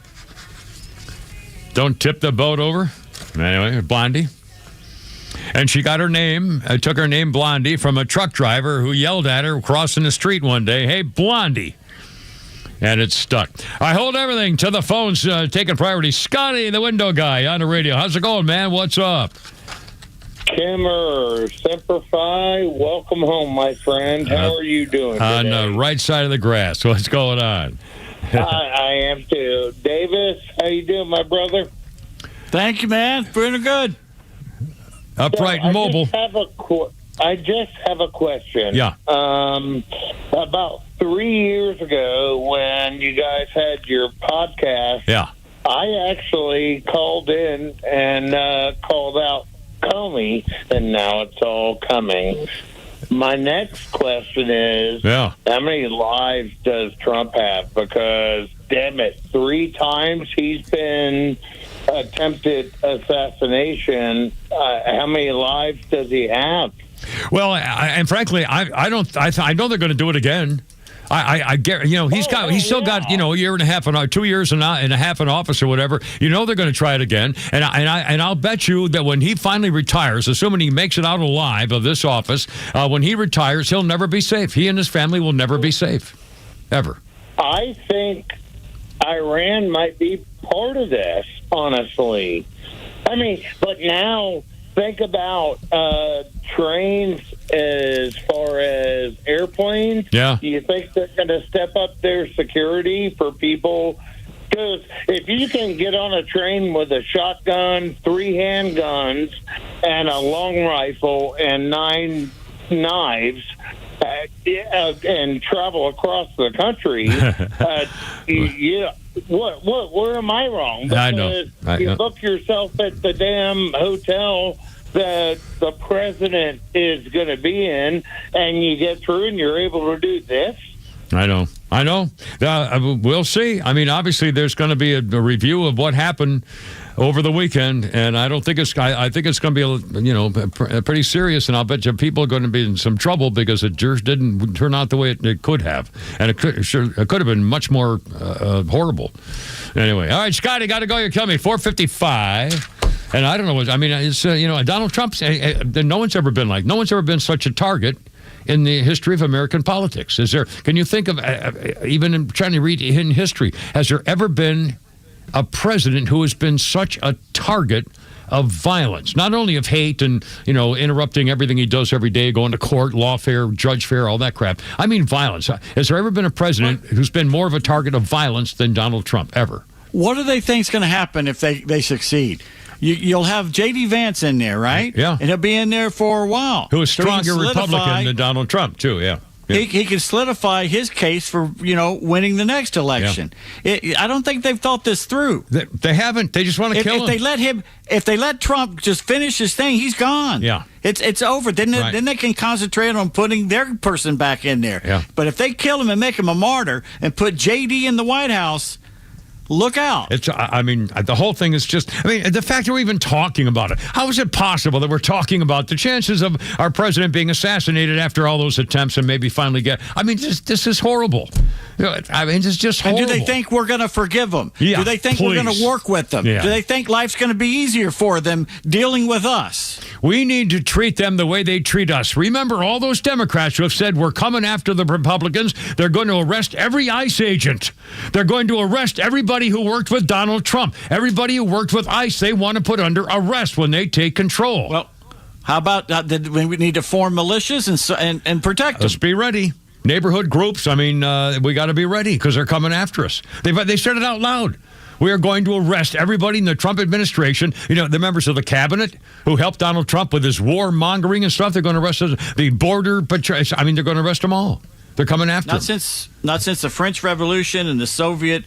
Don't tip the boat over. Anyway, Blondie. And she got her name, took her name Blondie from a truck driver who yelled at her crossing the street one day, "Hey, Blondie." And it stuck. I hold everything to the phones, taking priority. Scotty, the window guy on the radio. How's it going, man? What's up? Kimmer, Semper Fi, welcome home, my friend. How are you doing today? On the right side of the grass. What's going on? I am too. Davis, how you doing, my brother? Thank you, man. Pretty good. Upright and mobile. I just have a question. Yeah. About 3 years ago, when you guys had your podcast, yeah, I actually called in and called out Comey, and now it's all coming. My next question is, how many lives does Trump have? Because, damn it, 3 times he's been attempted assassination. How many lives does he have? Well, and frankly, I know they're going to do it again. I get, he's still got, a year and a half, 2 years and a half in office or whatever. They're going to try it again. And I'll bet you that when he finally retires, assuming he makes it out alive of this office, when he retires, he'll never be safe. He and his family will never be safe, ever. I think Iran might be part of this, honestly. I mean, but now think about trains as far as airplanes. Yeah. Do you think they're going to step up their security for people? Because if you can get on a train with a shotgun, 3 handguns, and a long rifle and 9 knives, and travel across the country, where am I wrong? Because I know. you book yourself at the damn hotel that the president is going to be in, and you get through and you're able to do this. I know. We'll see. I mean, obviously, there's going to be a review of what happened over the weekend, and I think it's going to be pretty serious. And I'll bet you people are going to be in some trouble because it just didn't turn out the way it could have, and it could have been much more horrible. Anyway, all right, Scotty, got to go. You're killing me. 4:55. And I don't know. I mean, it's Donald Trump. No one's ever been such a target in the history of American politics. Can you think of even in trying to read in history? Has there ever been a president who has been such a target of violence, not only of hate and interrupting everything he does every day, going to court, lawfare, judge fair, all that crap? I mean, violence. Has there ever been a president who's been more of a target of violence than Donald Trump ever? What do they think's going to happen if they succeed? You'll have J.D. Vance in there, right? Yeah. And he'll be in there for a while. Who is stronger Republican than Donald Trump, too, yeah. He can solidify his case for, winning the next election. Yeah. I don't think they've thought this through. They haven't. They just want to kill him. If they let Trump just finish his thing, he's gone. Yeah. It's over. Then they can concentrate on putting their person back in there. Yeah. But if they kill him and make him a martyr and put J.D. in the White House, look out. The whole thing is just, the fact that we're even talking about it. How is it possible that we're talking about the chances of our president being assassinated after all those attempts and maybe finally this is horrible. It's just horrible. And do they think we're going to forgive them? Yeah, do they think we're going to work with them? Yeah. Do they think life's going to be easier for them dealing with us? We need to treat them the way they treat us. Remember all those Democrats who have said we're coming after the Republicans. They're going to arrest every ICE agent. They're going to arrest everybody who worked with Donald Trump. Everybody who worked with ICE, they want to put under arrest when they take control. Well, how about we need to form militias and protect them? Let's be ready. Neighborhood groups, we got to be ready because they're coming after us. They said it out loud. We are going to arrest everybody in the Trump administration. The members of the cabinet who helped Donald Trump with his warmongering and stuff. They're going to arrest the border patrol. They're going to arrest them all. They're coming after him. Not since the French Revolution and the Soviet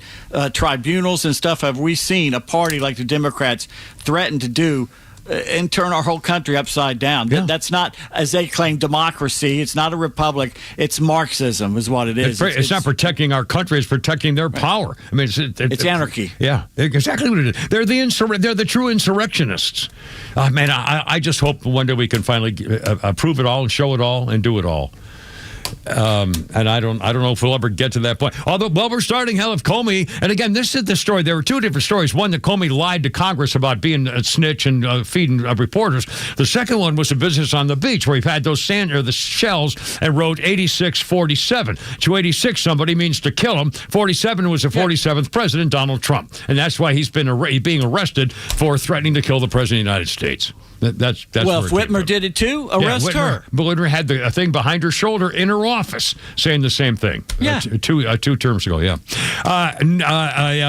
tribunals and stuff have we seen a party like the Democrats threaten to do and turn our whole country upside down. Yeah. That's not, as they claim, democracy. It's not a republic. It's Marxism is what it is. It's not protecting our country. It's protecting their power. It's anarchy. Yeah, exactly what it is. They're the true insurrectionists. I just hope one day we can finally prove it all and show it all and do it all. And I don't know if we'll ever get to that point. Although, we're starting hell of Comey. And again, this is the story. There were two different stories. One, that Comey lied to Congress about being a snitch and feeding reporters. The second one was a business on the beach where he had those the shells and wrote 8647. 286, somebody means to kill him. 47 was the 47th president, Donald Trump. And that's why he's being arrested for threatening to kill the president of the United States. That's well, if Whitmer did it too, arrest her. Whitmer had a thing behind her shoulder in her office saying the same thing. Yeah. Two terms ago, yeah.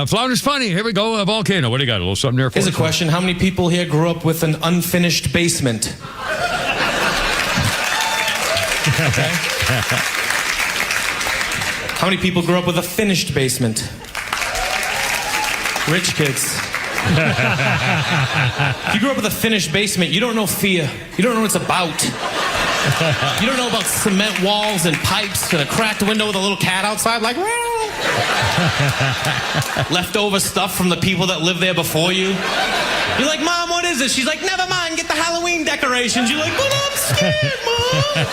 Flounder's funny. Here we go. A volcano. What do you got? A little something there for us? Here's a question. How many people here grew up with an unfinished basement? Okay. How many people grew up with a finished basement? Rich kids. If you grew up with a finished basement, you don't know fear. You don't know what it's about. You don't know about cement walls and pipes and a cracked window with a little cat outside, like, leftover stuff from the people that lived there before you. You're like, Mom, what is this? She's like, never mind, get the Halloween decorations. You're like, but I'm scared, Mom.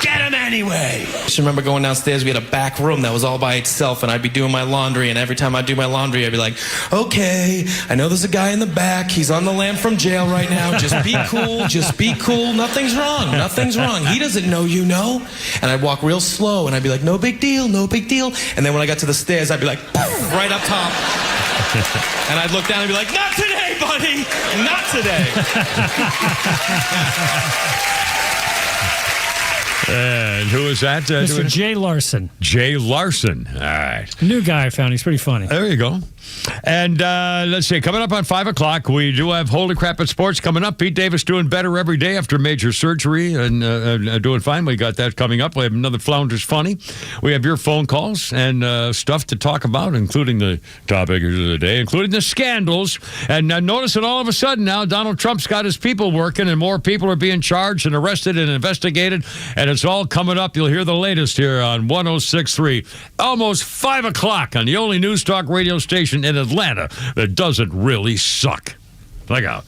Get them anyway. I just remember going downstairs. We had a back room that was all by itself, and I'd be doing my laundry, and every time I'd do my laundry, I'd be like, okay, I know there's a guy in the back. He's on the lam from jail right now. Just be cool. Just be cool. Nothing's wrong. Nothing's wrong. He doesn't know you know. And I'd walk real slow, and I'd be like, no big deal, no big deal. And then when I got to the stairs, I'd be like, right up top. And I'd look down and be like, not today, buddy. Not today. And who is that? Mr. Jay Larson. Jay Larson. All right. New guy I found. He's pretty funny. There you go. And let's see, coming up on 5 o'clock, we do have Holy Crap at Sports coming up. Pete Davis doing better every day after major surgery and doing fine. We got that coming up. We have another Flounders Funny. We have your phone calls and stuff to talk about, including the topic of the day, including the scandals. And notice that all of a sudden now Donald Trump's got his people working and more people are being charged and arrested and investigated. And it's all coming up. You'll hear the latest here on 106.3. Almost 5 o'clock on the only news talk radio station in Atlanta that doesn't really suck. Look out.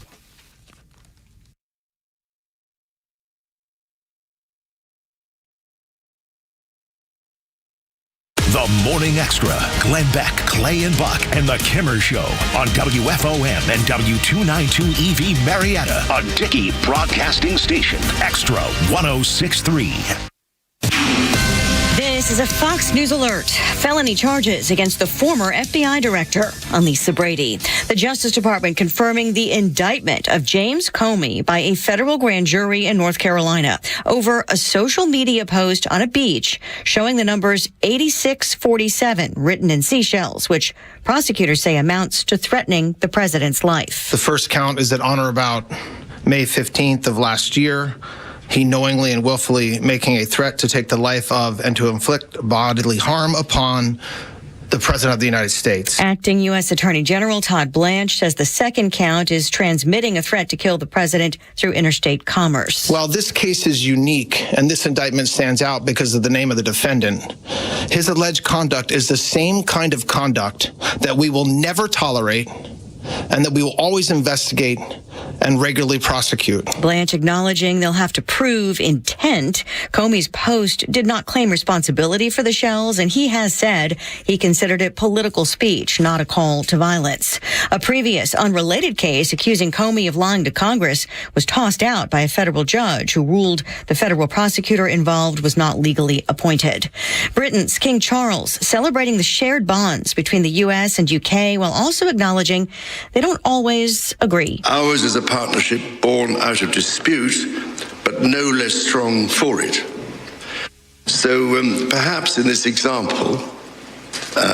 The Morning Extra. Glenn Beck, Clay and Buck, and The Kimmer Show on WFOM and W292 EV Marietta, a Dickey Broadcasting Station. Extra 106.3. This is a Fox News alert. Felony charges against the former FBI director, Lisa Brady. The Justice Department confirming the indictment of James Comey by a federal grand jury in North Carolina over a social media post on a beach showing the numbers 8647 written in seashells, which prosecutors say amounts to threatening the president's life. The first count is that on or about May 15th of last year, he knowingly and willfully making a threat to take the life of and to inflict bodily harm upon the President of the United States. Acting U.S. Attorney General Todd Blanche says the second count is transmitting a threat to kill the president through interstate commerce. While this case is unique and this indictment stands out because of the name of the defendant, his alleged conduct is the same kind of conduct that we will never tolerate and that we will always investigate and regularly prosecute. Blanche acknowledging they'll have to prove intent. Comey's post did not claim responsibility for the shells, and he has said he considered it political speech, not a call to violence. A previous unrelated case accusing Comey of lying to Congress was tossed out by a federal judge who ruled the federal prosecutor involved was not legally appointed. Britain's King Charles celebrating the shared bonds between the U.S. and UK while also acknowledging they don't always agree. Ours is a partnership born out of dispute, but no less strong for it. So perhaps in this example,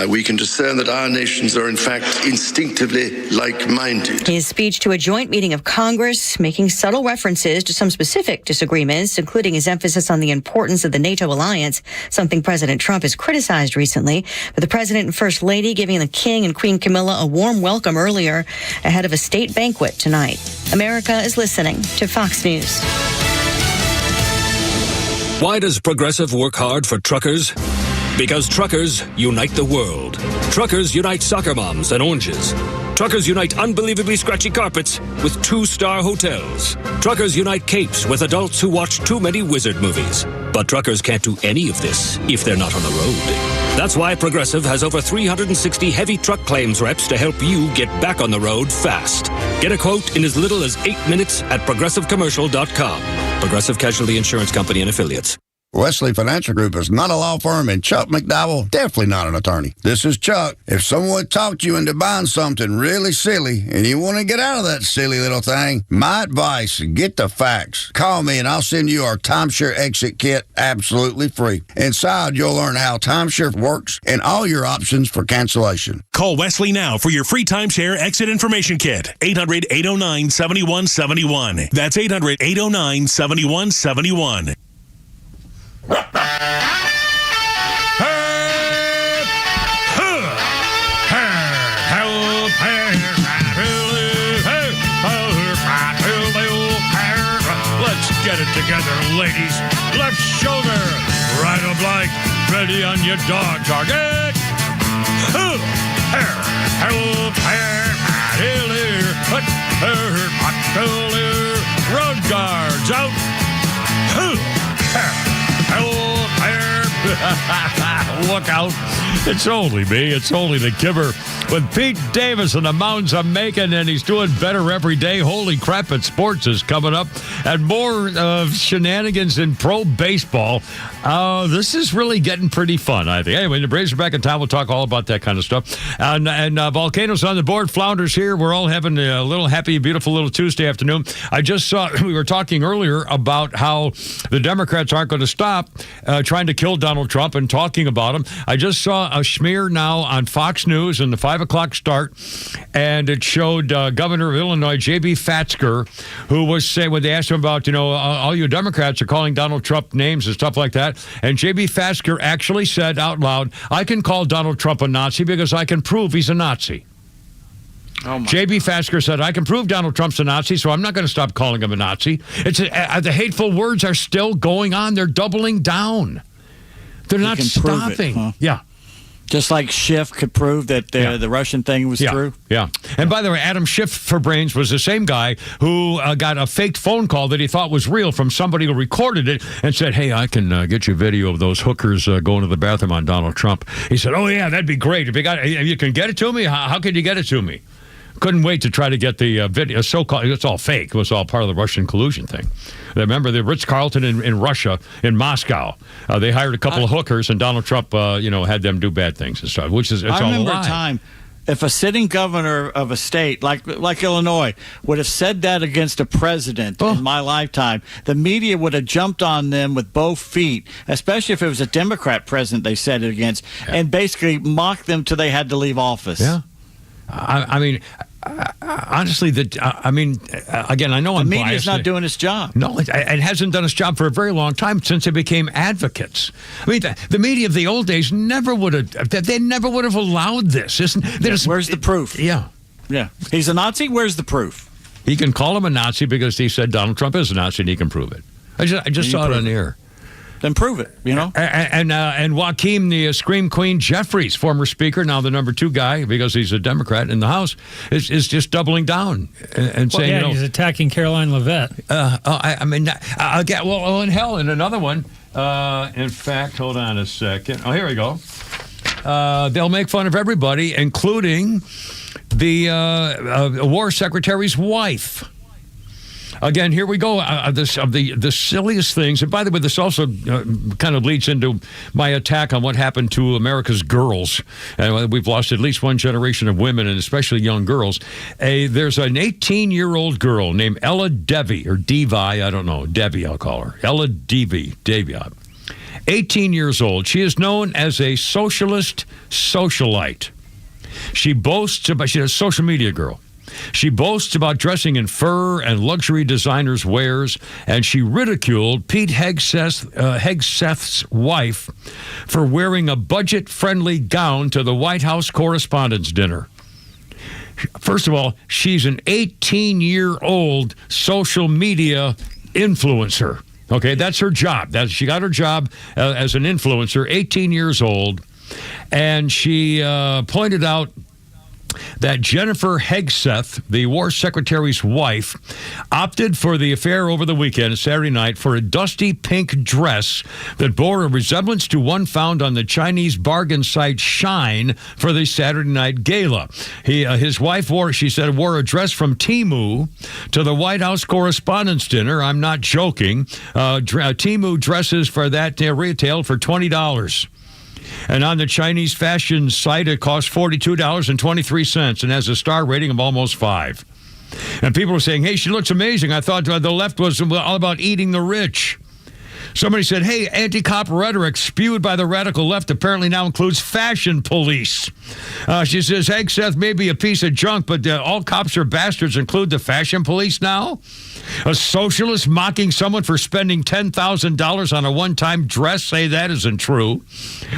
we can discern that our nations are in fact instinctively like-minded. His speech to a joint meeting of Congress, making subtle references to some specific disagreements, including his emphasis on the importance of the NATO alliance, something President Trump has criticized recently. But the President and First Lady giving the King and Queen Camilla a warm welcome earlier ahead of a state banquet tonight. America is listening to Fox News. Why does Progressive work hard for truckers? Because truckers unite the world. Truckers unite soccer moms and oranges. Truckers unite unbelievably scratchy carpets with 2-star hotels. Truckers unite capes with adults who watch too many wizard movies. But truckers can't do any of this if they're not on the road. That's why Progressive has over 360 heavy truck claims reps to help you get back on the road fast. Get a quote in as little as 8 minutes at progressivecommercial.com. Progressive Casualty Insurance Company and Affiliates. Wesley Financial Group is not a law firm, and Chuck McDowell, definitely not an attorney. This is Chuck. If someone talked you into buying something really silly and you want to get out of that silly little thing, my advice, get the facts. Call me and I'll send you our timeshare exit kit absolutely free. Inside, you'll learn how timeshare works and all your options for cancellation. Call Wesley now for your free timeshare exit information kit. 800-809-7171. That's 800-809-7171. Let's get it together, ladies. Left shoulder, right oblique, ready on your dog target. Road guards out. Look out. It's only me. It's only the Kimmer with Pete Davis in the mountains of Macon, and he's doing better every day. Holy crap, it sports is coming up. And more shenanigans in pro baseball. This is really getting pretty fun, I think. Anyway, the Braves are back in town. We'll talk all about that kind of stuff. And Volcanoes on the board. Flounders here. We're all having a little happy, beautiful little Tuesday afternoon. I just saw, we were talking earlier about how the Democrats aren't going to stop trying to kill Donald Trump and talking about him. I just saw a smear now on Fox News in the 5 o'clock start, and it showed Governor of Illinois, J.B. Fatzker, who was saying, when they asked him about, all you Democrats are calling Donald Trump names and stuff like that, and J.B. Fatzker actually said out loud, I can call Donald Trump a Nazi because I can prove he's a Nazi. J.B. Fatzker said, I can prove Donald Trump's a Nazi, so I'm not going to stop calling him a Nazi. The hateful words are still going on. They're doubling down. They're not stopping. Huh? Yeah. Just like Schiff could prove that the Russian thing was true. Yeah. And by the way, Adam Schiff for Brains was the same guy who got a faked phone call that he thought was real from somebody who recorded it and said, hey, I can get you a video of those hookers going to the bathroom on Donald Trump. He said, oh, yeah, that'd be great. If you can get it to me, how can you get it to me? Couldn't wait to try to get the video. So-called, it's all fake. It was all part of the Russian collusion thing. Remember the Ritz-Carlton in Russia, in Moscow. They hired a couple of hookers, and Donald Trump, had them do bad things and stuff. Which is, it's all a lie. I remember a time if a sitting governor of a state like Illinois would have said that against a president in my lifetime, the media would have jumped on them with both feet, especially if it was a Democrat president they said it against, and basically mocked them till they had to leave office. Yeah. I mean, honestly, again, I know I'm biased. The media's not doing its job. No, it hasn't done its job for a very long time since they became advocates. I mean, the media of the old days never would have allowed this. Where's the proof? Yeah. Yeah. He's a Nazi? Where's the proof? He can call him a Nazi because he said Donald Trump is a Nazi and he can prove it. I just saw it on the air. Then prove it, And Joaquin, the Scream Queen Jeffries, former speaker, now the number 2 guy because he's a Democrat in the House, is just doubling down and saying, he's attacking Caroline Leavitt. In hell, in another one. In fact, hold on a second. Oh, here we go. They'll make fun of everybody, including the war secretary's wife. Again, here we go. The silliest things. And by the way, this also kind of leads into my attack on what happened to America's girls. We've lost at least one generation of women, and especially young girls. There's an 18-year-old girl named Ella Devi, or Devi, I don't know. Devi, I'll call her. Ella Devi. 18 years old. She is known as a socialist socialite. She's a social media girl. She boasts about dressing in fur and luxury designers' wares, and she ridiculed Pete Hegseth's wife for wearing a budget-friendly gown to the White House Correspondents' Dinner. First of all, she's an 18-year-old social media influencer. Okay, that's her job. She got her job as an influencer, 18 years old, and she pointed out that Jennifer Hegseth, the war secretary's wife, opted for the affair over the weekend, Saturday night, for a dusty pink dress that bore a resemblance to one found on the Chinese bargain site Shine for the Saturday night gala. His wife wore a dress from Temu to the White House Correspondents' Dinner. I'm not joking. Temu dresses for that retailed for $20. And on the Chinese fashion site, it costs $42.23 and has a star rating of almost 5. And people are saying, hey, she looks amazing. I thought the left was all about eating the rich. Somebody said, hey, anti-cop rhetoric spewed by the radical left apparently now includes fashion police. She says, hey, Seth may be a piece of junk, but all cops are bastards include the fashion police now? A socialist mocking someone for spending $10,000 on a one-time dress? Say that isn't true.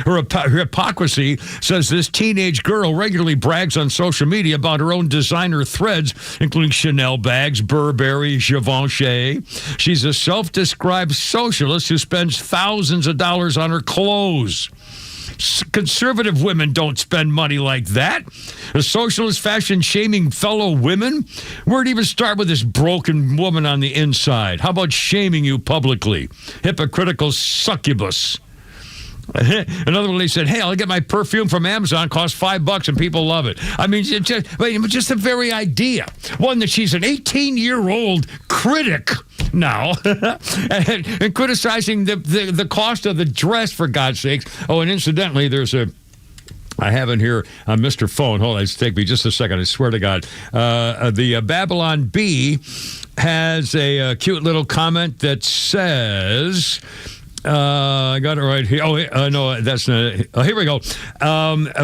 Her hypocrisy says this teenage girl regularly brags on social media about her own designer threads, including Chanel bags, Burberry, Givenchy. She's a self-described socialist who spends thousands of dollars on her clothes. Conservative women don't spend money like that. A socialist fashion shaming fellow women? Where'd even start with this broken woman on the inside? How about shaming you publicly? Hypocritical succubus. Another one, they said, hey, I'll get my perfume from Amazon, costs $5 and people love it. I mean, just the very idea. One, that she's an 18-year-old critic now and criticizing the cost of the dress, for God's sakes. Oh, and incidentally, I have in here on Mr. Phone. Hold on, it's take me just a second. I swear to God. The Babylon Bee has a cute little comment that says... I got it right here. Oh, no, that's not. Here we go.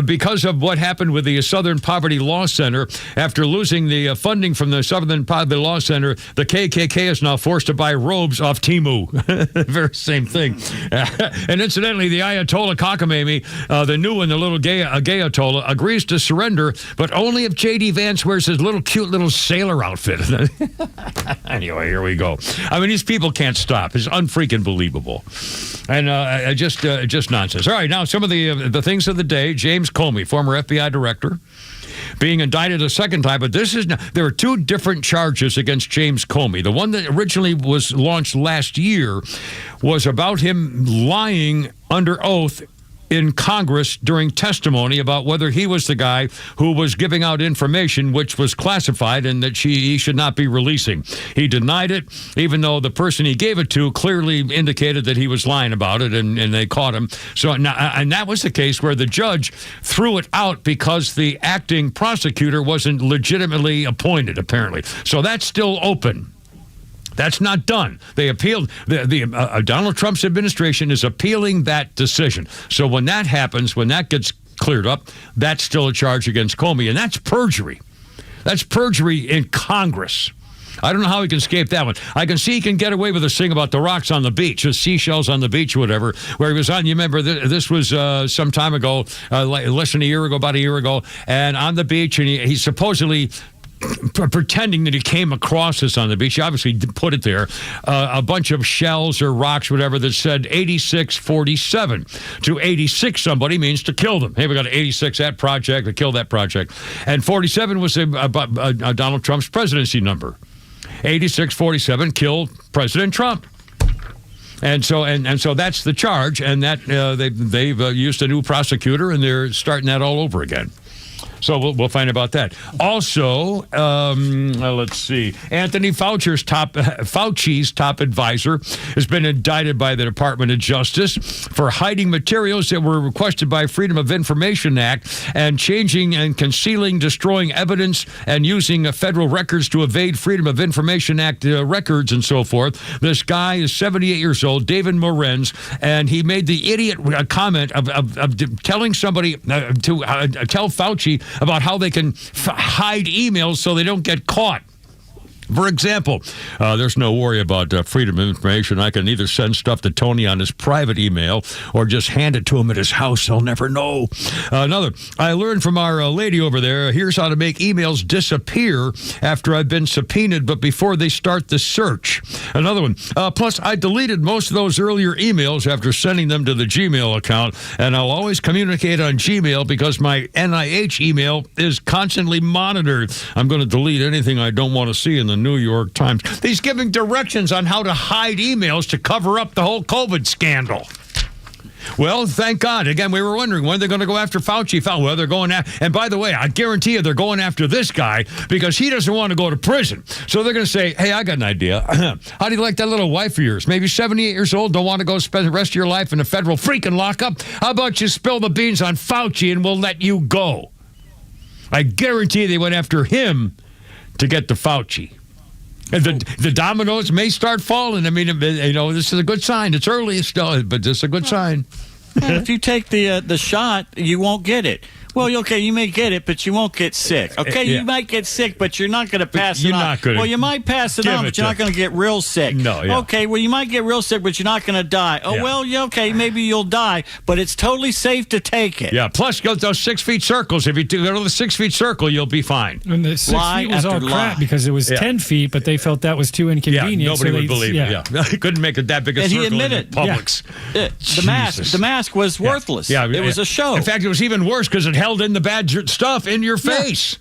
Because of what happened with the Southern Poverty Law Center, after losing the funding from the Southern Poverty Law Center, the KKK is now forced to buy robes off Temu. Very same thing. And incidentally, the Ayatollah Cockamamie, the new one, the little gay Ayatollah, agrees to surrender, but only if J.D. Vance wears his cute little sailor outfit. Anyway, here we go. I mean, these people can't stop. It's unfreaking believable. And just nonsense. All right, now some of the things of the day. James Comey, former FBI director, being indicted a second time. But there are two different charges against James Comey. The one that originally was launched last year was about him lying under oath in Congress during testimony about whether he was the guy who was giving out information which was classified and that he should not be releasing. He denied it, even though the person he gave it to clearly indicated that he was lying about it, and they caught him. So, and that was the case where the judge threw it out because the acting prosecutor wasn't legitimately appointed, apparently. So that's still open. That's not done. They appealed. Donald Trump's administration is appealing that decision. So when that happens, when that gets cleared up, that's still a charge against Comey, and that's perjury. That's perjury in Congress. I don't know how he can escape that one. I can see he can get away with this thing about the rocks on the beach, the seashells on the beach or whatever, where he was on. You remember, this was some time ago, less than a year ago, about a year ago, and on the beach, and he supposedly pretending that he came across this on the beach. He obviously put it there. A bunch of shells or rocks, whatever, that said 8647. To 86 somebody means to kill them. Hey, we got 86 that project, to kill that project. And 47 was Donald Trump's presidency number. 8647 killed President Trump. And so that's the charge, and that they've used a new prosecutor, and they're starting that all over again. So we'll find about that. Also, let's see. Anthony Fauci's top advisor has been indicted by the Department of Justice for hiding materials that were requested by Freedom of Information Act and changing and concealing, destroying evidence, and using federal records to evade Freedom of Information Act records and so forth. This guy is 78 years old, David Morenz, and he made the idiot comment of telling somebody to tell Fauci about how they can hide emails so they don't get caught. For example, there's no worry about freedom of information. I can either send stuff to Tony on his private email or just hand it to him at his house. They'll never know. Another, I learned from our lady over there, here's how to make emails disappear after I've been subpoenaed, but before they start the search. Another one, plus I deleted most of those earlier emails after sending them to the Gmail account, and I'll always communicate on Gmail because my NIH email is constantly monitored. I'm going to delete anything I don't want to see in the New York Times. He's giving directions on how to hide emails to cover up the whole COVID scandal. Well, thank God. Again, we were wondering when they're going to go after Fauci. Well, they're going after, and by the way, I guarantee you they're going after this guy because he doesn't want to go to prison. So they're going to say, hey, I got an idea. How do you like that little wife of yours? Maybe 78 years old, don't want to go spend the rest of your life in a federal freaking lockup? How about you spill the beans on Fauci and we'll let you go? I guarantee they went after him to get to Fauci. And the dominoes may start falling. I mean, this is a good sign. It's early still, but this is a good sign. Well, if you take the shot, you won't get it. Well, okay, you may get it, but you won't get sick. Okay, Yeah. You might get sick, but you're not going to pass it You're on. not gonna Well, you might pass it give on, it but you're not to- going to get real sick. No, yeah. Okay, well, you might get real sick, but you're not going to die. Oh, Yeah. well, yeah, okay, maybe you'll die, but it's totally safe to take it. Yeah, plus go those 6 feet circles. If you go to the 6 feet circle, you'll be fine. And the 6 Lie feet was all after crap lie. because it was Yeah. 10 feet, but they felt that was too inconvenient. Nobody so would they- believe it. Yeah, couldn't make it that big a And he circle in admitted. Publix. The mask was worthless. Yeah, it was a show. In fact, it was even worse because it held in the bad stuff in your face.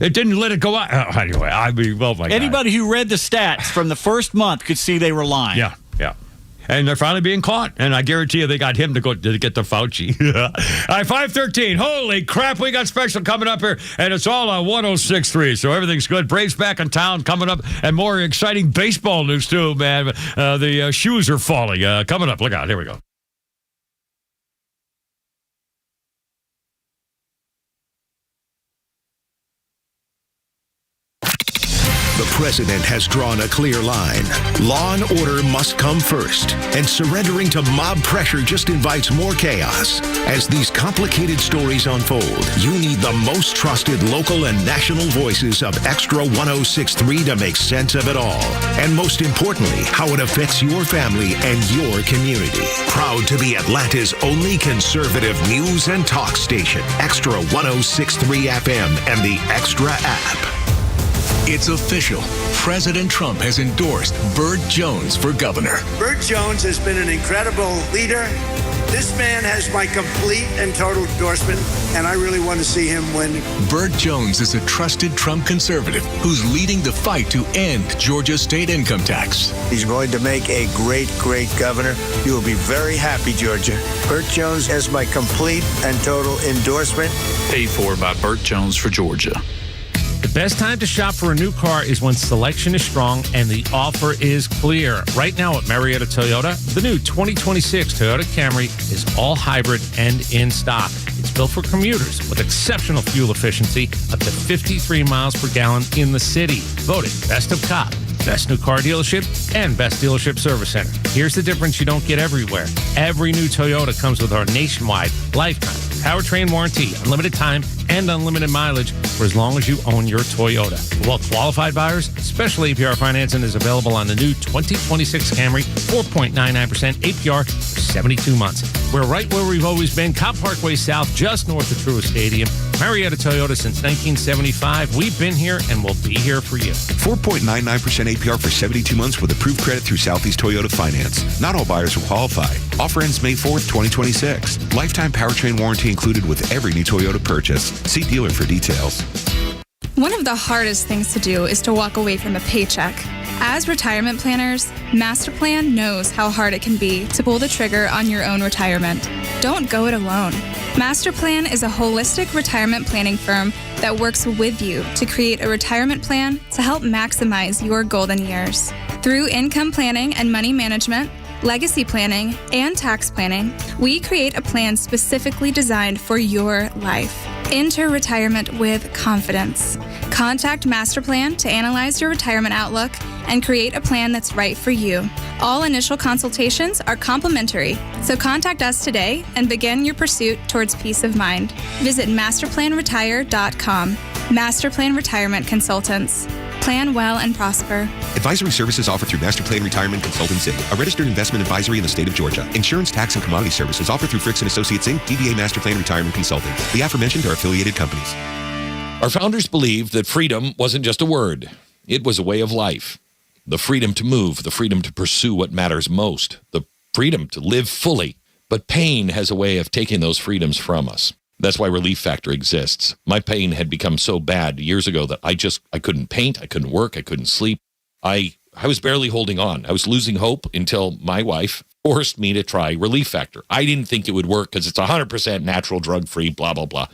It didn't let it go out. Anyway, I mean, oh my God. Anybody who read the stats from the first month could see they were lying. Yeah. And they're finally being caught. And I guarantee you they got him to get the Fauci. All right, 5:13. Holy crap, we got special coming up here. And it's all on 106.3. So everything's good. Braves back in town coming up. And more exciting baseball news, too, man. The shoes are falling. Coming up. Look out. Here we go. The president has drawn a clear line. Law and order must come first, and surrendering to mob pressure just invites more chaos. As these complicated stories unfold, you need the most trusted local and national voices of Extra 106.3 to make sense of it all. And most importantly, how it affects your family and your community. Proud to be Atlanta's only conservative news and talk station, Extra 106.3 FM and the Extra app. It's official. President Trump has endorsed Burt Jones for governor. Burt Jones has been an incredible leader. This man has my complete and total endorsement, and I really want to see him win. Burt Jones is a trusted Trump conservative who's leading the fight to end Georgia's state income tax. He's going to make a great, great governor. You will be very happy, Georgia. Burt Jones has my complete and total endorsement. Paid for by Burt Jones for Georgia. The best time to shop for a new car is when selection is strong and the offer is clear. Right now at Marietta Toyota, the new 2026 Toyota Camry is all hybrid and in stock. It's built for commuters with exceptional fuel efficiency, up to 53 miles per gallon in the city. Voted Best of Cop, Best New Car Dealership, and Best Dealership Service Center. Here's the difference you don't get everywhere. Every new Toyota comes with our nationwide lifetime powertrain warranty, unlimited time, and unlimited mileage for as long as you own your Toyota. For well-qualified buyers, special APR financing is available on the new 2026 Camry, 4.99% APR for 72 months. We're right where we've always been, Cop Parkway South, just north of Truist Stadium. Marietta Toyota since 1975. We've been here and we'll be here for you. 4.99% APR for 72 months with approved credit through Southeast Toyota Finance. Not all buyers will qualify. Offer ends May 4th, 2026. Lifetime powertrain warranty included with every new Toyota purchase. See dealer for details. One of the hardest things to do is to walk away from a paycheck. As retirement planners, MasterPlan knows how hard it can be to pull the trigger on your own retirement. Don't go it alone. MasterPlan is a holistic retirement planning firm that works with you to create a retirement plan to help maximize your golden years. Through income planning and money management, legacy planning, and tax planning, we create a plan specifically designed for your life. Enter retirement with confidence. Contact MasterPlan to analyze your retirement outlook and create a plan that's right for you. All initial consultations are complimentary, so contact us today and begin your pursuit towards peace of mind. Visit masterplanretire.com. Masterplan Retirement Consultants. Plan well and prosper. Advisory services offered through Master Plan Retirement Consultants, Inc., a registered investment advisory in the state of Georgia. Insurance, tax, and commodity services offered through Fricks & Associates, Inc., DBA Master Plan Retirement Consultants. The aforementioned are affiliated companies. Our founders believed that freedom wasn't just a word. It was a way of life. The freedom to move, the freedom to pursue what matters most, the freedom to live fully. But pain has a way of taking those freedoms from us. That's why Relief Factor exists. My pain had become so bad years ago that I couldn't paint, I couldn't work, I couldn't sleep. I was barely holding on. I was losing hope until my wife forced me to try Relief Factor. I didn't think it would work because it's 100% natural, drug-free, blah, blah, blah.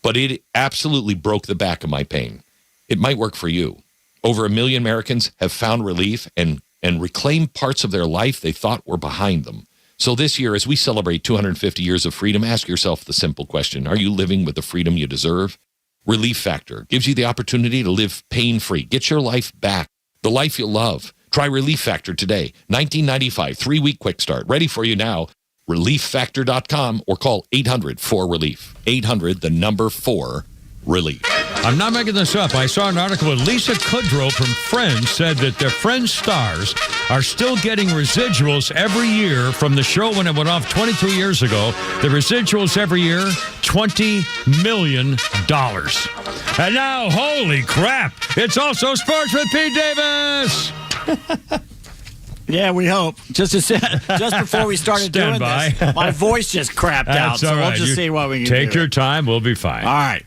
But it absolutely broke the back of my pain. It might work for you. Over 1 million Americans have found relief and reclaimed parts of their life they thought were behind them. So this year, as we celebrate 250 years of freedom, ask yourself the simple question: are you living with the freedom you deserve? Relief Factor gives you the opportunity to live pain-free. Get your life back. the life you'll love. Try Relief Factor today. $19.95, 3-week quick start. Ready for you now. ReliefFactor.com or call 800-4RELIEF. 800-4-RELIEF. I'm not making this up. I saw an article with Lisa Kudrow from Friends said that their Friends stars are still getting residuals every year from the show when it went off 22 years ago. The residuals every year, $20 million. And now, holy crap, it's also Sports with Pete Davis. Yeah, we hope. Just before we started doing this, my voice just crapped out. So we'll just see what we can do. Take your time. We'll be fine. All right.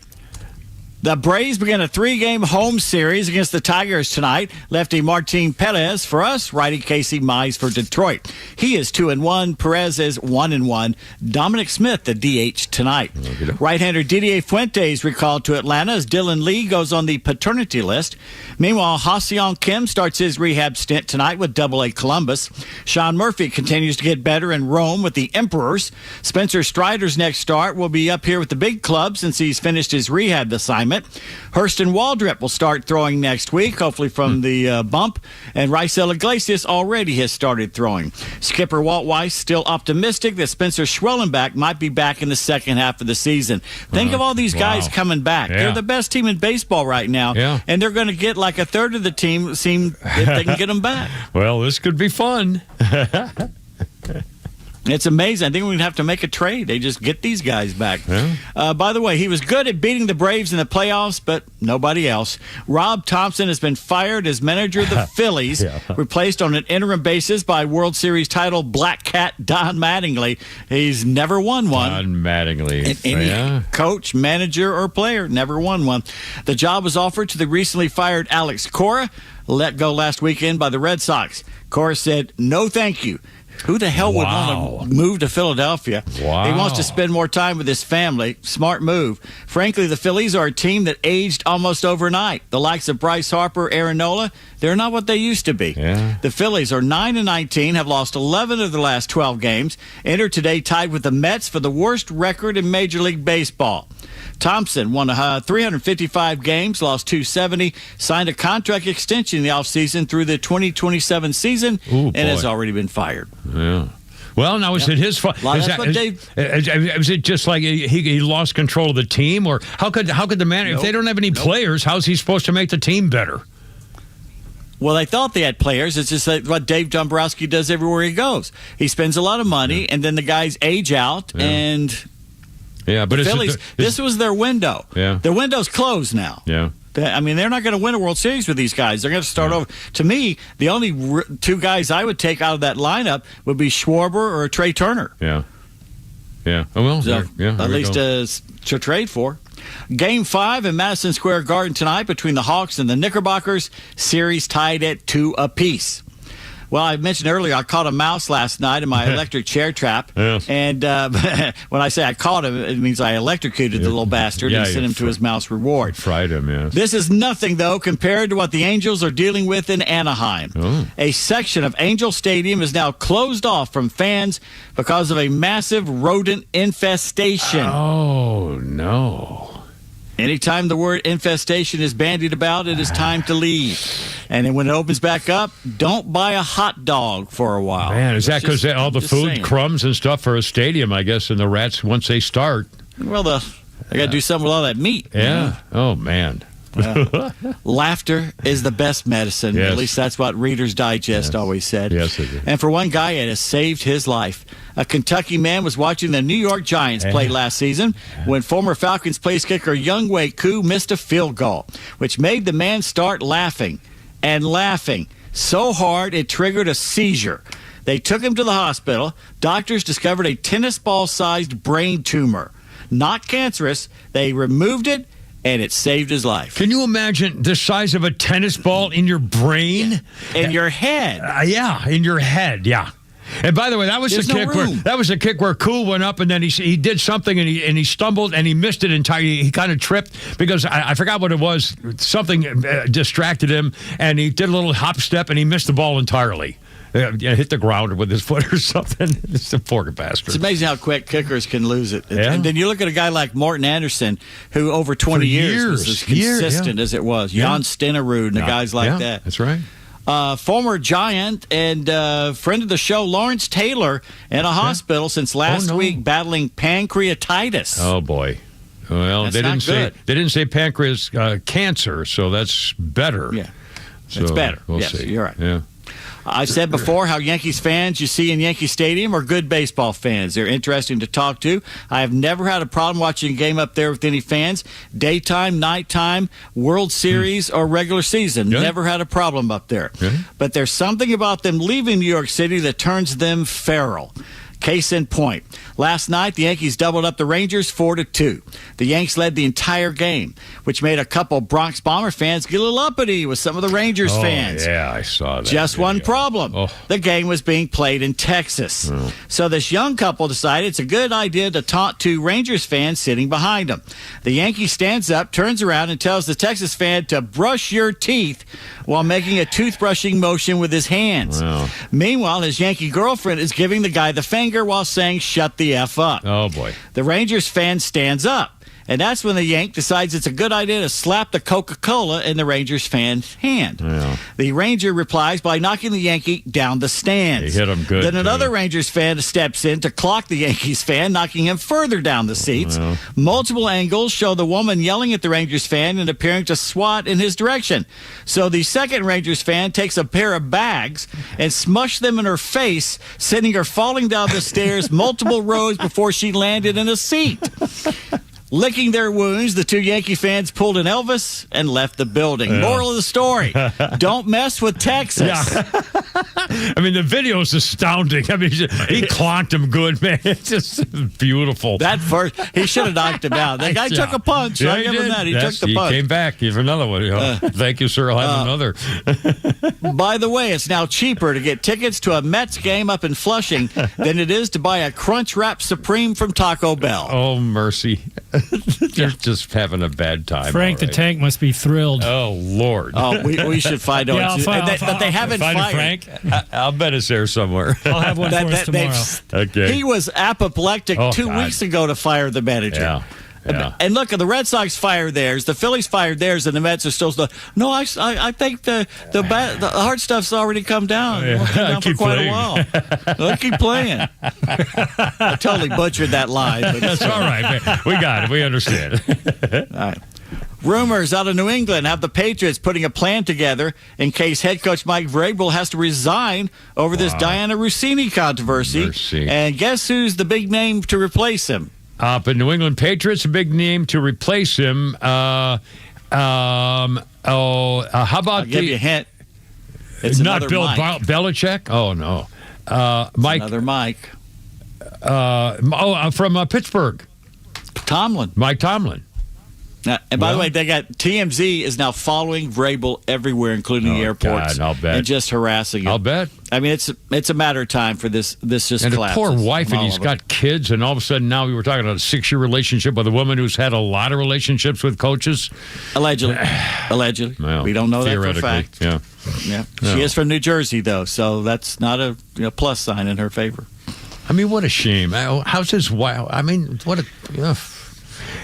The Braves begin a 3-game home series against the Tigers tonight. Lefty Martin Perez for us, righty Casey Mize for Detroit. He is 2-1. Perez is 1-1. Dominic Smith, the DH tonight. Right-hander Didier Fuentes recalled to Atlanta as Dylan Lee goes on the paternity list. Meanwhile, Ha-Seong Kim starts his rehab stint tonight with Double-A Columbus. Sean Murphy continues to get better in Rome with the Emperors. Spencer Strider's next start will be up here with the big club since he's finished his rehab assignment. Hurston Waldrep will start throwing next week, hopefully from the bump. And Raisel Iglesias already has started throwing. Skipper Walt Weiss still optimistic that Spencer Schwellenbach might be back in the second half of the season. Think of all these guys coming back. Yeah. They're the best team in baseball right now, and they're going to get like a third of the team if they can get them back. Well, this could be fun. It's amazing. I think we're going to have to make a trade. They just get these guys back. Yeah. By the way, he was good at beating the Braves in the playoffs, but nobody else. Rob Thompson has been fired as manager of the Phillies, replaced on an interim basis by World Series title Black Cat Don Mattingly. He's never won one. Don Mattingly. Any coach, manager, or player, never won one. The job was offered to the recently fired Alex Cora, let go last weekend by the Red Sox. Cora said, "No, thank you." Who the hell would want to move to Philadelphia? Wow. He wants to spend more time with his family. Smart move. Frankly, the Phillies are a team that aged almost overnight. The likes of Bryce Harper, Aaron Nola, they're not what they used to be. Yeah. The Phillies are 9-19, have lost 11 of the last 12 games, entered today tied with the Mets for the worst record in Major League Baseball. Thompson won 355 games, lost 270, signed a contract extension in the offseason through the 2027 season, and has already been fired. Yeah. Well, now is it his fault? Is it just like he lost control of the team, or how could the manager? If they don't have any players, how's he supposed to make the team better? Well, they thought they had players. It's just like what Dave Dombrowski does everywhere he goes. He spends a lot of money, and then the guys age out, and but the Phillies, this was their window. Yeah. Their window's closed now. Yeah. I mean, they're not going to win a World Series with these guys. They're going to start over. To me, the only two guys I would take out of that lineup would be Schwarber or Trey Turner. Yeah. Yeah. Well, so, at least to trade for. Game 5 in Madison Square Garden tonight between the Hawks and the Knickerbockers. Series tied at 2 apiece. Well, I mentioned earlier I caught a mouse last night in my electric chair trap. Yes. And when I say I caught him, it means I electrocuted the little bastard and sent him to his mouse reward. Fried him, yes. This is nothing, though, compared to what the Angels are dealing with in Anaheim. Oh. A section of Angel Stadium is now closed off from fans because of a massive rodent infestation. Oh, no. Anytime the word infestation is bandied about, it is time to leave. And then when it opens back up, don't buy a hot dog for a while. Man, is that because all the food, crumbs and stuff for a stadium, I guess, and the rats, once they start? Well, they got to do something with all that meat. Yeah. Oh, man. Laughter is the best medicine. Yes. At least that's what Reader's Digest always said. Yes, it did. And for one guy, it has saved his life. A Kentucky man was watching the New York Giants play last season when former Falcons place kicker Younghoe Koo missed a field goal, which made the man start laughing and laughing so hard it triggered a seizure. They took him to the hospital. Doctors discovered a tennis ball-sized brain tumor. Not cancerous. They removed it, and it saved his life. Can you imagine the size of a tennis ball in your brain? In your head. In your head, yeah. And by the way, that was the kick where Cool went up, and then he did something, and he stumbled, and he missed it entirely. He kind of tripped because I forgot what it was. Something distracted him, and he did a little hop step, and he missed the ball entirely. Hit the ground with his foot or something. It's a poor bastard. It's amazing how quick kickers can lose it. Yeah. And then you look at a guy like Morton Anderson, who over 20 years was as consistent as it was. Jan Stenerud and the guys like that. That's right. Former Giant and friend of the show, Lawrence Taylor, in a hospital since last week, battling pancreatitis. Oh boy. Well, That's they not didn't good. say pancreas cancer, so that's better. Yeah, so it's better. We'll yes, see. You're right. Yeah. I've said before how Yankees fans you see in Yankee Stadium are good baseball fans. They're interesting to talk to. I have never had a problem watching a game up there with any fans, daytime, nighttime, World Series, or regular season. Good. Never had a problem up there. Good. But there's something about them leaving New York City that turns them feral. Case in point, last night the Yankees doubled up the Rangers 4-2. The Yanks led the entire game, which made a couple Bronx Bomber fans get a little uppity with some of the Rangers fans. Yeah, I saw that. Just one video. problem. The game was being played in Texas. So this young couple decided it's a good idea to taunt two Rangers fans sitting behind them. The Yankee stands up, turns around, and tells the Texas fan to brush your teeth while making a toothbrushing motion with his hands. Meanwhile, his Yankee girlfriend is giving the guy the finger while saying, "Shut the F up." Oh, boy. The Rangers fan stands up. And that's when the Yank decides it's a good idea to slap the Coca-Cola in the Rangers fan's hand. The Ranger replies by knocking the Yankee down the stands. He hit him good. Then another Rangers fan steps in to clock the Yankees fan, knocking him further down the seats. Multiple angles show the woman yelling at the Rangers fan and appearing to swat in his direction. So the second Rangers fan takes a pair of bags and smushed them in her face, sending her falling down the stairs multiple rows before she landed in a seat. Licking their wounds, the two Yankee fans pulled an Elvis and left the building. Moral of the story, don't mess with Texas. I mean, the video is astounding. I mean, he clonked him good, man. It's just beautiful. That first, he should have knocked him out. That guy took a punch. Yeah, I'll give him that. He took the punch. He came back. Here's another one. Thank you, sir. I'll have another. By the way, it's now cheaper to get tickets to a Mets game up in Flushing than it is to buy a Crunch Wrap Supreme from Taco Bell. Oh, mercy. They're just having a bad time. Frank the Tank must be thrilled. Oh, Lord. Oh, we should find out. But they haven't fired Frank. I'll bet it's there somewhere. I'll have one for us tomorrow. Okay. He was apoplectic 2 weeks ago to fire the manager. Yeah. And look, the Red Sox fired theirs, the Phillies fired theirs, and the Mets are still. No, I think the hard stuff's already come down. It's been down for quite a while. Let's keep playing. I totally butchered that line. But That's all right. Man. We got it. We understand. All right. Rumors out of New England have the Patriots putting a plan together in case head coach Mike Vrabel has to resign over this Diana Rossini controversy. And guess who's the big name to replace him? But New England Patriots, a big name to replace him. How about I'll give you a hint. It's not Bill Mike. Belichick? Oh, no. Mike. Another Mike. From Pittsburgh. Tomlin. Mike Tomlin. Now, and by the way, they got TMZ is now following Vrabel everywhere, including the airports. God, I'll bet. And just harassing him. I'll bet. I mean, it's a matter of time for this just and collapses. a poor wife, and he's got kids, and all of a sudden now we were talking about a 6-year relationship with a woman who's had a lot of relationships with coaches. Allegedly. Well, we don't know that for a fact. Yeah. She is from New Jersey, though, so that's not a plus sign in her favor. I mean, what a shame. How's his wife? I mean, what a...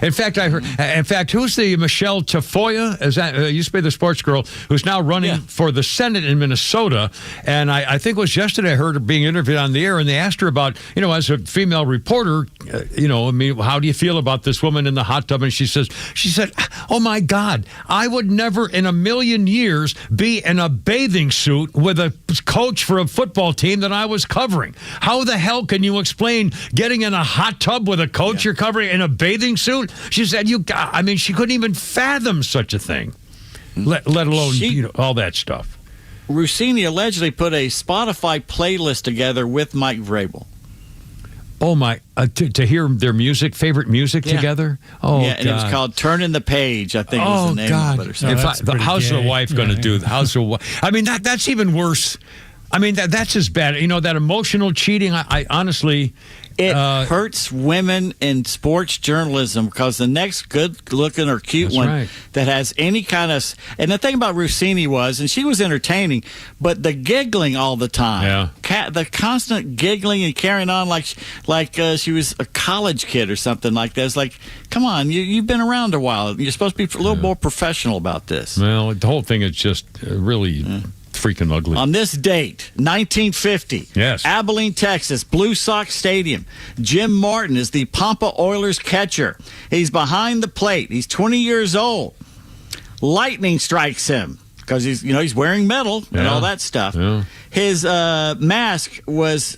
In fact, I heard. In fact, who's the Michelle Tafoya? Is that used to be the sports girl who's now running for the Senate in Minnesota? And I think it was yesterday I heard her being interviewed on the air, and they asked her about, as a female reporter, I mean, how do you feel about this woman in the hot tub? And she said, "Oh my God, I would never in a million years be in a bathing suit with a coach for a football team that I was covering. How the hell can you explain getting in a hot tub with a coach you're covering in a bathing suit?" She said, she couldn't even fathom such a thing, let alone all that stuff. Rossini allegedly put a Spotify playlist together with Mike Vrabel. Oh, my, to hear their favorite music together? Oh, yeah, and God. it was called Turning the Page, I think was the name of it or something. How's the wife going to do that? I mean, that's even worse. I mean, that's as bad. That emotional cheating, I honestly... It hurts women in sports journalism because the next good-looking or cute one that has any kind of... And the thing about Rossini was, and she was entertaining, but the giggling all the time. The constant giggling and carrying on like she was a college kid or something like that. It's like, come on, you've been around a while. You're supposed to be a little more professional about this. Well, the whole thing is just really... freaking ugly. On this date, 1950, yes, Abilene, Texas, Blue Sox Stadium. Jim Martin is the Pampa Oilers catcher. He's behind the plate. He's 20 years old. Lightning strikes him because he's wearing metal and all that stuff. Yeah. His mask was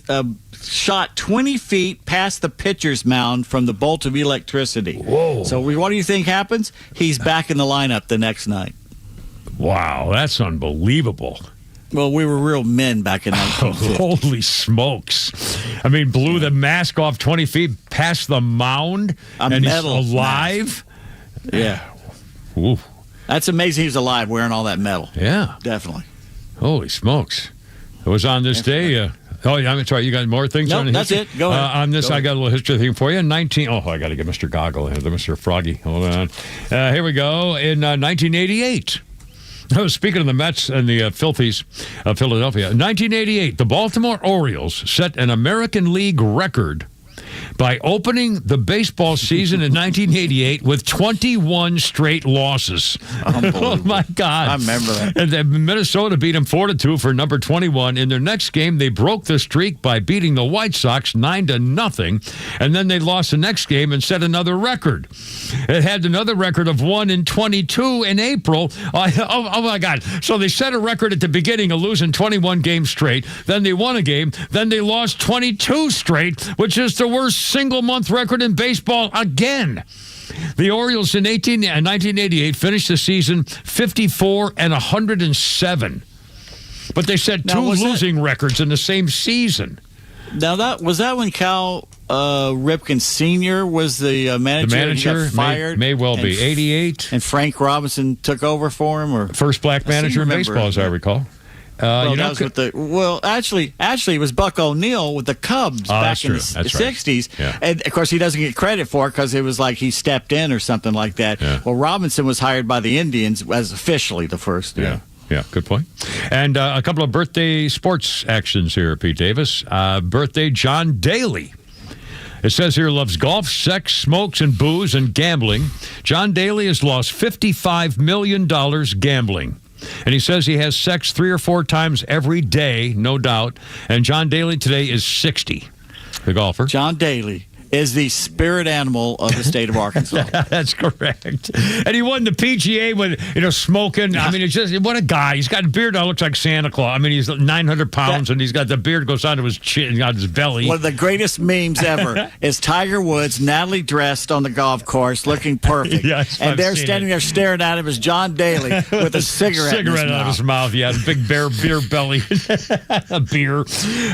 shot 20 feet past the pitcher's mound from the bolt of electricity. Whoa. So what do you think happens? He's back in the lineup the next night. Wow, that's unbelievable. Well, we were real men back in 1950. Holy smokes. I mean, blew the mask off 20 feet past the mound, and he's alive? Mask. Yeah. Ooh. That's amazing he's alive wearing all that metal. Yeah. Definitely. Holy smokes. It was on this day. Oh, yeah, I'm sorry. You got more things on that's history? it. Go ahead. On this, I got a little history thing for you. I got to get Mr. Goggle here, Mr. Froggy. Hold on. Here we go. In 1988. Speaking of the Mets and the Filthies of Philadelphia, in 1988, the Baltimore Orioles set an American League record by opening the baseball season in 1988 with 21 straight losses. Oh, my God. I remember that. And then Minnesota beat them 4-2 for number 21. In their next game, they broke the streak by beating the White Sox 9-0. And then they lost the next game and set another record. It had another record of 1-22 in April. Oh, my God. So they set a record at the beginning of losing 21 games straight. Then they won a game. Then they lost 22 straight, which is the worst single-month record in baseball again. The Orioles in 1988 finished the season 54-107. But they set two losing records in the same season. Now, was that when Cal Ripken Sr. was the manager? The manager and he got fired? may well be. 88. And Frank Robinson took over for him? Or first black manager in baseball, as I recall. Actually, it was Buck O'Neill with the Cubs back in the 60s. Yeah. And, of course, he doesn't get credit for it because it was like he stepped in or something like that. Yeah. Well, Robinson was hired by the Indians as officially the first. Yeah. Yeah, good point. And a couple of birthday sports actions here, Pete Davis. Birthday, John Daly. It says here, loves golf, sex, smokes, and booze, and gambling. John Daly has lost $55 million gambling. And he says he has sex 3 or 4 times every day, no doubt. And John Daly today is 60, the golfer. John Daly is the spirit animal of the state of Arkansas. That's correct. And he won the PGA with, smoking. I mean, it's just, what a guy. He's got a beard that looks like Santa Claus. I mean, he's 900 pounds, and he's got the beard goes down to his chin, on his belly. One of the greatest memes ever is Tiger Woods, Natalie dressed on the golf course, looking perfect. Yes, and they're standing there staring at him as John Daly with a cigarette out of his mouth. Yeah, big beer belly. A beer.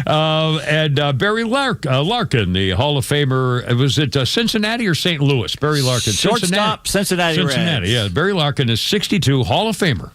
And Barry Larkin, the Hall of Famer. Was it Cincinnati or St. Louis? Barry Larkin. Shortstop, Cincinnati Reds. Yeah. Barry Larkin is 62, Hall of Famer.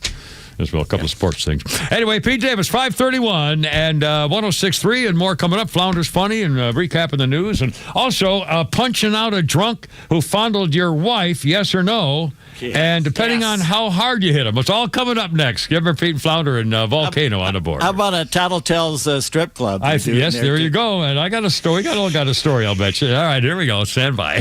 As well, a couple of sports things. Anyway, Pete Davis, 5:31 and 106.3 and more coming up. Flounders Funny and recapping the news. And also punching out a drunk who fondled your wife, yes or no. Yes, and depending on how hard you hit him. It's all coming up next. Give her Pete and Flounder and Volcano on the board. How about a Tattletale's strip club? Yes, there you go. And I got a story. Got a story, I'll bet you. All right, here we go. Stand by.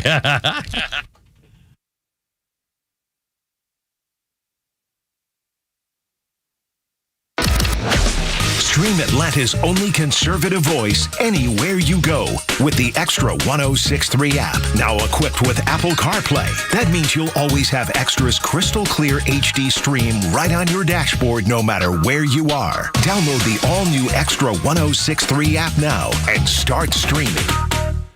Stream Atlanta's only conservative voice anywhere you go with the Extra 106.3 app. Now equipped with Apple CarPlay. That means you'll always have Extra's crystal clear HD stream right on your dashboard no matter where you are. Download the all-new Extra 106.3 app now and start streaming.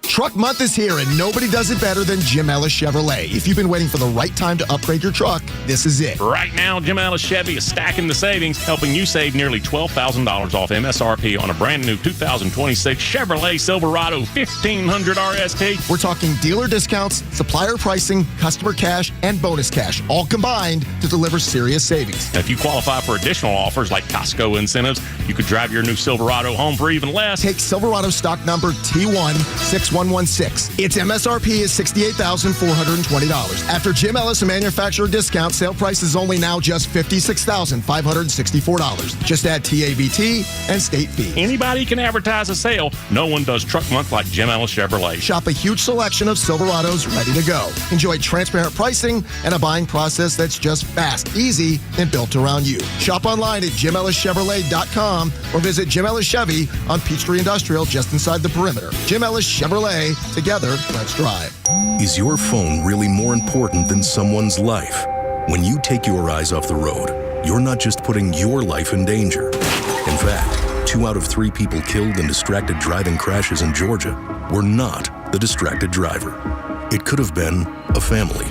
Truck Month is here, and nobody does it better than Jim Ellis Chevrolet. If you've been waiting for the right time to upgrade your truck, this is it. Right now, Jim Ellis Chevy is stacking the savings, helping you save nearly $12,000 off MSRP on a brand new 2026 Chevrolet Silverado 1500 RST. We're talking dealer discounts, supplier pricing, customer cash, and bonus cash, all combined to deliver serious savings. Now, if you qualify for additional offers like Costco incentives, you could drive your new Silverado home for even less. Take Silverado stock number T161 116. Its MSRP is $68,420. After Jim Ellis and manufacturer discount, sale price is only now just $56,564. Just add TABT and state fee. Anybody can advertise a sale. No one does Truck Month like Jim Ellis Chevrolet. Shop a huge selection of Silverados ready to go. Enjoy transparent pricing and a buying process that's just fast, easy, and built around you. Shop online at JimEllisChevrolet.com or visit Jim Ellis Chevy on Peachtree Industrial just inside the perimeter. Jim Ellis Chevrolet. Together, let's drive. Is your phone really more important than someone's life? When you take your eyes off the road, you're not just putting your life in danger. In fact, 2 out of 3 people killed in distracted driving crashes in Georgia were not the distracted driver. It could have been a family,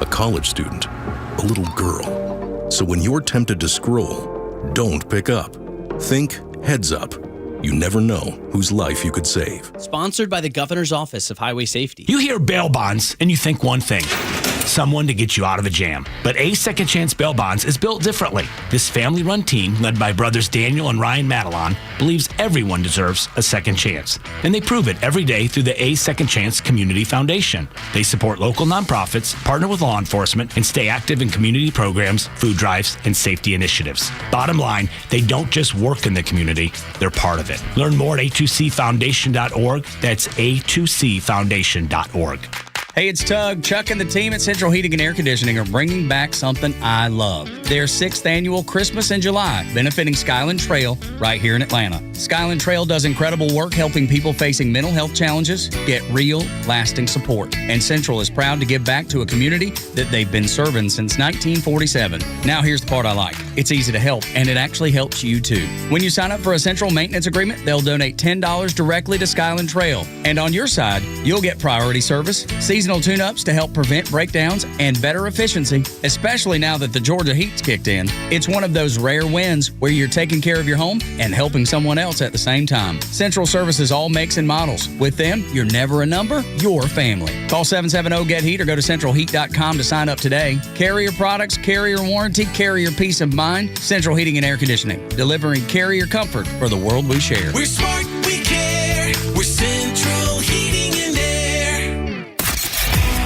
a college student, a little girl. So when you're tempted to scroll, don't pick up. Think heads up. You never know whose life you could save. Sponsored by the Governor's Office of Highway Safety. You hear bail bonds and you think one thing. Someone to get you out of a jam. But A Second Chance Bail Bonds is built differently. This family-run team, led by brothers Daniel and Ryan Madelon, believes everyone deserves a second chance. And they prove it every day through the A Second Chance Community Foundation. They support local nonprofits, partner with law enforcement, and stay active in community programs, food drives, and safety initiatives. Bottom line, they don't just work in the community, they're part of it. Learn more at a2cfoundation.org. That's a2cfoundation.org. Hey, it's Tug. Chuck and the team at Central Heating and Air Conditioning are bringing back something I love. Their 6th annual Christmas in July, benefiting Skyland Trail right here in Atlanta. Skyland Trail does incredible work helping people facing mental health challenges get real, lasting support. And Central is proud to give back to a community that they've been serving since 1947. Now, here's the part I like. It's easy to help, and it actually helps you, too. When you sign up for a Central maintenance agreement, they'll donate $10 directly to Skyland Trail. And on your side, you'll get priority service, seasonal tune-ups to help prevent breakdowns, and better efficiency, especially now that the Georgia heat's kicked in. It's one of those rare wins where you're taking care of your home and helping someone else at the same time. Central services all makes and models. With them, you're never a number, you're family. Call 770-GET-HEAT or go to centralheat.com to sign up today. Carrier products, carrier warranty, carrier peace of mind. Central Heating and Air Conditioning, delivering carrier comfort for the world we share. We're smart, we care. We're Central Heating and Air.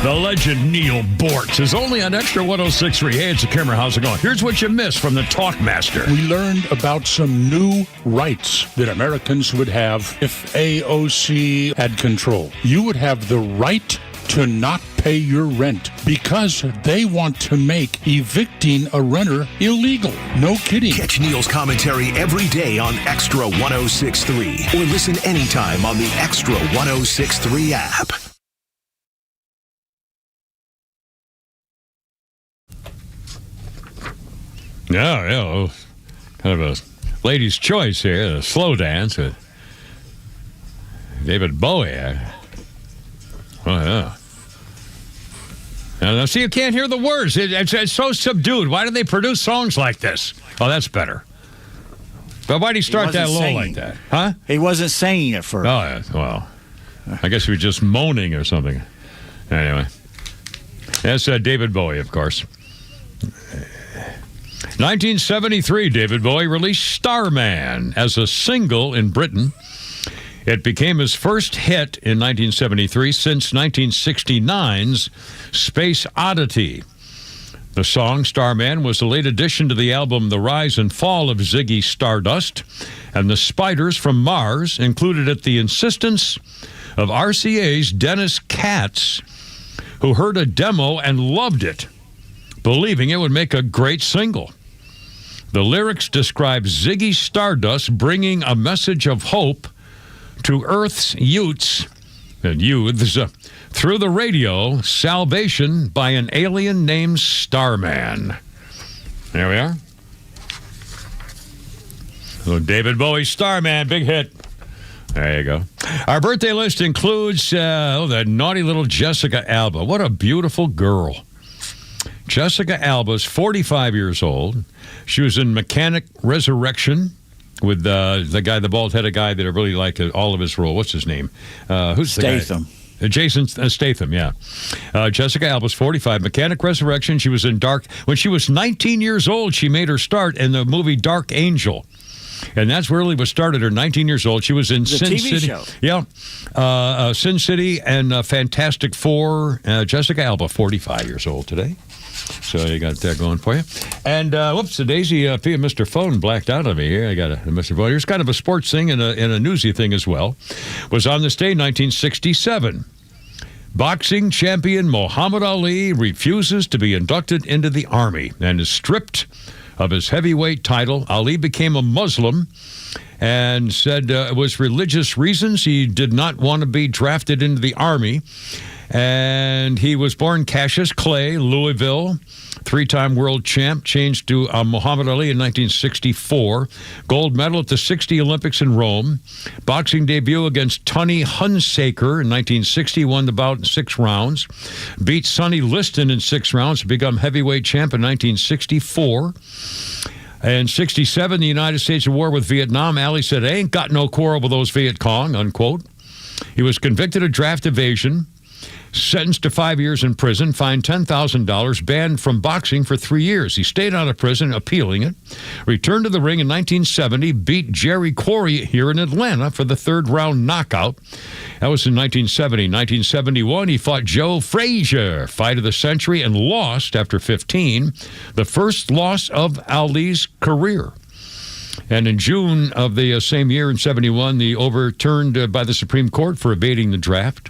The legend Neil Bortz is only on Extra 106.3. Hey, it's the Kimmer. How's it going? Here's what you missed from the Talkmaster. We learned about some new rights that Americans would have if AOC had control. You would have the right to not pay your rent because they want to make evicting a renter illegal. No kidding. Catch Neil's commentary every day on Extra 106.3 or listen anytime on the Extra 106.3 app. Yeah, kind of a lady's choice here, a slow dance with David Bowie. Oh, yeah. Now, see, you can't hear the words. It's so subdued. Why do they produce songs like this? Oh, that's better. But why do you start that low like that? Huh? He wasn't singing at first. Oh, yeah. Well, I guess he was just moaning or something. Anyway. That's David Bowie, of course. 1973, David Bowie released Starman as a single in Britain. It became his first hit in 1973 since 1969's Space Oddity. The song Starman was a late addition to the album The Rise and Fall of Ziggy Stardust, and the Spiders from Mars included at the insistence of RCA's Dennis Katz, who heard a demo and loved it, believing it would make a great single. The lyrics describe Ziggy Stardust bringing a message of hope to Earth's youths through the radio, salvation by an alien named Starman. There we are. So David Bowie, Starman, big hit. There you go. Our birthday list includes the naughty little Jessica Alba. What a beautiful girl. Jessica Alba's 45 years old. She was in Mechanic Resurrection with the guy, the bald-headed guy that I really like all of his role. What's his name? Who's Statham. The guy? Jason Statham, yeah. Jessica Alba's 45. Mechanic Resurrection. She was in Dark. When she was 19 years old, she made her start in the movie Dark Angel. And that's really what started her. 19 years old. She was in Sin TV City. show. Yeah. Sin City and Fantastic Four. Jessica Alba, 45 years old today. So you got that going for you. And whoops, the Daisy Mr. Phone blacked out on me here. I got a Mr. Phone. Here's kind of a sports thing and a newsy thing as well. Was on this day, 1967. Boxing champion Muhammad Ali refuses to be inducted into the Army and is stripped of his heavyweight title. Ali became a Muslim and said it was religious reasons. He did not want to be drafted into the Army. And he was born Cassius Clay, Louisville, three-time world champ, changed to Muhammad Ali in 1964. Gold medal at the 60 Olympics in Rome. Boxing debut against Tony Hunsaker in 1960, won the bout in 6 rounds. Beat Sonny Liston in 6 rounds to become heavyweight champ in 1964. In 67, the United States at war with Vietnam. Ali said, I ain't got no quarrel with those Viet Cong, unquote. He was convicted of draft evasion, sentenced to 5 years in prison, fined $10,000, banned from boxing for 3 years. He stayed out of prison, appealing it, returned to the ring in 1970, beat Jerry Quarry here in Atlanta for the 3rd round knockout. That was in 1970. 1971, he fought Joe Frazier, fight of the century, and lost after 15, the first loss of Ali's career. And in June of the same year, in 71, the overturned by the Supreme Court for evading the draft.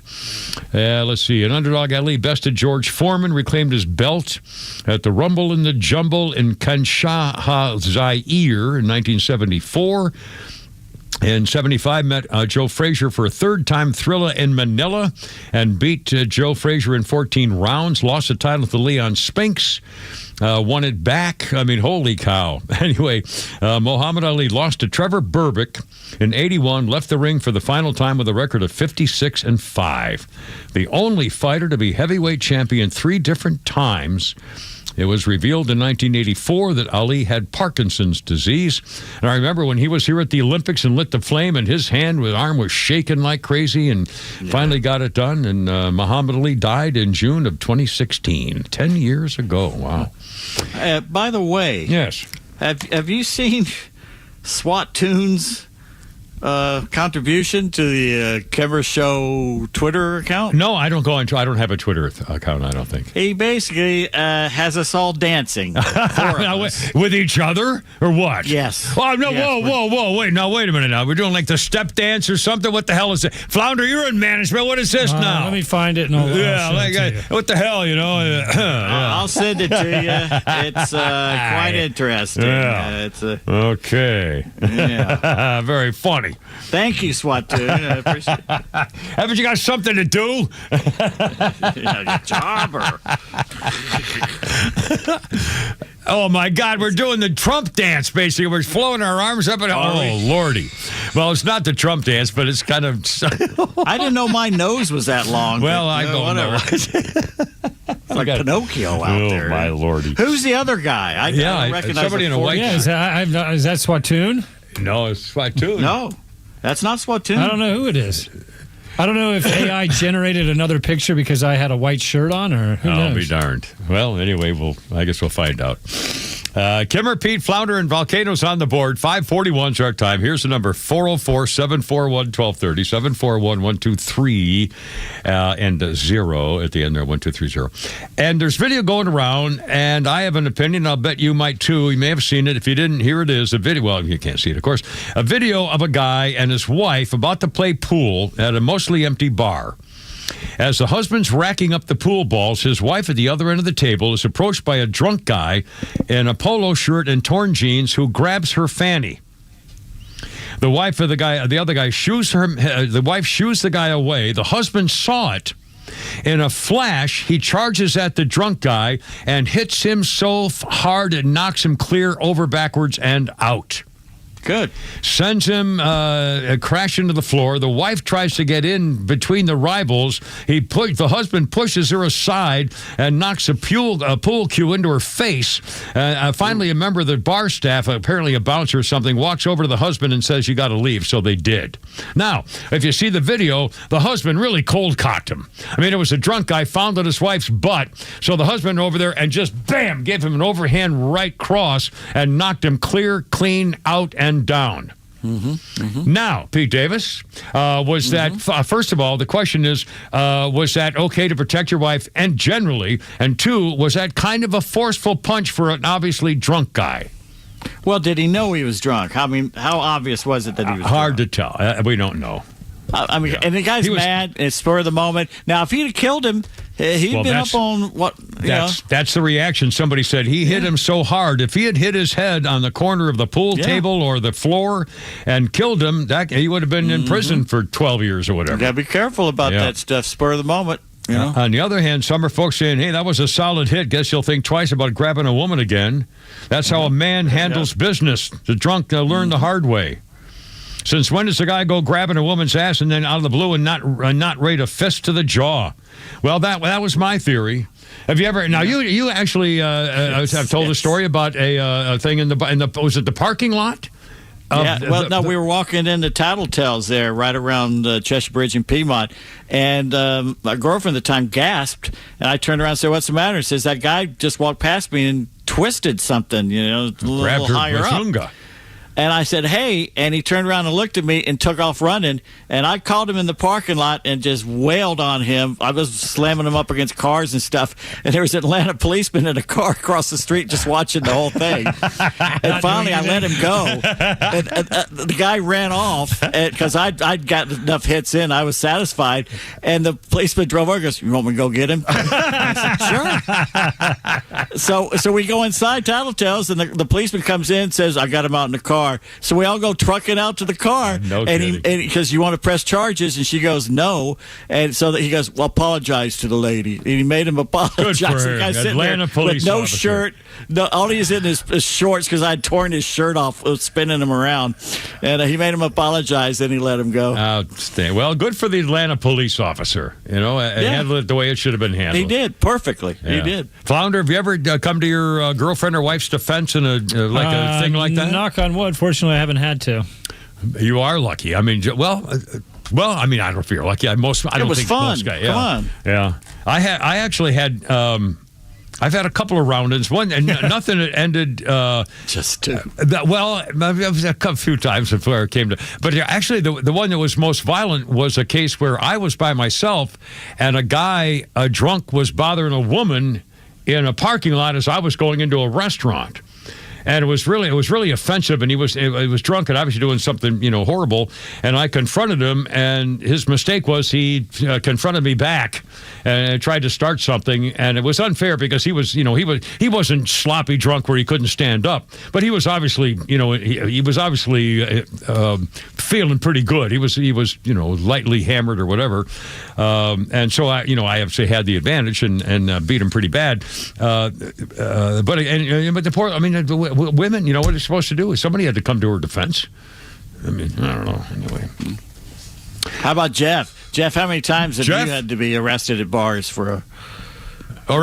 Let's see. An underdog Ali bested George Foreman, reclaimed his belt at the Rumble in the Jumble in Kinshasa, Zaire in 1974. In 75, met Joe Frazier for a 3rd time, Thrilla in Manila, and beat Joe Frazier in 14 rounds. Lost the title to Leon Spinks. Won it back. I mean, holy cow. Anyway, Muhammad Ali lost to Trevor Berbick in 81, left the ring for the final time with a record of 56-5. The only fighter to be heavyweight champion 3 different times. It was revealed in 1984 that Ali had Parkinson's disease. And I remember when he was here at the Olympics and lit the flame, and his arm was shaking like crazy, and finally got it done. And Muhammad Ali died in June of 2016, 10 years ago. Wow. By the way, yes, have you seen SWAT Tunes' contribution to the Kimmel Show Twitter account? No, I don't go into. I don't have a Twitter account. I don't think. He basically has us all dancing with each other, or what? Yes. Oh no! Yes, Whoa! Wait a minute! Now we're doing like the step dance or something. What the hell is it? Flounder, you're in management. What is this now? Let me find it. And I'll send it to you. What the hell? You know? I'll send it to you. It's quite interesting. Yeah. Okay. Yeah. Very funny. Thank you, SWAT Tune. I appreciate it. Haven't you got something to do? Jobber. Oh, my God. We're doing the Trump dance, basically. We're flowing our arms up and oh, Lordy. Well, it's not the Trump dance, but it's kind of... I didn't know my nose was that long. Well, but, I don't know. It's like Pinocchio out there. Oh, my Lordy. Who's the other guy? I don't recognize somebody in a white is that Swatoon? No, it's Swatoon. No, that's not Swatoon. I don't know who it is. I don't know if AI generated another picture because I had a white shirt on, or who knows? I'll be darned. Well, anyway, I guess we'll find out. Kimmer, Pete, Flounder, and Volcanoes on the board. 5:41 is our time. Here's the number, 404-741-1230, 741-123, and 0 at the end there, 1230. And there's video going around, and I have an opinion. I'll bet you might too. You may have seen it. If you didn't, here it is. A video. Well, you can't see it, of course. A video of a guy and his wife about to play pool at a mostly empty bar. As the husband's racking up the pool balls, his wife at the other end of the table is approached by a drunk guy in a polo shirt and torn jeans who grabs her fanny. The wife of the other guy shoos the wife shoos the guy away. The husband saw it. In a flash, he charges at the drunk guy and hits him so hard it knocks him clear over backwards and out. Good. Sends him crashing to the floor. The wife tries to get in between the rivals. The husband pushes her aside and knocks a pool cue into her face. Finally, a member of the bar staff, apparently a bouncer or something, walks over to the husband and says, "You got to leave." So they did. Now, if you see the video, the husband really cold-cocked him. I mean, it was a drunk guy found on his wife's butt. So the husband over there and just, bam, gave him an overhand right cross and knocked him clean out and and down. Now, Pete Davis, was that, first of all, the question is, was that okay to protect your wife and generally? And two, was that kind of a forceful punch for an obviously drunk guy? Well, did he know he was drunk? I mean, how obvious was it that he was hard drunk? to tell. We don't know. I mean, and the guy's mad. It's spur of the moment. Now, if he'd have killed him, he'd been up on what? That's the reaction. Somebody said he hit him so hard. If he had hit his head on the corner of the pool table or the floor and killed him, he would have been in prison for 12 years or whatever. You gotta be careful about that stuff. Spur of the moment. You know? On the other hand, some are folks saying, "Hey, that was a solid hit. Guess you'll think twice about grabbing a woman again." That's how a man handles business. The drunk learn the hard way. Since when does the guy go grabbing a woman's ass and then out of the blue and not rate a fist to the jaw? Well, that was my theory. Have you ever? Now you actually have told a story about a thing in the was it the parking lot? We were walking into Tattletales there, right around Cheshire Bridge in Piedmont, and my girlfriend at the time gasped, and I turned around and said, "What's the matter?" She says, "That guy just walked past me and twisted something, a little higher up." And I said, "Hey," and he turned around and looked at me and took off running. And I called him in the parking lot and just wailed on him. I was slamming him up against cars and stuff. And there was an Atlanta policeman in a car across the street just watching the whole thing. And finally, I let him go. And the guy ran off because I'd gotten enough hits in. I was satisfied. And the policeman drove over and goes, "You want me to go get him?" I said, "Sure." So we go inside Tattletales, and the policeman comes in and says, "I got him out in the car." So we all go trucking out to the car, and because you want to press charges, and she goes no, and so he goes, "Well, apologize to the lady," and he made him apologize. Good for The guy's sitting Atlanta there police with no officer. shirt, all he's in is shorts because I'd torn his shirt off, spinning him around, and he made him apologize, and he let him go. Outstanding. Well, good for the Atlanta police officer. Handled it the way it should have been handled. He did perfectly. Yeah. He did. Flounder, have you ever come to your girlfriend or wife's defense in a thing like that? Knock on wood. Fortunately, I haven't had to. You are lucky. I mean, well, I mean, I don't know if you're lucky. I don't think fun. most guys. Come on. Yeah. I actually had. I've had a couple of round-ins. One, and nothing that ended. Just two. A few times before it came to. But actually, the one that was most violent was a case where I was by myself, and a guy, drunk, was bothering a woman in a parking lot as I was going into a restaurant. And it was really offensive, and he was drunk and obviously doing something horrible. And I confronted him, and his mistake was he confronted me back and tried to start something, and it was unfair because he wasn't sloppy drunk where he couldn't stand up, but he was obviously he was obviously feeling pretty good. He was lightly hammered or whatever, and so I obviously had the advantage and beat him pretty bad. But the poor, I mean. Women, what they're supposed to do is somebody had to come to her defense. I mean, I don't know. Anyway. How about Jeff? Jeff, how many times have you had to be arrested at bars or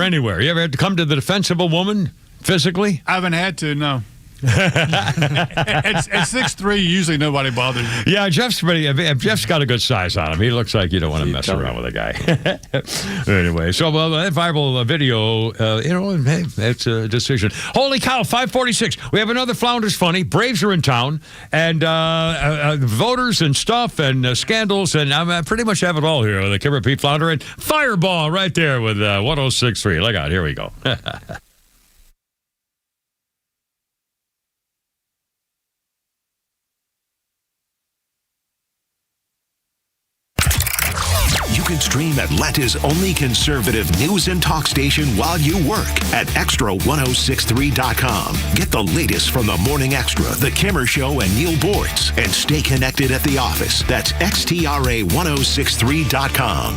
anywhere? You ever had to come to the defense of a woman physically? I haven't had to, no. At 6'3", usually nobody bothers you. Yeah, Jeff's got a good size on him. He looks like you don't want to mess around with a guy. Anyway, so that viral video, hey, that's a decision. Holy cow, 5:46. We have another Flounders Funny. Braves are in town, and voters and stuff and scandals, and I pretty much have it all here with the Kimmer Pete Flounder and Fireball right there with 106.3. Look out, here we go. You can stream Atlanta's only conservative news and talk station while you work at extra1063.com. Get the latest from the Morning Extra, The Kimmer Show, and Neil Boards, and stay connected at the office. That's xtra1063.com.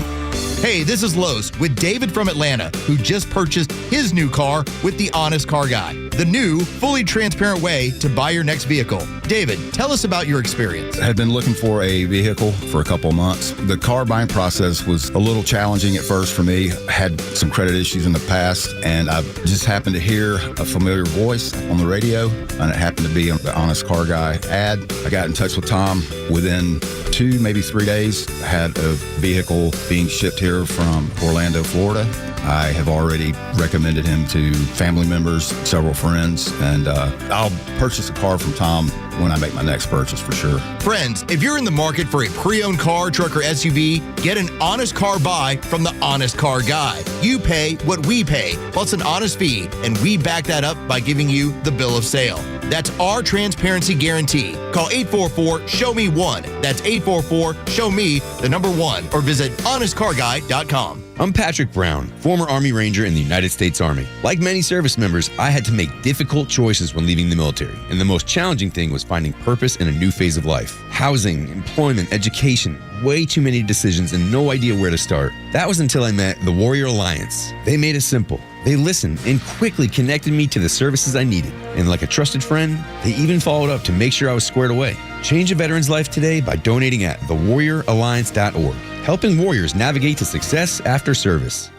Hey, this is Los with David from Atlanta, who just purchased his new car with the Honest Car Guy, the new, fully transparent way to buy your next vehicle. David, tell us about your experience. I had been looking for a vehicle for a couple of months. The car buying process was a little challenging at first for me. I had some credit issues in the past, and I just happened to hear a familiar voice on the radio, and it happened to be the Honest Car Guy ad. I got in touch with Tom. Within 2, maybe 3 days, I had a vehicle being shipped here from Orlando, Florida. I have already recommended him to family members, several friends, and I'll purchase a car from Tom when I make my next purchase for sure. Friends, if you're in the market for a pre-owned car, truck, or SUV, get an honest car buy from the Honest Car Guy. You pay what we pay, plus an honest fee, and we back that up by giving you the bill of sale. That's our transparency guarantee. Call 844-SHOW-ME-1. That's 844-SHOW-ME-1, or visit honestcarguy.com. I'm Patrick Brown, former Army Ranger in the United States Army. Like many service members, I had to make difficult choices when leaving the military, and the most challenging thing was finding purpose in a new phase of life. Housing, employment, education, way too many decisions and no idea where to start. That was until I met the Warrior Alliance. They made it simple. They listened and quickly connected me to the services I needed. And like a trusted friend, they even followed up to make sure I was squared away. Change a veteran's life today by donating at thewarrioralliance.org, helping warriors navigate to success after service.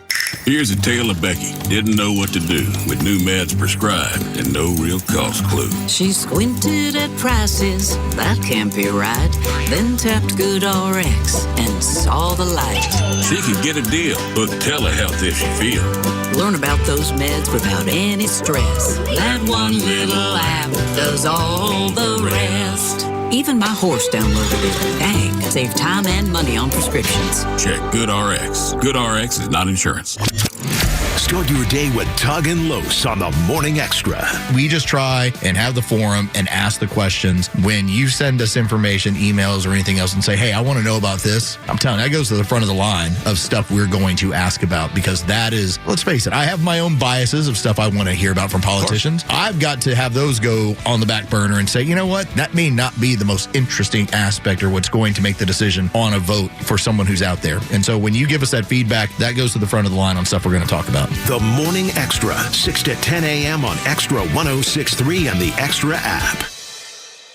Here's a tale of Becky. Didn't know what to do with new meds prescribed and no real cost clue. She squinted at prices, that can't be right. Then tapped GoodRx and saw the light. She could get a deal. Book telehealth if she feels. Learn about those meds without any stress. That one little app does all the rest. Even my horse downloaded it. Dang, save time and money on prescriptions. Check GoodRx. GoodRx is not insurance. Start your day with Tug and Los on the Morning Extra. We just try and have the forum and ask the questions. When you send us information, emails, or anything else and say, hey, I want to know about this, I'm telling you, that goes to the front of the line of stuff we're going to ask about, because that is, let's face it, I have my own biases of stuff I want to hear about from politicians. I've got to have those go on the back burner and say, you know what, that may not be the most interesting aspect or what's going to make the decision on a vote for someone who's out there. And so when you give us that feedback, that goes to the front of the line on stuff we're going to talk about. The Morning Extra, 6 to 10 a.m. on Extra 106.3 and the Extra app.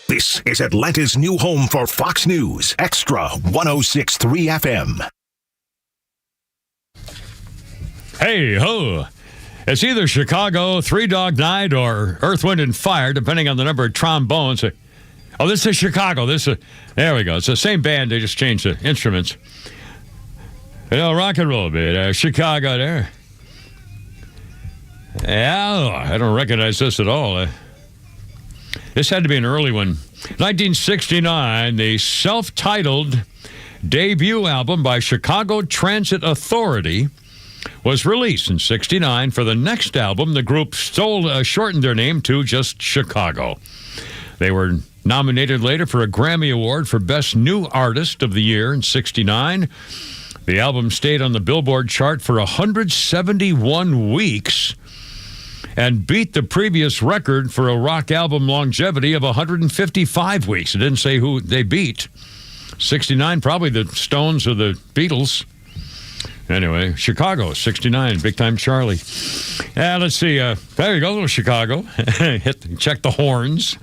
This is Atlanta's new home for Fox News, Extra 106.3 FM. Hey ho! It's either Chicago, Three Dog Night, or Earth, Wind, and Fire, depending on the number of trombones. Oh, this is Chicago. There we go. It's the same band. They just changed the instruments. You know, rock and roll, bit. Chicago there. Yeah, I don't recognize this at all. This had to be an early one. 1969, the self-titled debut album by Chicago Transit Authority was released in 69. For the next album, the group shortened their name to just Chicago. They were nominated later for a Grammy Award for Best New Artist of the Year in 69. The album stayed on the Billboard chart for 171 weeks and beat the previous record for a rock album longevity of 155 weeks. It didn't say who they beat. 69, probably the Stones or the Beatles. Anyway, Chicago, 69, Big Time Charlie. Let's see. There you go, little Chicago. Check the horns.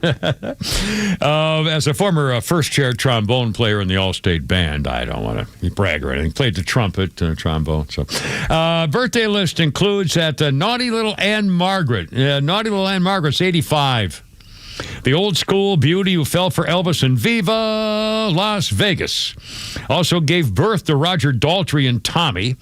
As a former first-chair trombone player in the All-State Band, I don't want to brag or anything. Played the trumpet and trombone. So, birthday list includes that naughty little Anne Margaret. Naughty little Anne Margaret's 85. The old school beauty who fell for Elvis in Viva Las Vegas. Also gave birth to Roger Daltrey and Tommy.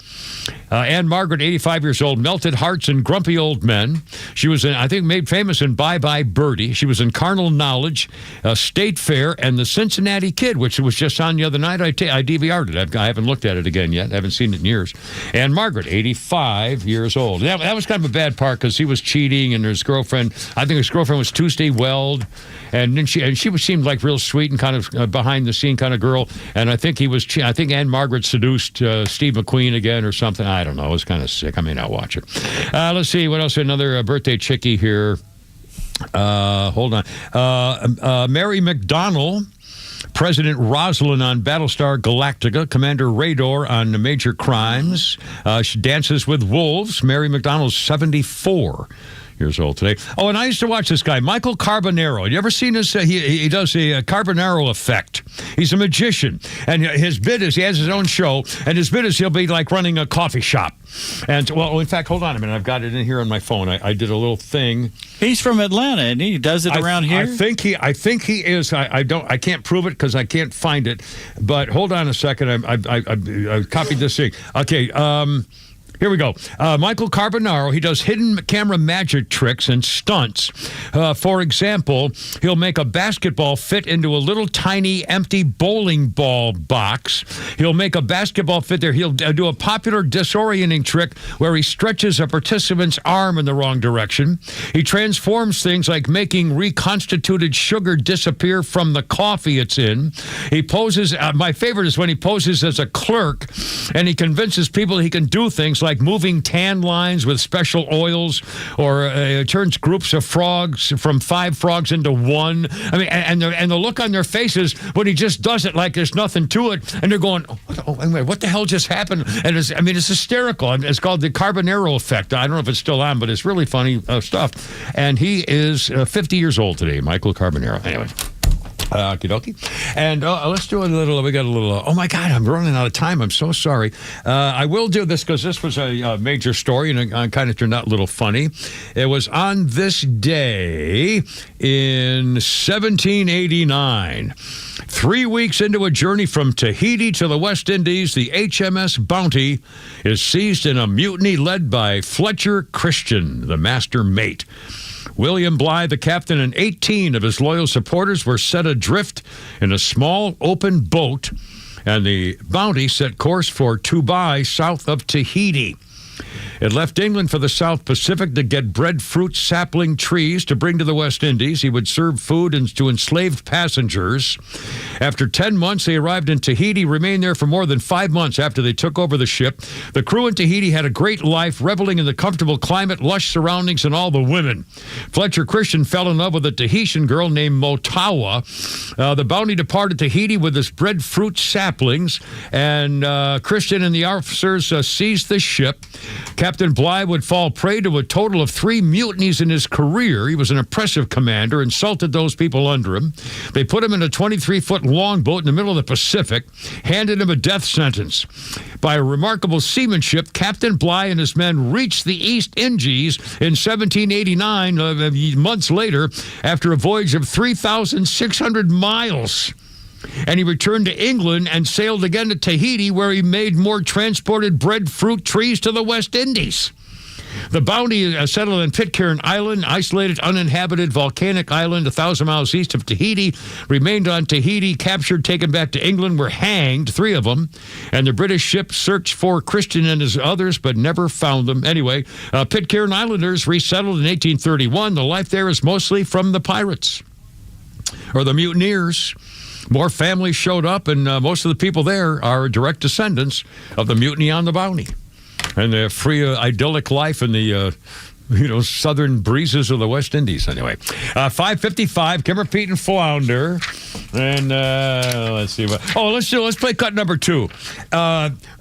Anne Margaret, 85 years old, Melted Hearts and Grumpy Old Men. She was, I think, made famous in Bye Bye Birdie. She was in Carnal Knowledge, State Fair, and The Cincinnati Kid, which was just on the other night. I DVR'd it. I haven't looked at it again yet. I haven't seen it in years. Anne Margaret, 85 years old. That was kind of a bad part because he was cheating, and his girlfriend, I think his girlfriend was Tuesday Weld, and then she seemed like real sweet and kind of behind the scene kind of girl. And I think I think Anne Margaret seduced Steve McQueen again or something. I don't know. It was kind of sick. I may not watch it. Let's see what else. Another birthday chickie here. Hold on. Mary McDonnell. President Rosalind on Battlestar Galactica, Commander Rador on Major Crimes. She dances with wolves. Mary McDonnell's 74 years old today. Oh, and I used to watch this guy, Michael Carbonaro. You ever seen this? He does the Carbonaro effect. He's a magician. And his bit is, he has his own show, and his bit is he'll be like running a coffee shop. And, well, in fact, hold on a minute. I've got it in here on my phone. I did a little thing. He's from Atlanta, and he does it around here? I think he is. I can't prove it because I can't find it. But hold on a second. I copied this thing. Okay, Here we go. Michael Carbonaro, he does hidden camera magic tricks and stunts. For example, he'll make a basketball fit into a little tiny empty bowling ball box. He'll make a basketball fit there. He'll do a popular disorienting trick where he stretches a participant's arm in the wrong direction. He transforms things like making reconstituted sugar disappear from the coffee it's in. He poses, my favorite is when he poses as a clerk and he convinces people he can do things like moving tan lines with special oils, or turns groups of frogs from 5 frogs into 1. I mean, and the look on their faces when he just does it like there's nothing to it, and they're going, what the hell just happened? And it's hysterical. It's called the Carbonaro effect. I don't know if it's still on, but it's really funny stuff. And he is 50 years old today, Michael Carbonaro. Anyway. Okie dokie. And let's do a little, we got a little, oh my God, I'm running out of time. I'm so sorry. I will do this because this was a major story and it kind of turned out a little funny. It was on this day in 1789. 3 weeks into a journey from Tahiti to the West Indies, the HMS Bounty is seized in a mutiny led by Fletcher Christian, the master mate. William Bligh, the captain, and 18 of his loyal supporters were set adrift in a small open boat, and the Bounty set course for Tubai, south of Tahiti. It left England for the South Pacific to get breadfruit sapling trees to bring to the West Indies. He would serve food to enslaved passengers. After 10 months, they arrived in Tahiti, remained there for more than 5 months after they took over the ship. The crew in Tahiti had a great life, reveling in the comfortable climate, lush surroundings, and all the women. Fletcher Christian fell in love with a Tahitian girl named Motawa. The Bounty departed Tahiti with its breadfruit saplings, and Christian and the officers seized the ship. Captain Bligh would fall prey to a total of 3 mutinies in his career. He was an impressive commander, insulted those people under him. They put him in a 23-foot longboat in the middle of the Pacific, handed him a death sentence. By remarkable seamanship, Captain Bligh and his men reached the East Indies in 1789, months later, after a voyage of 3,600 miles. And he returned to England and sailed again to Tahiti, where he made more transported breadfruit trees to the West Indies. The Bounty settled on Pitcairn Island, isolated, uninhabited, volcanic island 1,000 miles east of Tahiti, remained on Tahiti, captured, taken back to England, were hanged, 3 of them, and the British ship searched for Christian and his others, but never found them. Anyway, Pitcairn Islanders resettled in 1831. The life there is mostly from the pirates, or the mutineers. More families showed up, and most of the people there are direct descendants of the mutiny on the Bounty. And the free, idyllic life in the, southern breezes of the West Indies. Anyway, 5:55, Kimmer, Pete, and Flounder. And let's see. Let's play cut number 2.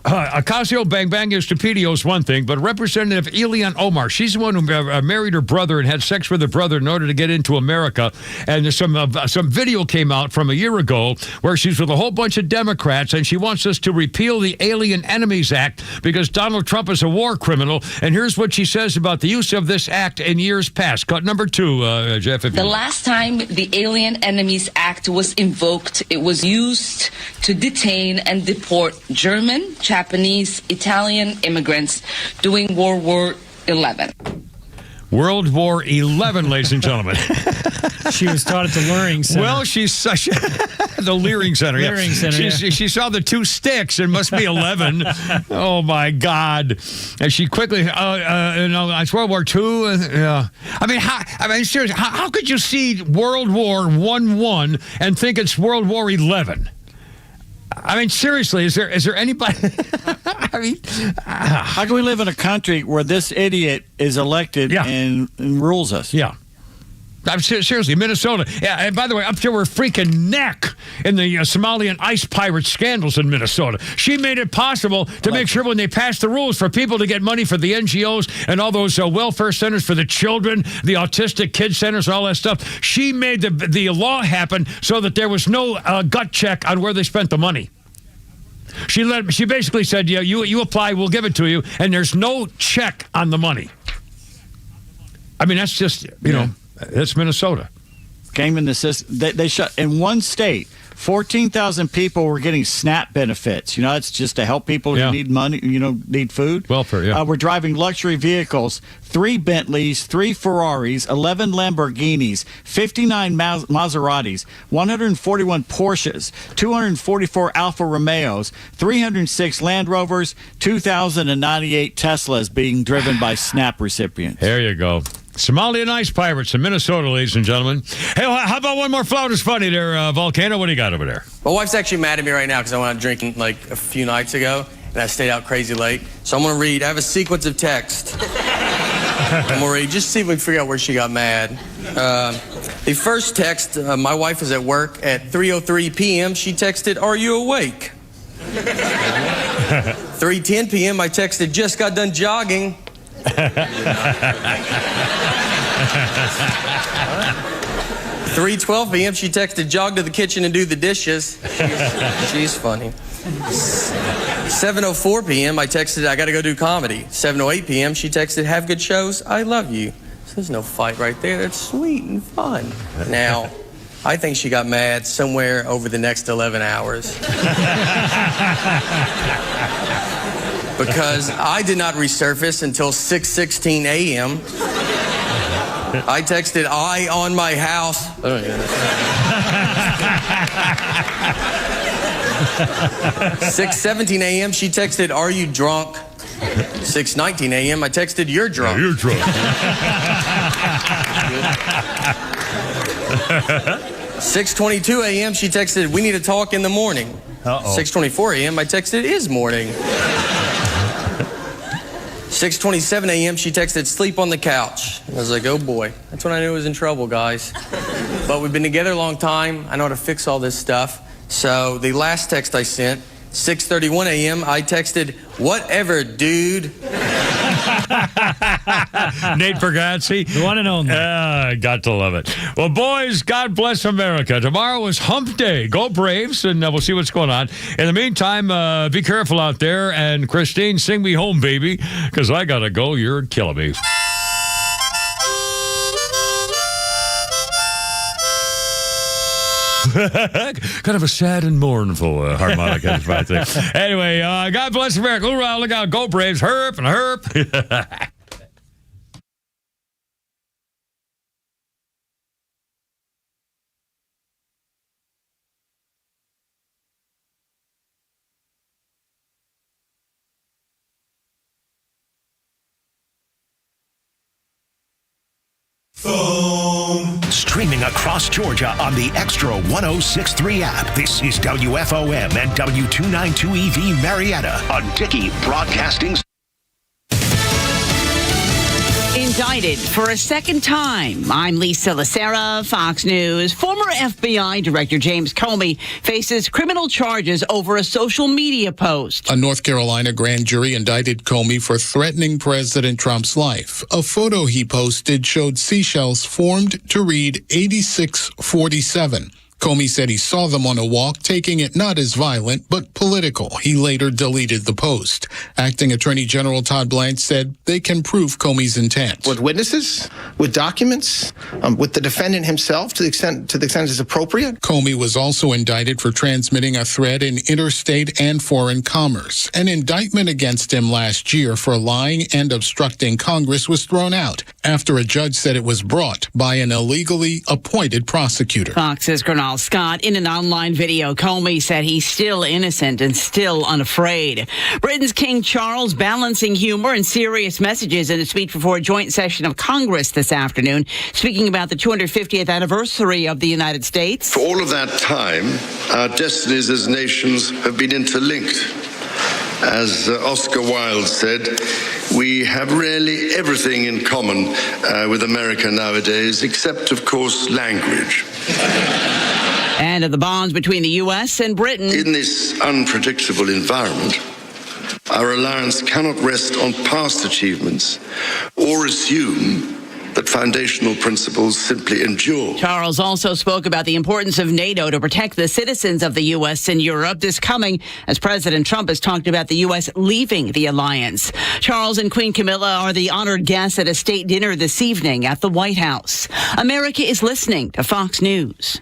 Ocasio Bang Bang Stupidio is one thing, but Representative Ilhan Omar, she's the one who married her brother and had sex with her brother in order to get into America. And there's some video came out from a year ago where she's with a whole bunch of Democrats, and she wants us to repeal the Alien Enemies Act because Donald Trump is a war criminal. And here's what she says about the use of this act in years past. Cut number 2, Jeff. The last time the Alien Enemies Act was invoked, it was used to detain and deport German, Japanese, Italian immigrants during World War XI. World War XI, ladies and gentlemen. She was taught at the Luring Center. Well, she's such the Leering Center. Leering Center. She saw the 2 sticks. It must be 11. Oh my God! And she quickly, it's World War II. Seriously, how could you see World War I and think it's World War XI? I mean, seriously, is there anybody? How can we live in a country where this idiot is elected and rules us? Yeah. Seriously, Minnesota. Yeah, and by the way, up to her freaking neck in the Somalian ice pirate scandals in Minnesota. She made it possible to make sure when they passed the rules for people to get money for the NGOs and all those welfare centers for the children, the autistic kid centers, all that stuff. She made the law happen so that there was no gut check on where they spent the money. She basically said, yeah, you apply, we'll give it to you, and there's no check on the money. I mean, that's just, that's Minnesota. Came in the system. They shut in one state 14,000 people were getting SNAP benefits. You know, it's just to help people who need money, need food. Welfare, yeah. We're driving luxury vehicles, 3 Bentleys, 3 Ferraris, 11 Lamborghinis, 59 Maseratis, 141 Porsches, 244 Alfa Romeos, 306 Land Rovers, 2,098 Teslas being driven by SNAP recipients. There you go. Somalian Ice Pirates in Minnesota, ladies and gentlemen. Hey, how about one more Flowers Funny there, Volcano? What do you got over there? My wife's actually mad at me right now because I went out drinking like a few nights ago, and I stayed out crazy late. So I'm going to read. I have a sequence of text. I'm going to read, just see if we can figure out where she got mad. The first text, my wife was at work at 3:03 p.m. She texted, "Are you awake?" 3:10 p.m. I texted, "Just got done jogging." 3:12 p.m. she texted, "Jog to the kitchen and do the dishes." She's funny. 7:04 p.m. I texted, "I got to go do comedy." 7:08 p.m. she texted, "Have good shows. I love you." So there's no fight right there. That's sweet and fun. Now, I think she got mad somewhere over the next 11 hours. Because I did not resurface until 6:16 a.m. I texted, "I on my house." 6:17 a.m. she texted, "Are you drunk?" 6:19 a.m. I texted, "You're drunk." Yeah, you're drunk. 6:22 a.m. she texted, "We need to talk in the morning." 6:24 a.m. I texted, "Is morning." 6:27 a.m. she texted, "Sleep on the couch." I was like, oh boy, that's when I knew I was in trouble, guys. But we've been together a long time. I know how to fix all this stuff. So the last text I sent, 6:31 a.m., I texted, "Whatever, dude." Nate Bargatze. The one and only. Got to love it. Well, boys, God bless America. Tomorrow is Hump Day. Go Braves, and we'll see what's going on. In the meantime, be careful out there. And Christine, sing me home, baby, because I got to go. You're killing me. Kind of a sad and mournful harmonica right there. Anyway, God bless America. Hoorah, look out. Go Braves. Herp and herp. Streaming across Georgia on the Extra 106.3 app. This is WFOM and W292EV Marietta on Dickey Broadcasting. Indicted for a second time. I'm Lisa Lacera, Fox News. Former FBI Director James Comey faces criminal charges over a social media post. A North Carolina grand jury indicted Comey for threatening President Trump's life. A photo he posted showed seashells formed to read 8647. Comey said he saw them on a walk, taking it not as violent, but political. He later deleted the post. Acting Attorney General Todd Blanche said they can prove Comey's intent. With witnesses, with documents, with the defendant himself, to the extent it's appropriate. Comey was also indicted for transmitting a threat in interstate and foreign commerce. An indictment against him last year for lying and obstructing Congress was thrown out after a judge said it was brought by an illegally appointed prosecutor. Fox's Colonel Scott, in an online video, Comey said he's still innocent and still unafraid. Britain's King Charles balancing humor and serious messages in a speech before a joint session of Congress this afternoon, speaking about the 250th anniversary of the United States. For all of that time, our destinies as nations have been interlinked. As Oscar Wilde said, we have really everything in common with America nowadays, except, of course, language. And of the bonds between the U.S. and Britain. In this unpredictable environment, our alliance cannot rest on past achievements or assume that foundational principles simply endure. Charles also spoke about the importance of NATO to protect the citizens of the U.S. and Europe. This coming as President Trump has talked about the U.S. leaving the alliance. Charles and Queen Camilla are the honored guests at a state dinner this evening at the White House. America is listening to Fox News.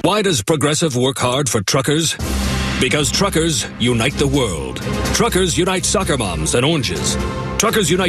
Why does Progressive work hard for truckers? Because truckers unite the world. Truckers unite soccer moms and oranges. Truckers unite